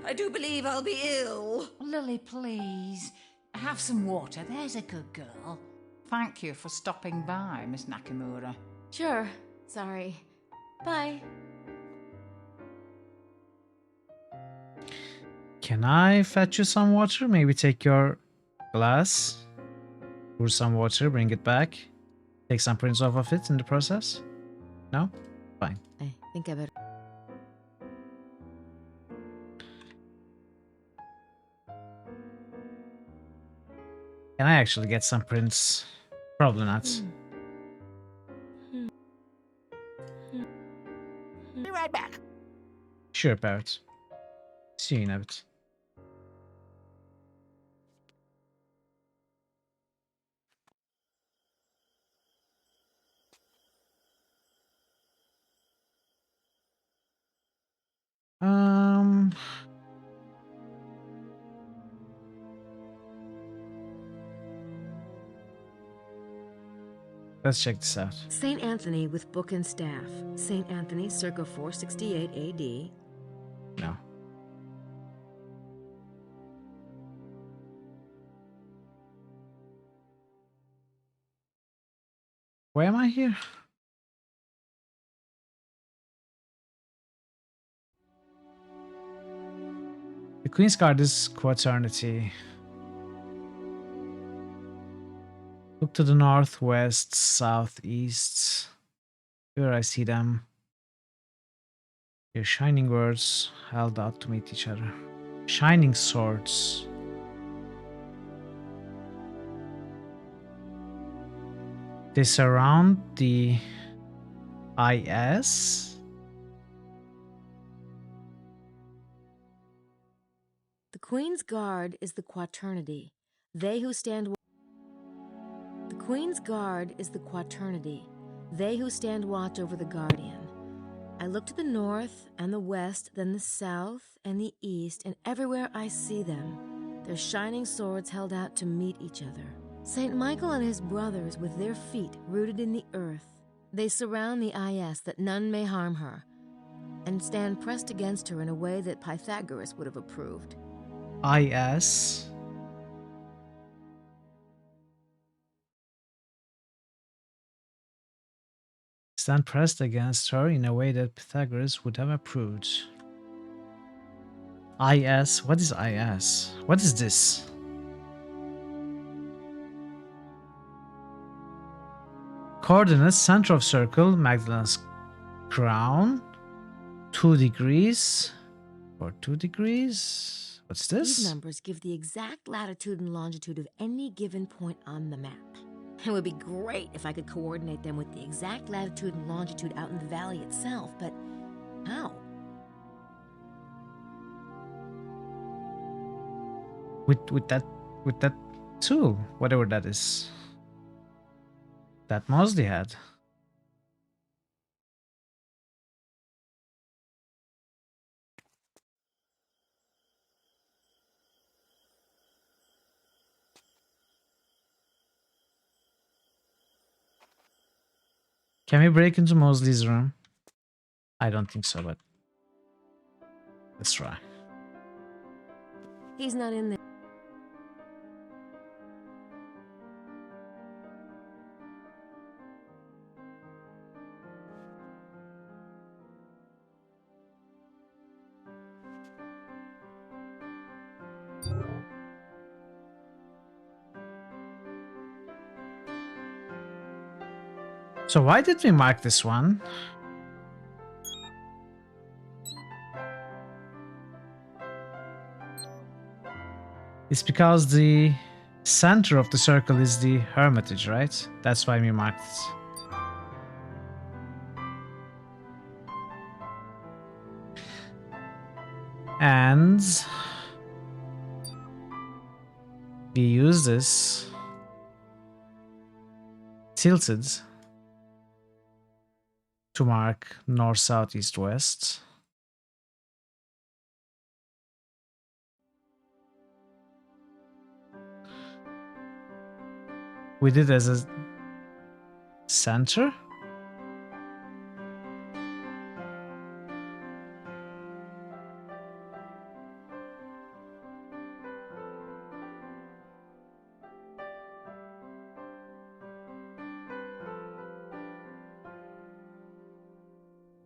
S15: I do believe I'll be ill.
S21: Lily, please. Have some water. There's a good girl. Thank you for stopping by, Miss Nakamura.
S13: Sure. Sorry. Bye.
S2: Can I fetch you some water? Maybe take your glass, pour some water, bring it back, take some prints off of it in the process? No? Fine.
S13: I think I better.
S2: Can I actually get some prints? Probably not.
S15: Be right back.
S2: Sure, Parrot. See you in a bit. Let's check this out.
S13: Saint Anthony with book and staff. Saint Anthony, circa 468 AD.
S2: No. Why am I here? The Queen's Guard is Quaternity. Look to the northwest, southeast. Here I see them. Your shining words held out to meet each other. Shining swords. They surround the IS.
S13: The Queen's Guard is the Quaternity. They who stand. The Queen's Guard is the Quaternity. They who stand watch over the Guardian. I look to the north and the west, then the south and the east, and everywhere I see them, their shining swords held out to meet each other. Saint Michael and his brothers with their feet rooted in the earth. They surround the IS that none may harm her, and stand pressed against her in a way that Pythagoras would have approved.
S2: IS. Stand pressed against her in a way that Pythagoras would have approved. IS? What is IS? What is this? Coordinates, center of circle, Magdalene's crown, 2 degrees, or 2 degrees. What's this?
S13: These numbers give the exact latitude and longitude of any given point on the map. It would be great if I could coordinate them with the exact latitude and longitude out in the valley itself, but how?
S2: With that tool, whatever that is. That Mosley had. Can we break into Mosley's room? I don't think so, but let's try.
S13: He's not in there.
S2: So why did we mark this one? It's because the center of the circle is the Hermitage, right? That's why we marked it. And we use this tilted to mark north, south, east, west. We did as a center.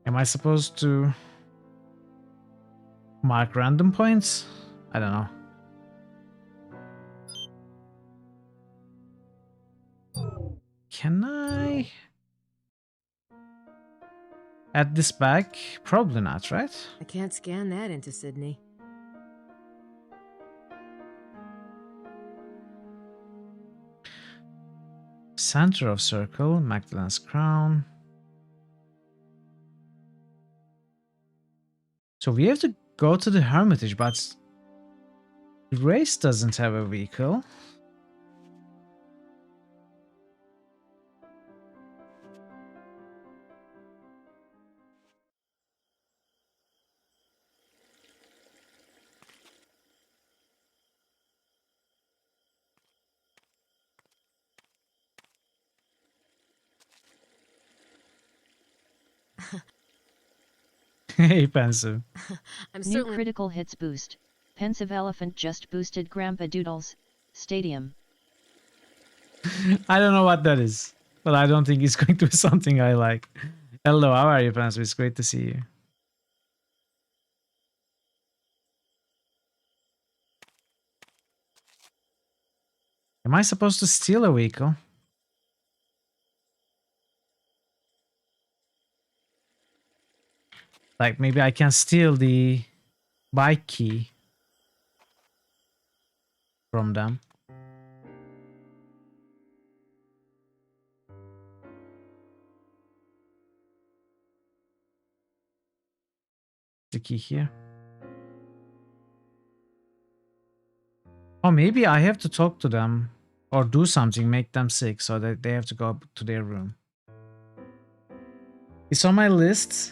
S2: Am I supposed to mark random points? I don't know. Can I add this back? Probably not, right?
S13: I can't scan that into Sydney.
S2: Center of circle, Magdalene's crown. So we have to go to the Hermitage, but Grace doesn't have a vehicle. Hey, Pensive.
S4: New critical hits boost. Pensive Elephant just boosted Grandpa Doodle's Stadium.
S2: I don't know what that is, but I don't think it's going to be something I like. Hello, how are you, Pensive? It's great to see you. Am I supposed to steal a vehicle? Like maybe I can steal the bike key from them. The key here. Or maybe I have to talk to them or do something, make them sick so that they have to go to their room. It's on my list.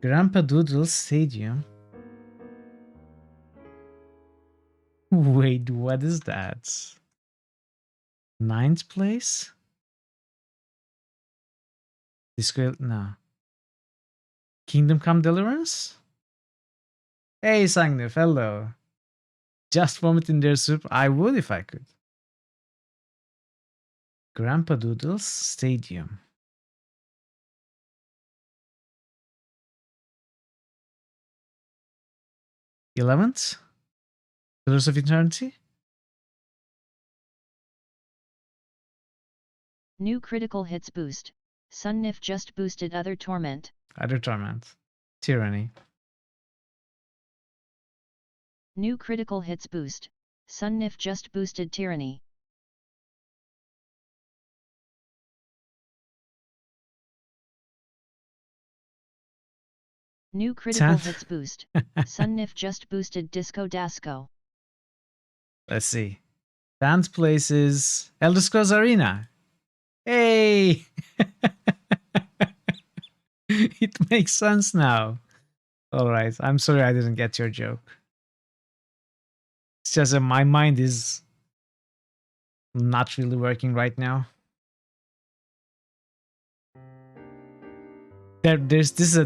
S2: Grandpa Doodle's Stadium. Wait, what is that? 9th place? No. Kingdom Come Deliverance? Hey, Sangnif, hello. Just vomit in their soup? I would if I could. Grandpa Doodle's Stadium. '11th? Pillars of Eternity?
S4: New critical hits boost. Sunnif just boosted Other Torment.
S2: Other Torment. Tyranny.
S4: New critical hits boost. Sunnif just boosted Tyranny. New critical
S2: 10.
S4: hits boost. Sunnif just boosted Disco Dasco.
S2: Let's see. 10th place is Elder Scrolls Arena. Hey! It makes sense now. All right. I'm sorry I didn't get your joke. It's just that my mind is not really working right now. There's this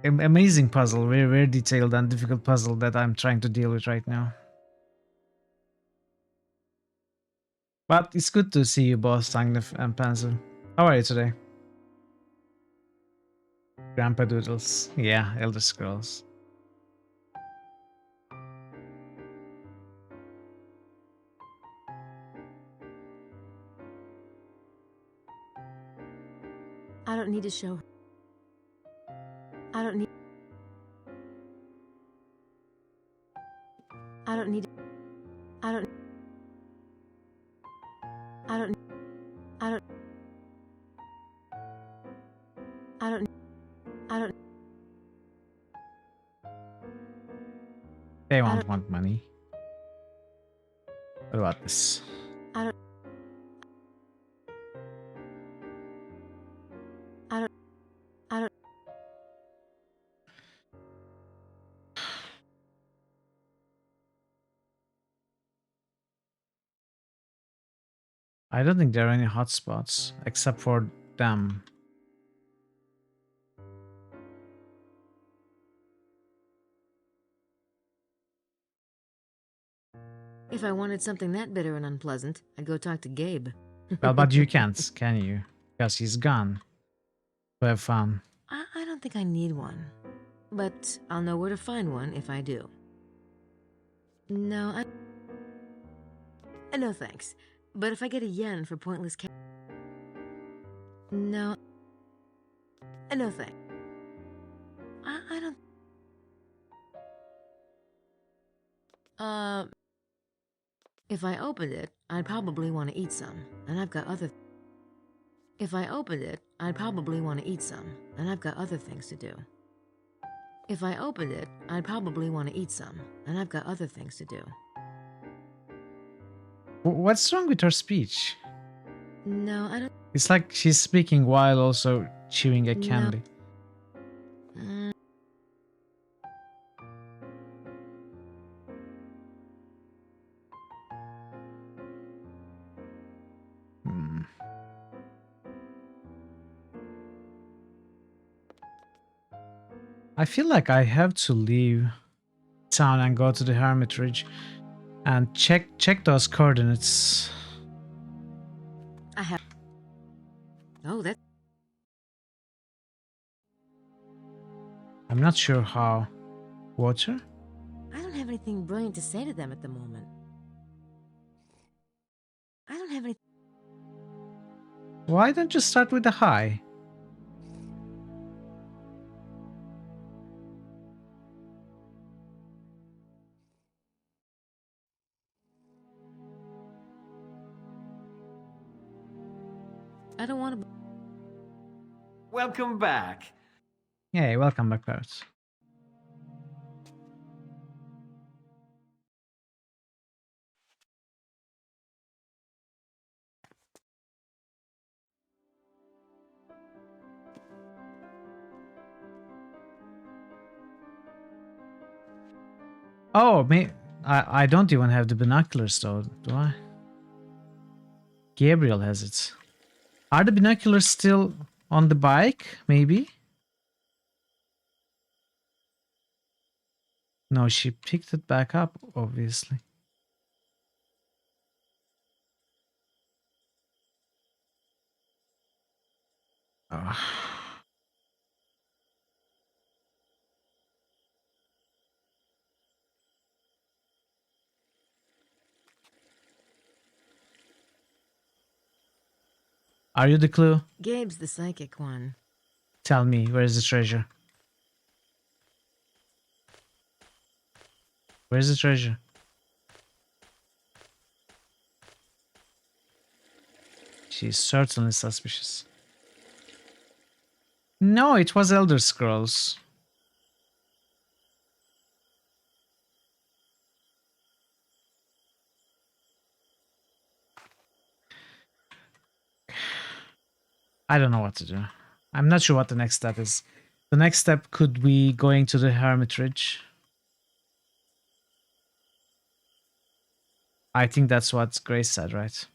S2: amazing puzzle, very, very detailed and difficult puzzle that I'm trying to deal with right now. But it's good to see you both, Sangnif and Panzer. How are you today? Grandpa Doodles. Yeah, Elder Scrolls.
S13: I don't need to show. I don't need. I don't need. I don't. I don't. I don't. I don't. I don't.
S2: They won't want money. What about this?
S13: I don't. I don't. I don't.
S2: I don't think there are any hotspots except for them.
S13: If I wanted something that bitter and unpleasant, I'd go talk to Gabe.
S2: Well, but you can't, can you? Because he's gone. To have fun.
S13: I don't think I need one. But I'll know where to find one if I do. No, no thanks. But if I get a yen for pointless No. No thanks. I don't... If I opened it, I'd probably want to eat some. And I've got other... If I opened it, I'd probably want to eat some. And I've got other things to do. If I opened it, I'd probably want to eat some. And I've got other things to do.
S2: What's wrong with her speech?
S13: No, I don't...
S2: It's like she's speaking while also chewing a candy.
S13: No.
S2: I feel like I have to leave town and go to the Hermitage and check those coordinates.
S13: I have... Oh, that...
S2: I'm not sure how. Water?
S13: I don't have anything brilliant to say to them at the moment. I don't have any...
S2: Why don't you start with the high?
S13: I don't want to...
S7: Welcome back.
S2: Hey, welcome back, Parrots. Oh, I don't even have the binoculars though, do I? Gabriel has it. Are the binoculars still on the bike, maybe? No, she picked it back up, obviously. Ugh. Are you the clue?
S13: Gabe's the psychic one.
S2: Tell me, where is the treasure? Where's the treasure? She's certainly suspicious. No, it was Elder Scrolls. I don't know what to do. I'm not sure what the next step is. The next step could be going to the hermitage. I think that's what Grace said, right?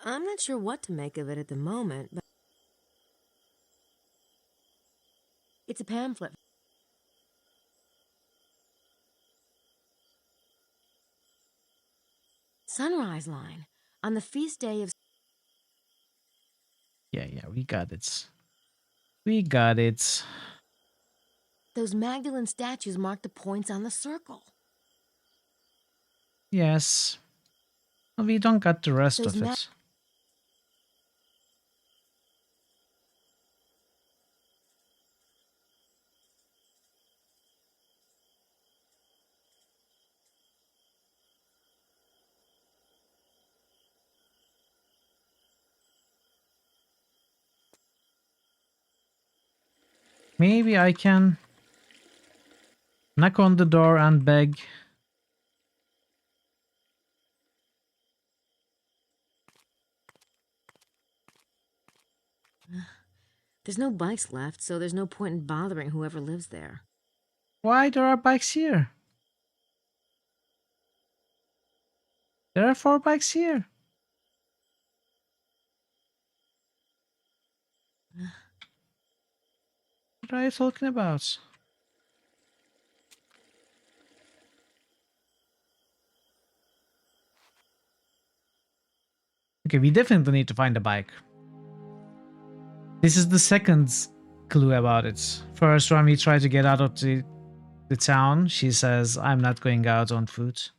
S13: I'm not sure what to make of it at the moment, but it's a pamphlet. Sunrise line on the feast day of...
S2: Yeah, we got it. We got it.
S13: Those Magdalene statues mark the points on the circle.
S2: Yes. We don't got the rest
S13: Those
S2: of it. Maybe I can knock on the door and beg.
S13: There's no bikes left, so there's no point in bothering whoever lives there.
S2: Why there are bikes here? There are 4 bikes here. What are you talking about? Okay, we definitely need to find a bike. This is the second clue about it. First, when we try to get out of the town, she says, I'm not going out on foot.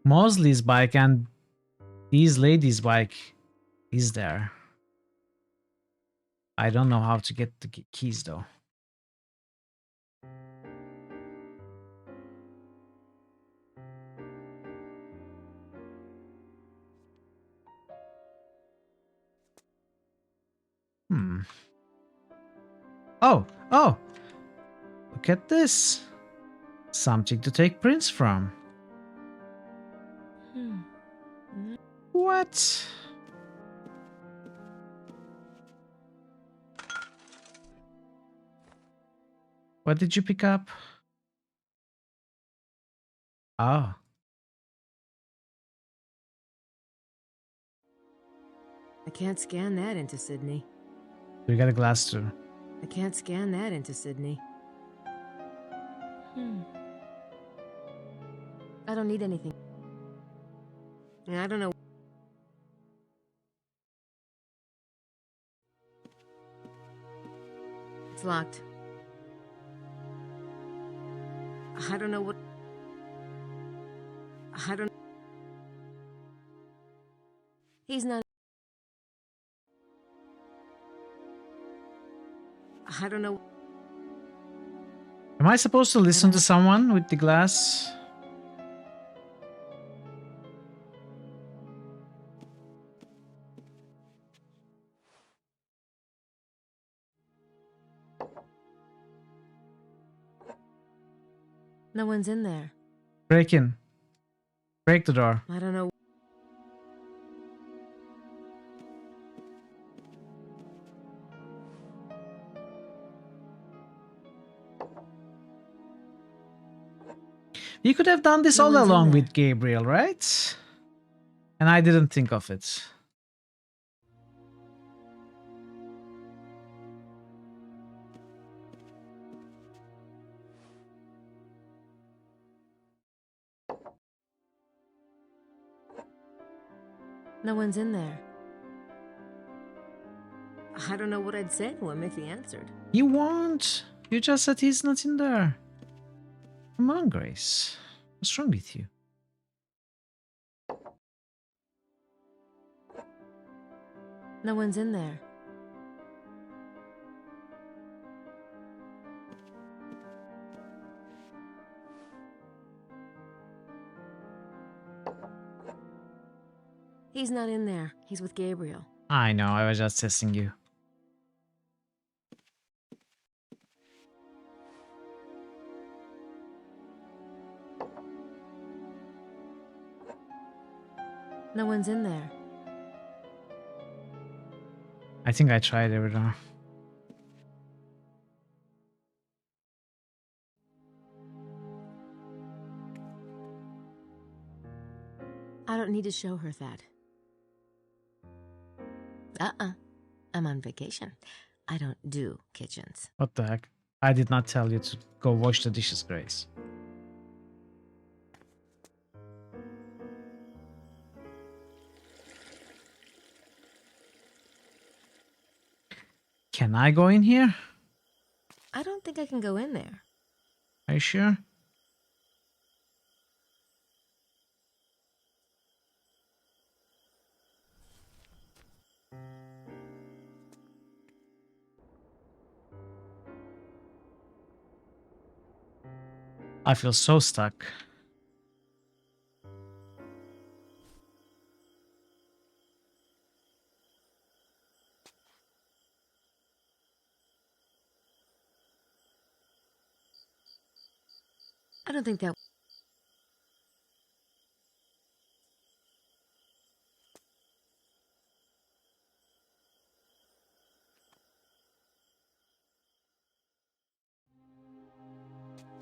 S2: Mosley's bike and these ladies' bike is there. I don't know how to get the keys though. Oh, look at this. Something to take prints from. What? What did you pick up? Oh.
S13: I can't scan that into Sydney.
S2: We got a glass too.
S13: I can't scan that into Sydney. I don't need anything. I don't know. It's locked. I don't know what... I don't... He's not... I don't know...
S2: Am I supposed to listen to someone with the glass?
S13: No one's in there.
S2: Break in. Break the door.
S13: I don't know.
S2: You could have done this all along with Gabriel, right? And I didn't think of it.
S13: No one's in there. I don't know what I'd say to him if he answered.
S2: You won't. You just said he's not in there. Come on, Grace. What's wrong with you?
S13: No one's in there. He's not in there. He's with Gabriel.
S2: I know, I was just testing you.
S13: No one's in there.
S2: I think I tried every door.
S13: I don't need to show her that. I'm on vacation. I don't do kitchens.
S2: What the heck? I did not tell you to go wash the dishes, Grace. Can I go in here?
S13: I don't think I can go in there.
S2: Are you sure? I feel so stuck.
S13: I don't think that...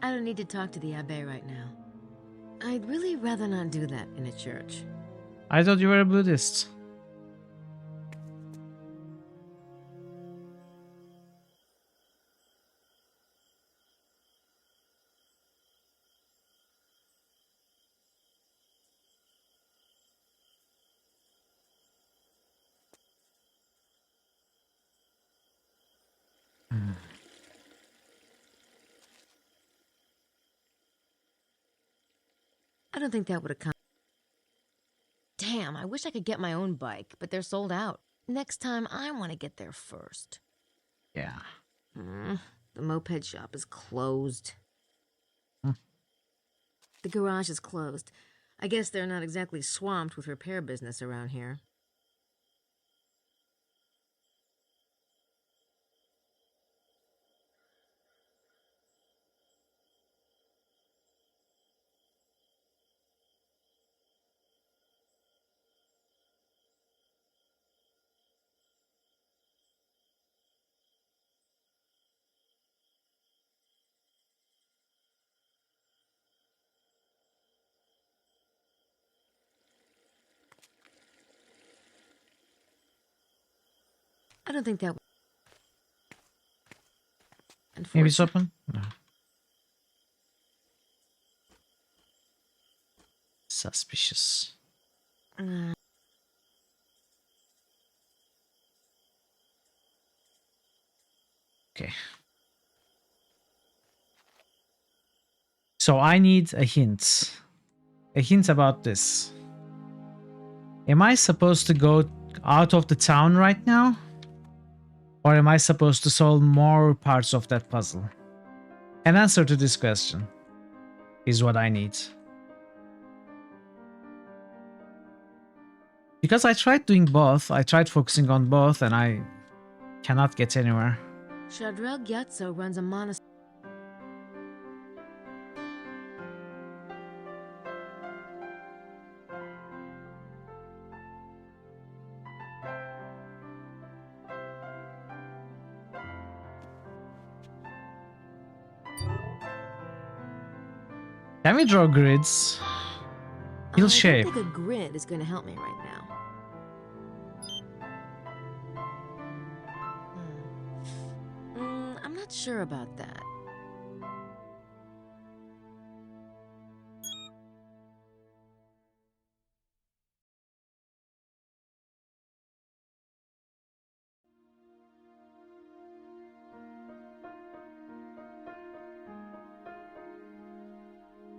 S13: I don't need to talk to the Abbé right now. I'd really rather not do that in a church.
S2: I thought you were a Buddhist.
S13: I don't think that would have come. Damn, I wish I could get my own bike, but they're sold out. Next time, I want to get there first.
S2: Yeah.
S13: The moped shop is closed.
S2: Hmm.
S13: The garage is closed. I guess they're not exactly swamped with repair business around here. I don't think that...
S2: Maybe it's open? No. Suspicious. Okay. So I need a hint. A hint about this. Am I supposed to go out of the town right now? Or am I supposed to solve more parts of that puzzle? An answer to this question is what I need. Because I tried doing both, I tried focusing on both, and I cannot get anywhere.
S13: Shadrel Gyatso runs a monastery.
S2: Can we draw grids? He'll shape.
S13: I don't think a grid is going to help me right now. I'm not sure about that.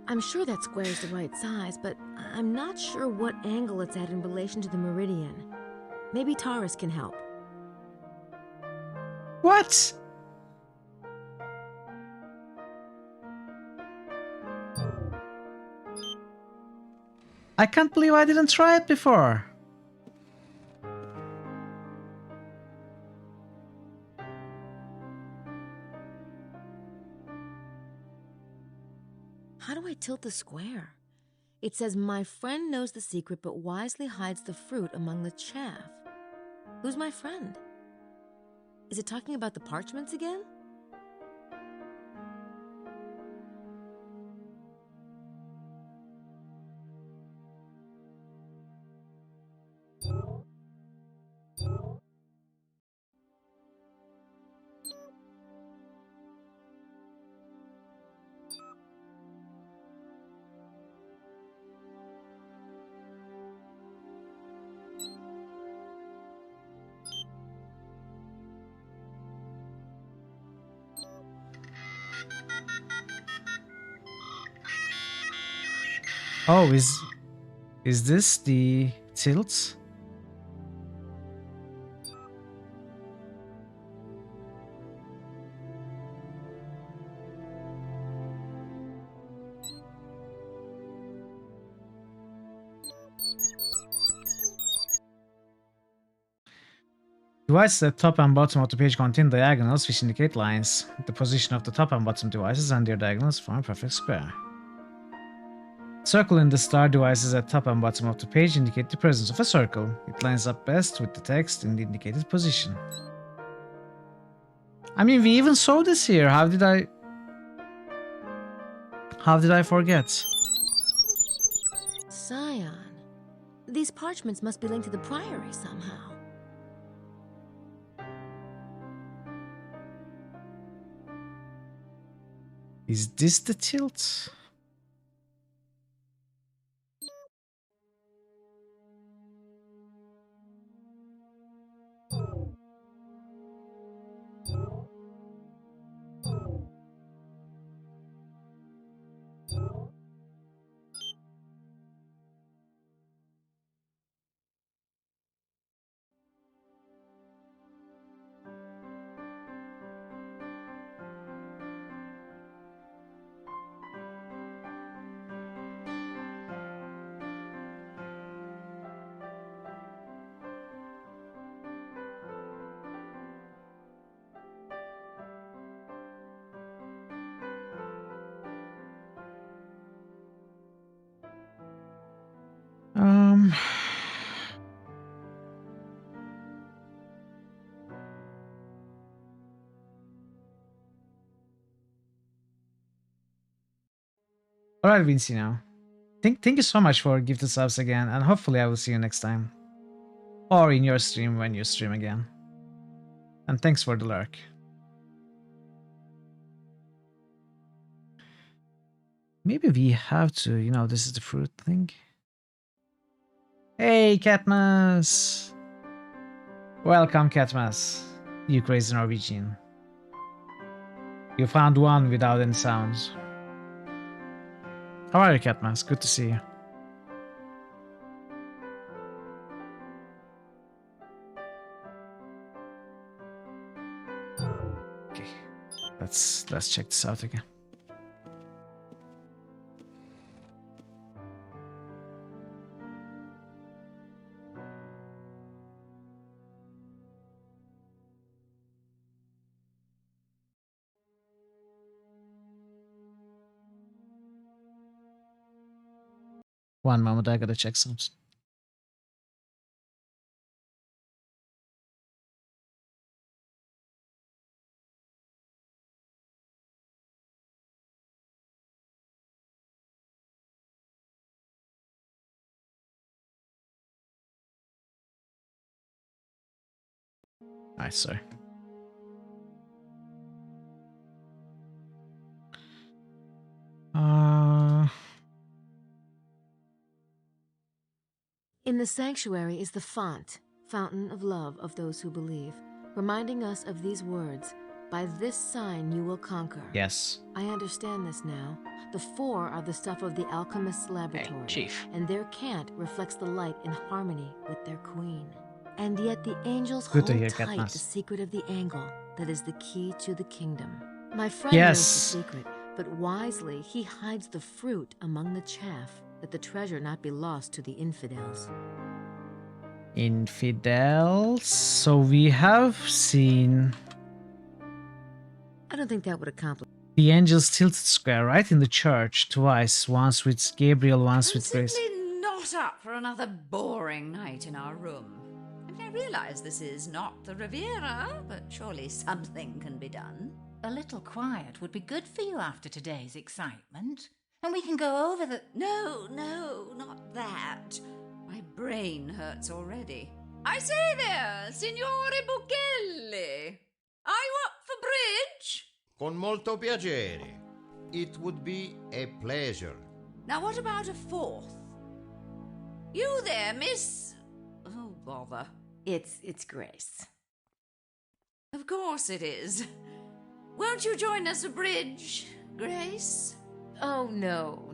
S13: I'm sure that square is the right size, but I'm not sure what angle it's at in relation to the meridian. Maybe Taurus can help.
S2: What? I can't believe I didn't try it before.
S13: How do I tilt the square? It says, my friend knows the secret but wisely hides the fruit among the chaff. Who's my friend? Is it talking about the parchments again?
S2: Oh, is this the tilt? Devices at top and bottom of the page contain diagonals which indicate lines. The position of the top and bottom devices and their diagonals form a perfect square. Circle in the star devices at top and bottom of the page indicate the presence of a circle. It lines up best with the text in the indicated position. I mean, we even saw this here. How did I forget?
S13: Scion. These parchments must be linked to the priory somehow.
S2: Is this the tilt? Alright, Vinci now. Thank you so much for gifted subs again, and hopefully I will see you next time. Or in your stream when you stream again. And thanks for the lurk. Maybe we have to, you know, this is the fruit thing. Hey, Catmas! Welcome, Catmas. You crazy Norwegian. You found one without any sounds. How are you, Catmas? Good to see you. Okay, let's check this out again. One moment, I gotta check something. Alright, sorry.
S13: In the sanctuary is the font, fountain of love of those who believe, reminding us of these words, by this sign you will conquer.
S2: Yes.
S13: I understand this now. The four are the stuff of the alchemist's laboratory.
S2: Hey, Chief.
S13: And their cant reflects the light in harmony with their queen. And yet the angels
S2: Good to
S13: hold
S2: hear,
S13: tight
S2: Katniss.
S13: the secret of the angle that is the key to the kingdom. My friend
S2: Yes.
S13: knows the secret, but wisely he hides the fruit among the chaff, that the treasure not be lost to the infidels.
S2: Infidels. So we have seen.
S13: I don't think that would accomplish.
S2: The Angels Tilted Square, right in the church, twice. Once with Gabriel, once with Grace.
S15: Simply not up for another boring night in our room. I mean, I realise this is not the Riviera, but surely something can be done.
S21: A little quiet would be good for you after today's excitement. And we can go over the...
S15: No, not that. My brain hurts already. I say there, Signore Buchelli. Are you up for bridge?
S10: Con molto piacere. It would be a pleasure.
S15: Now what about a fourth? You there, miss... Oh, bother.
S13: It's Grace.
S15: Of course it is. Won't you join us for bridge, Grace?
S13: Oh, no,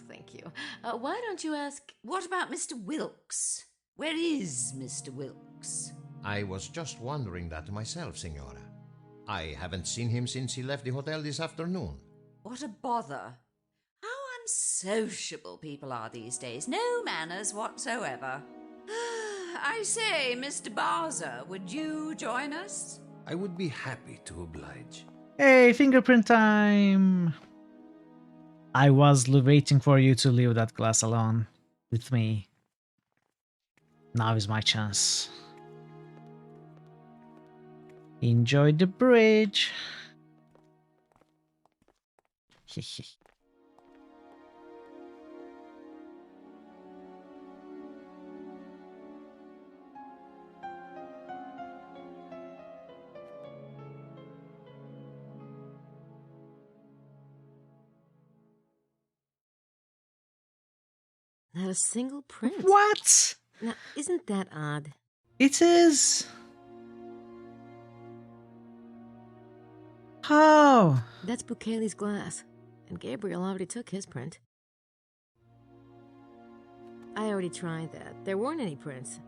S13: thank you. Why don't you ask...
S15: What about Mr. Wilkes? Where is Mr. Wilkes?
S10: I was just wondering that myself, Signora. I haven't seen him since he left the hotel this afternoon.
S15: What a bother. How unsociable people are these days. No manners whatsoever. I say, Mr. Barzer, would you join us?
S10: I would be happy to oblige.
S2: Hey, fingerprint time! I was waiting for you to leave that glass alone with me. Now is my chance. Enjoy the bridge.
S13: Not a single print.
S2: What?
S13: Now, isn't that odd?
S2: It is. How?
S13: That's Buchelli's glass, and Gabriel already took his print. I already tried that. There weren't any prints.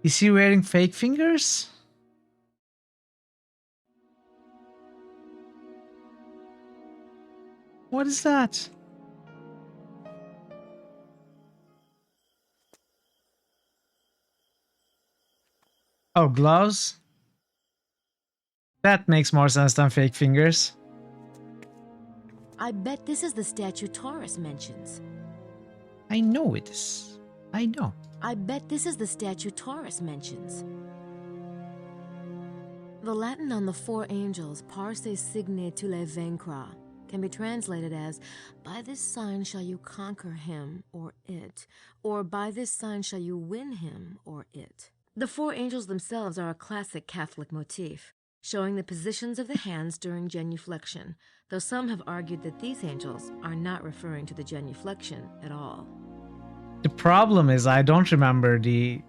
S2: Is he wearing fake fingers? What is that? Oh, gloves? That makes more sense than fake fingers.
S13: I bet this is the statue Taurus mentions.
S2: I know it is. I know.
S13: I bet this is the statue Taurus mentions. The Latin on the four angels, Parse signe tu le vaincra, can be translated as, by this sign shall you conquer him or it, or by this sign shall you win him or it. The four angels themselves are a classic Catholic motif, showing the positions of the hands during genuflection, though some have argued that these angels are not referring to the genuflection at all.
S2: The problem is I don't remember the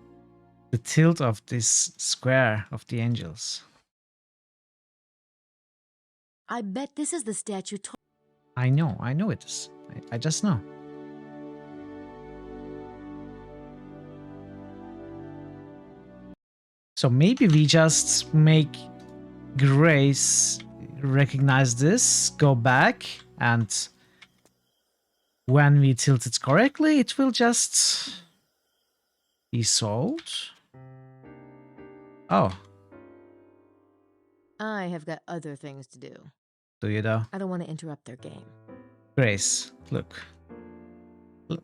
S2: tilt of this square of the angels.
S13: I bet this is the statue.
S2: I know it is. I just know. So maybe we just make Grace recognize this, go back, and when we tilt it correctly, it will just be solved. Oh.
S13: I have got other things to do.
S2: Do you though?
S13: I don't want to interrupt their game.
S2: Grace, look.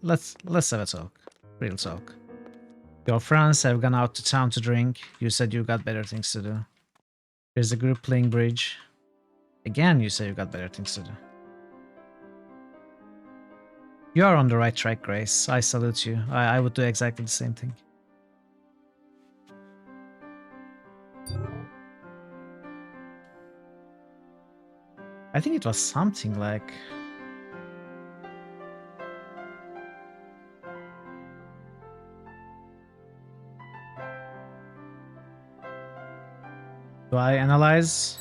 S2: Let's have a talk. Real talk. Your friends have gone out to town to drink. You said you got better things to do. There's a group playing bridge. Again, you say you got better things to do. You are on the right track, Grace. I salute you. I would do exactly the same thing. I think it was something like... Do I analyze?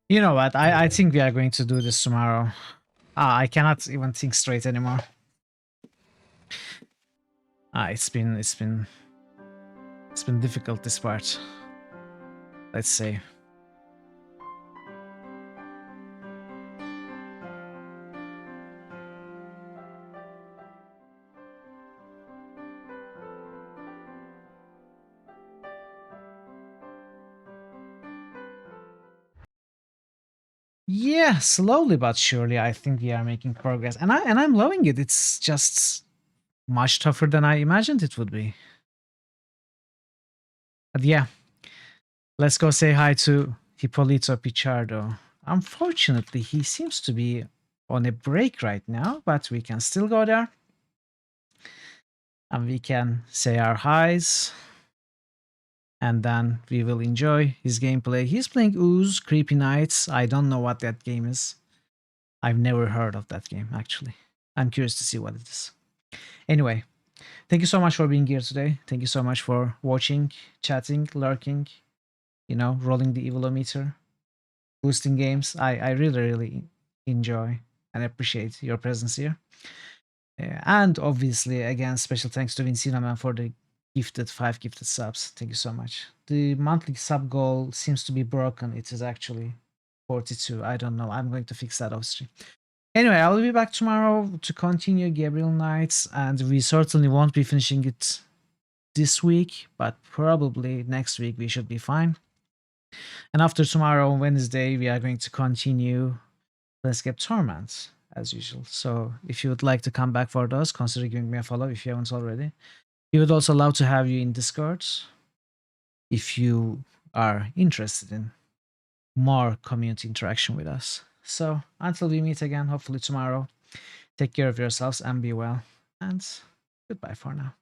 S2: You know what? I think we are going to do this tomorrow. I cannot even think straight anymore. It's been difficult, this part. Let's say. Yeah, slowly but surely, I think we are making progress, and I'm loving it. It's just much tougher than I imagined it would be. But yeah, let's go say hi to Hippolito Pichardo. Unfortunately, he seems to be on a break right now, but we can still go there. And we can say our highs. And then we will enjoy his gameplay. He's playing Ooze, Creepy Nights. I don't know what that game is. I've never heard of that game, actually. I'm curious to see what it is. Anyway, thank you so much for being here today. Thank you so much for watching, chatting, lurking, rolling the evilometer, boosting games. I really, really enjoy and appreciate your presence here. And obviously, again, special thanks to Vincino Man for the 5 gifted subs. Thank you so much. The monthly sub goal seems to be broken. It is actually 42. I don't know. I'm going to fix that off stream. Anyway, I'll be back tomorrow to continue Gabriel Nights, and we certainly won't be finishing it this week, but probably next week we should be fine. And after tomorrow, Wednesday, we are going to continue Landscape Torment as usual. So if you would like to come back for those, consider giving me a follow if you haven't already. We would also love to have you in Discord if you are interested in more community interaction with us. So until we meet again, hopefully tomorrow, take care of yourselves and be well. And goodbye for now.